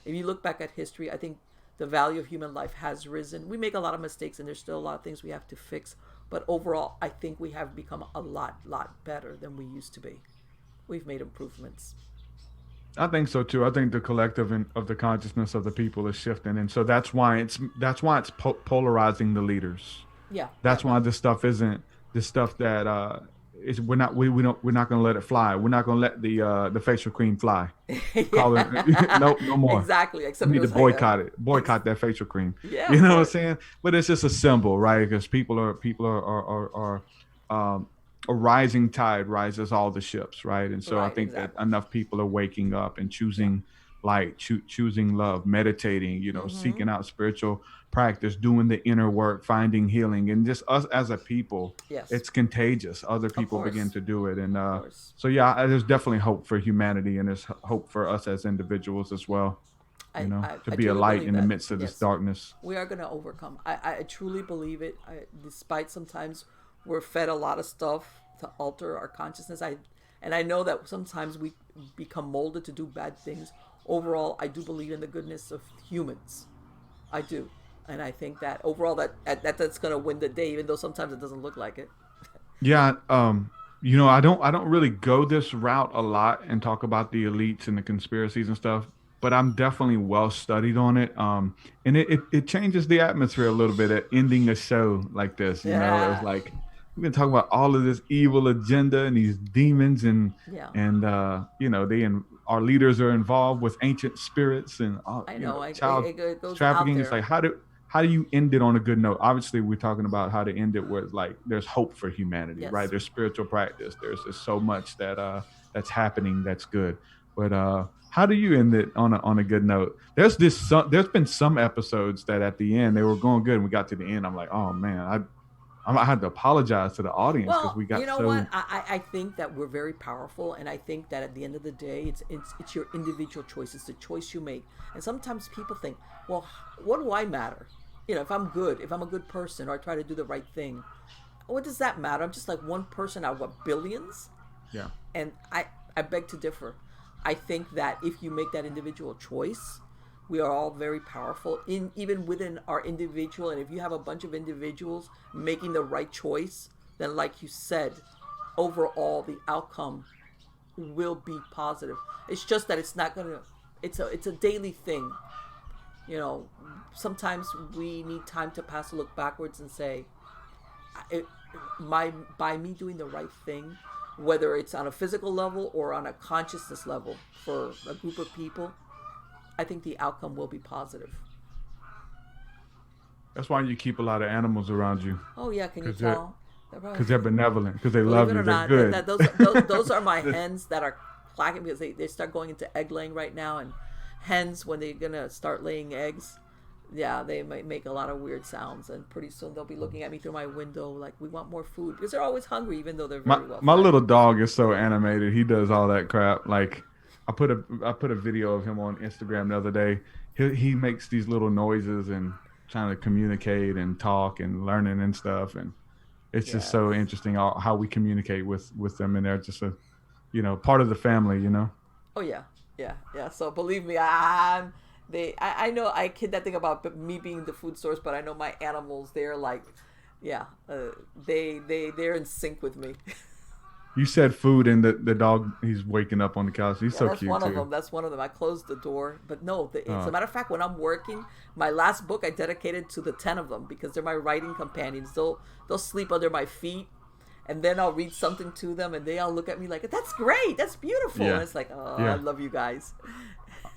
If you look back at history, I think the value of human life has risen. We make a lot of mistakes, and there's still a lot of things we have to fix. But overall, I think we have become a lot better than we used to be. We've made improvements. I think so too. I think the collective of the consciousness of the people is shifting, and so that's why it's polarizing the leaders. Yeah, yeah, That's why this stuff isn't the stuff that is we're not going to let it fly. We're not going to let the facial cream fly. Call it yeah. no more. Exactly. We Except it need to was like a, boycott it. Boycott that facial cream. yeah, You of know what I'm course. saying? But it's just a symbol, right? Because people are a rising tide rises all the ships, right? And so I Right, think that exactly. enough people are waking up and Yeah. choosing light, choosing love, meditating, Mm-hmm. seeking out spiritual practice, doing the inner work, finding healing, and just us as a people, Yes. it's contagious. Other Of people begin course. to do it, and Of course. so yeah, there's definitely hope for humanity, and there's hope for us as individuals as well. To I be a truly light believe in the that. midst of this Yes. darkness. We are going to overcome. I truly believe it. Despite sometimes we're fed a lot of stuff to alter our consciousness. And I know that sometimes we become molded to do bad things. Overall, I do believe in the goodness of humans. I do. And I think that overall that's going to win the day, even though sometimes it doesn't look like it. Yeah, I don't really go this route a lot and talk about the elites and the conspiracies and stuff, but I'm definitely well studied on it. And it changes the atmosphere a little bit at ending a show like this. It's Yeah. like we've been talking about all of this evil agenda and these demons Yeah. and our leaders are involved with ancient spirits and I know. child It goes out trafficking. It's there. like how do you end it on a good note? Obviously, we're talking about how to end it where it's like there's hope for humanity, right? Yes. There's spiritual practice. There's just so much that's happening that's good. But how do you end it on a good note? There's been some episodes that at the end they were going good and we got to the end. I'm like, oh man, I had to apologize to the audience because Well, we you got know what? so. I think that we're very powerful, and I think that at the end of the day, it's your individual choice. It's the choice you make. And sometimes people think, well, what do I matter? If I'm good, if I'm a good person, or I try to do the right thing, what does that matter? I'm just like one person out of what, billions? Yeah. And I beg to differ. I think that if you make that individual choice, we are all very powerful in even within our individual. And if you have a bunch of individuals making the right choice, then like you said, overall the outcome will be positive. It's just that it's not gonna. It's a daily thing. You know, sometimes we need time to pass a look backwards and say, it, my by me doing the right thing, whether it's on a physical level or on a consciousness level for a group of people, I think the outcome will be positive. That's why you keep a lot of animals around you Oh yeah, can you because they're tell? They're because they're benevolent because they Believe love it you. or They're not, good. those are my hens that are clacking because they start going into egg laying right now. And hens, when they're gonna start laying eggs, yeah, they might make a lot of weird sounds. And pretty soon they'll be looking at me through my window like, we want more food, because they're always hungry, even though they're my very well my fed. little dog is so animated. He does all that crap. Like I put a video of him on Instagram the other day. He makes these little noises and trying to communicate and talk and learning and stuff. And it's just Yes. so interesting how we communicate with them. And they're just a part of the family. Oh yeah, yeah, yeah. So believe me, I know I kid that thing about me being the food source, but I know my animals. They're like, yeah, they're in sync with me. You said food and the dog. He's waking up on the couch. He's Yeah, so that's cute one of too. them. That's one of them. I closed the door, but no. As a Uh, matter of fact, when I'm working, my last book I dedicated to the 10 of them because they're my writing companions. They'll sleep under my feet, and then I'll read something to them, and they all look at me like, "That's great. That's beautiful." And yeah, it's like, oh, I yeah. love you guys.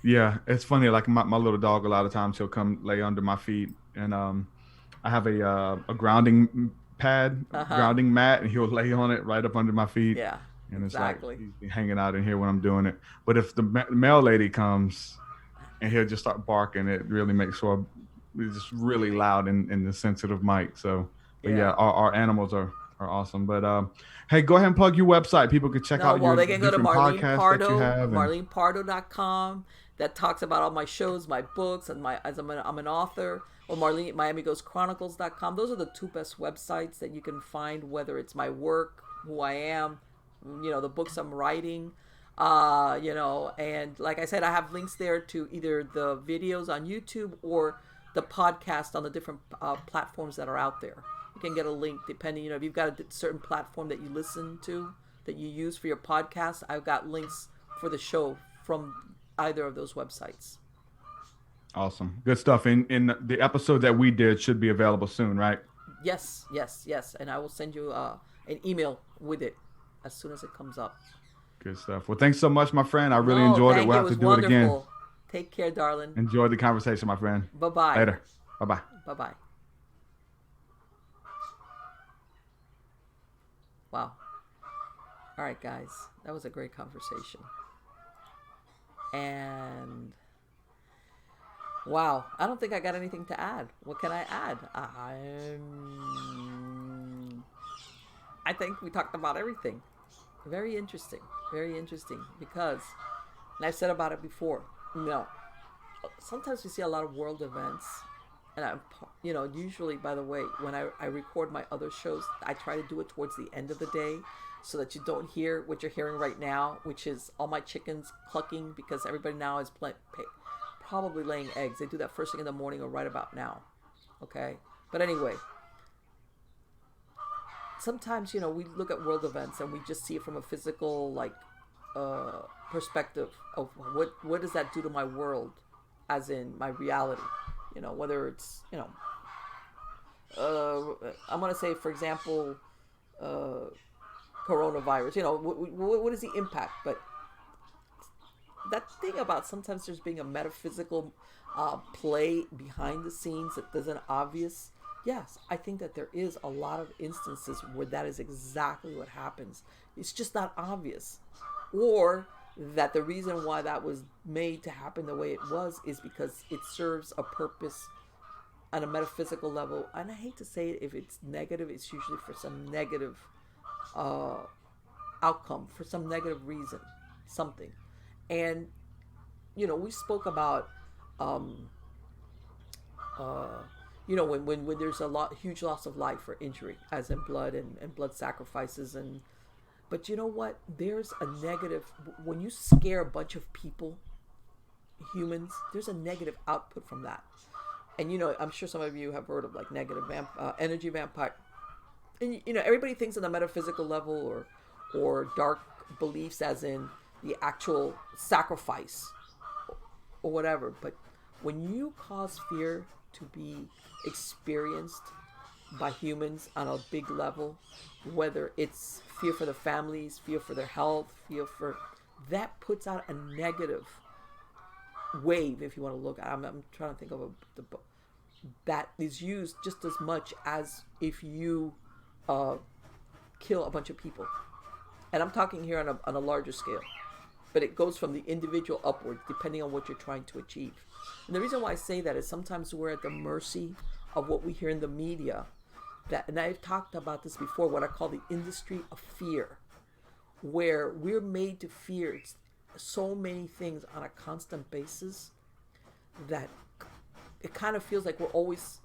Yeah, it's funny. Like my little dog, a lot of times he'll come lay under my feet, and I have a grounding pad, Uh huh. grounding mat, and he'll lay on it right up under my feet, Yeah. and it's like Exactly. he's hanging out in here when I'm doing it. But if the mail lady comes, and he'll just start barking, it really makes sure it's just really loud in the sensitive mic. So, but yeah, Yeah. our animals are awesome. But hey, go ahead and plug your website. People can check No, out well, your they can go to different Marlene podcasts that you Pardo, have, and marlenepardo.com. that talks about all my shows, my books, and I'm an author. Or Marlene, MiamiGhostChronicles.com. Those are the two best websites that you can find, whether it's my work, who I am, the books I'm writing. And like I said, I have links there to either the videos on YouTube or the podcast on the different platforms that are out there. You can get a link depending, if you've got a certain platform that you listen to, that you use for your podcast. I've got links for the show from either of those websites. Awesome. Good stuff. In the episode that we did should be available soon, right? Yes. And I will send you an email with it as soon as it comes up. Good stuff. Well, thanks so much, my friend. I really enjoyed it. We'll have to do wonderful. It again. Take care, darling. Enjoy the conversation, my friend. Bye-bye. Later. Bye-bye. Bye-bye. Wow. All right, guys. That was a great conversation. And wow, I don't think I got anything to add. What can I add? I think we talked about everything. Very interesting because, and I've said about it before, sometimes we see a lot of world events, and usually, by the way, when I record my other shows, I try to do it towards the end of the day so that you don't hear what you're hearing right now, which is all my chickens clucking, because everybody now is probably laying eggs. They do that first thing in the morning or right about now. Okay? But anyway, sometimes, we look at world events and we just see it from a physical, perspective of what does that do to my world, as in my reality. Whether it's, I'm going to say, for example, coronavirus, what is the impact? But that thing about sometimes there's being a metaphysical play behind the scenes that isn't obvious. Yes, I think that there is a lot of instances where that is exactly what happens. It's just not obvious. Or that the reason why that was made to happen the way it was is because it serves a purpose on a metaphysical level. And I hate to say it, if it's negative, it's usually for some negative outcome, for some negative reason, something. And, we spoke about, when there's huge loss of life or injury, as in blood and blood sacrifices. But you know what? There's a negative, when you scare a bunch of people, humans, there's a negative output from that. And, I'm sure some of you have heard of negative energy vampire. And, everybody thinks on the metaphysical level or dark beliefs, as in the actual sacrifice or whatever. But when you cause fear to be experienced by humans on a big level, whether it's fear for the families, fear for their health, that puts out a negative wave, if you want to look at it. I'm trying to think of that is used just as much as if you kill a bunch of people. And I'm talking here on a larger scale. But it goes from the individual upwards, depending on what you're trying to achieve. And the reason why I say that is sometimes we're at the mercy of what we hear in the media. And I've talked about this before, what I call the industry of fear, where we're made to fear so many things on a constant basis that it kind of feels like we're always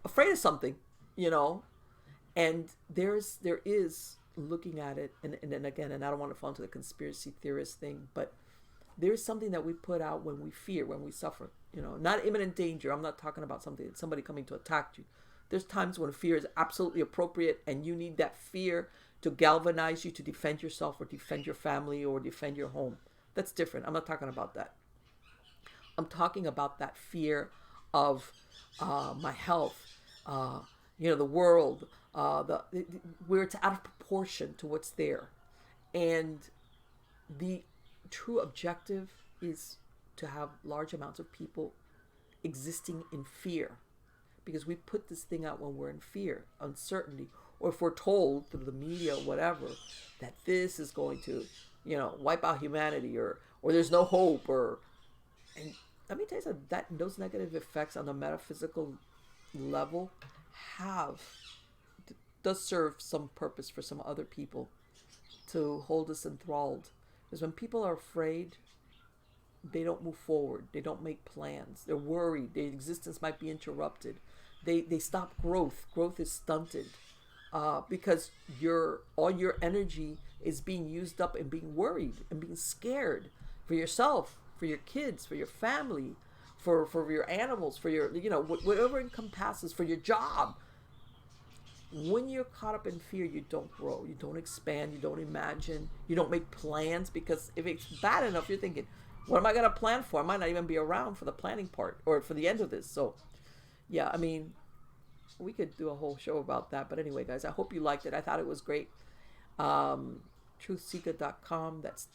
afraid of something, And there is looking at it, and then again, and I don't want to fall into the conspiracy theorist thing, but there's something that we put out when we fear, when we suffer, not imminent danger. I'm not talking about somebody coming to attack you. There's times when fear is absolutely appropriate, and you need that fear to galvanize you to defend yourself or defend your family or defend your home. That's different. I'm not talking about that. I'm talking about that fear of my health, the world, where it's out of proportion to what's there. And the true objective is to have large amounts of people existing in fear, because we put this thing out when we're in fear, uncertainty, or if we're told through the media or whatever that this is going to, wipe out humanity, or there's no hope, and let me tell you something, that those negative effects on the metaphysical level does serve some purpose for some other people to hold us enthralled. Because when people are afraid, they don't move forward. They don't make plans. They're worried. Their existence might be interrupted. They stop growth. Growth is stunted because all your energy is being used up and being worried and being scared for yourself, for your kids, for your family, for your animals, for your whatever encompasses, for your job. When you're caught up in fear, you don't grow, you don't expand, you don't imagine, you don't make plans, because if it's bad enough, you're thinking, what am I going to plan for? I might not even be around for the planning part or for the end of this. So yeah, I mean, we could do a whole show about that. But anyway, guys, I hope you liked it. I thought it was great. Truthseekah.com. That's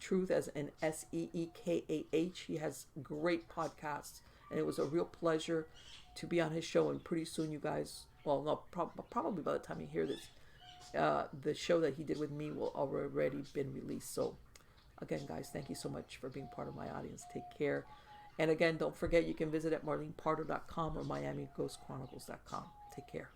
Truth as in Seekah. He has great podcasts, and it was a real pleasure to be on his show. And pretty soon, you guys, well, no, probably by the time you hear this, the show that he did with me will already been released. So again, guys, thank you so much for being part of my audience. Take care. And again, don't forget, you can visit at marlenepardo.com or miamighostchronicles.com. Take care.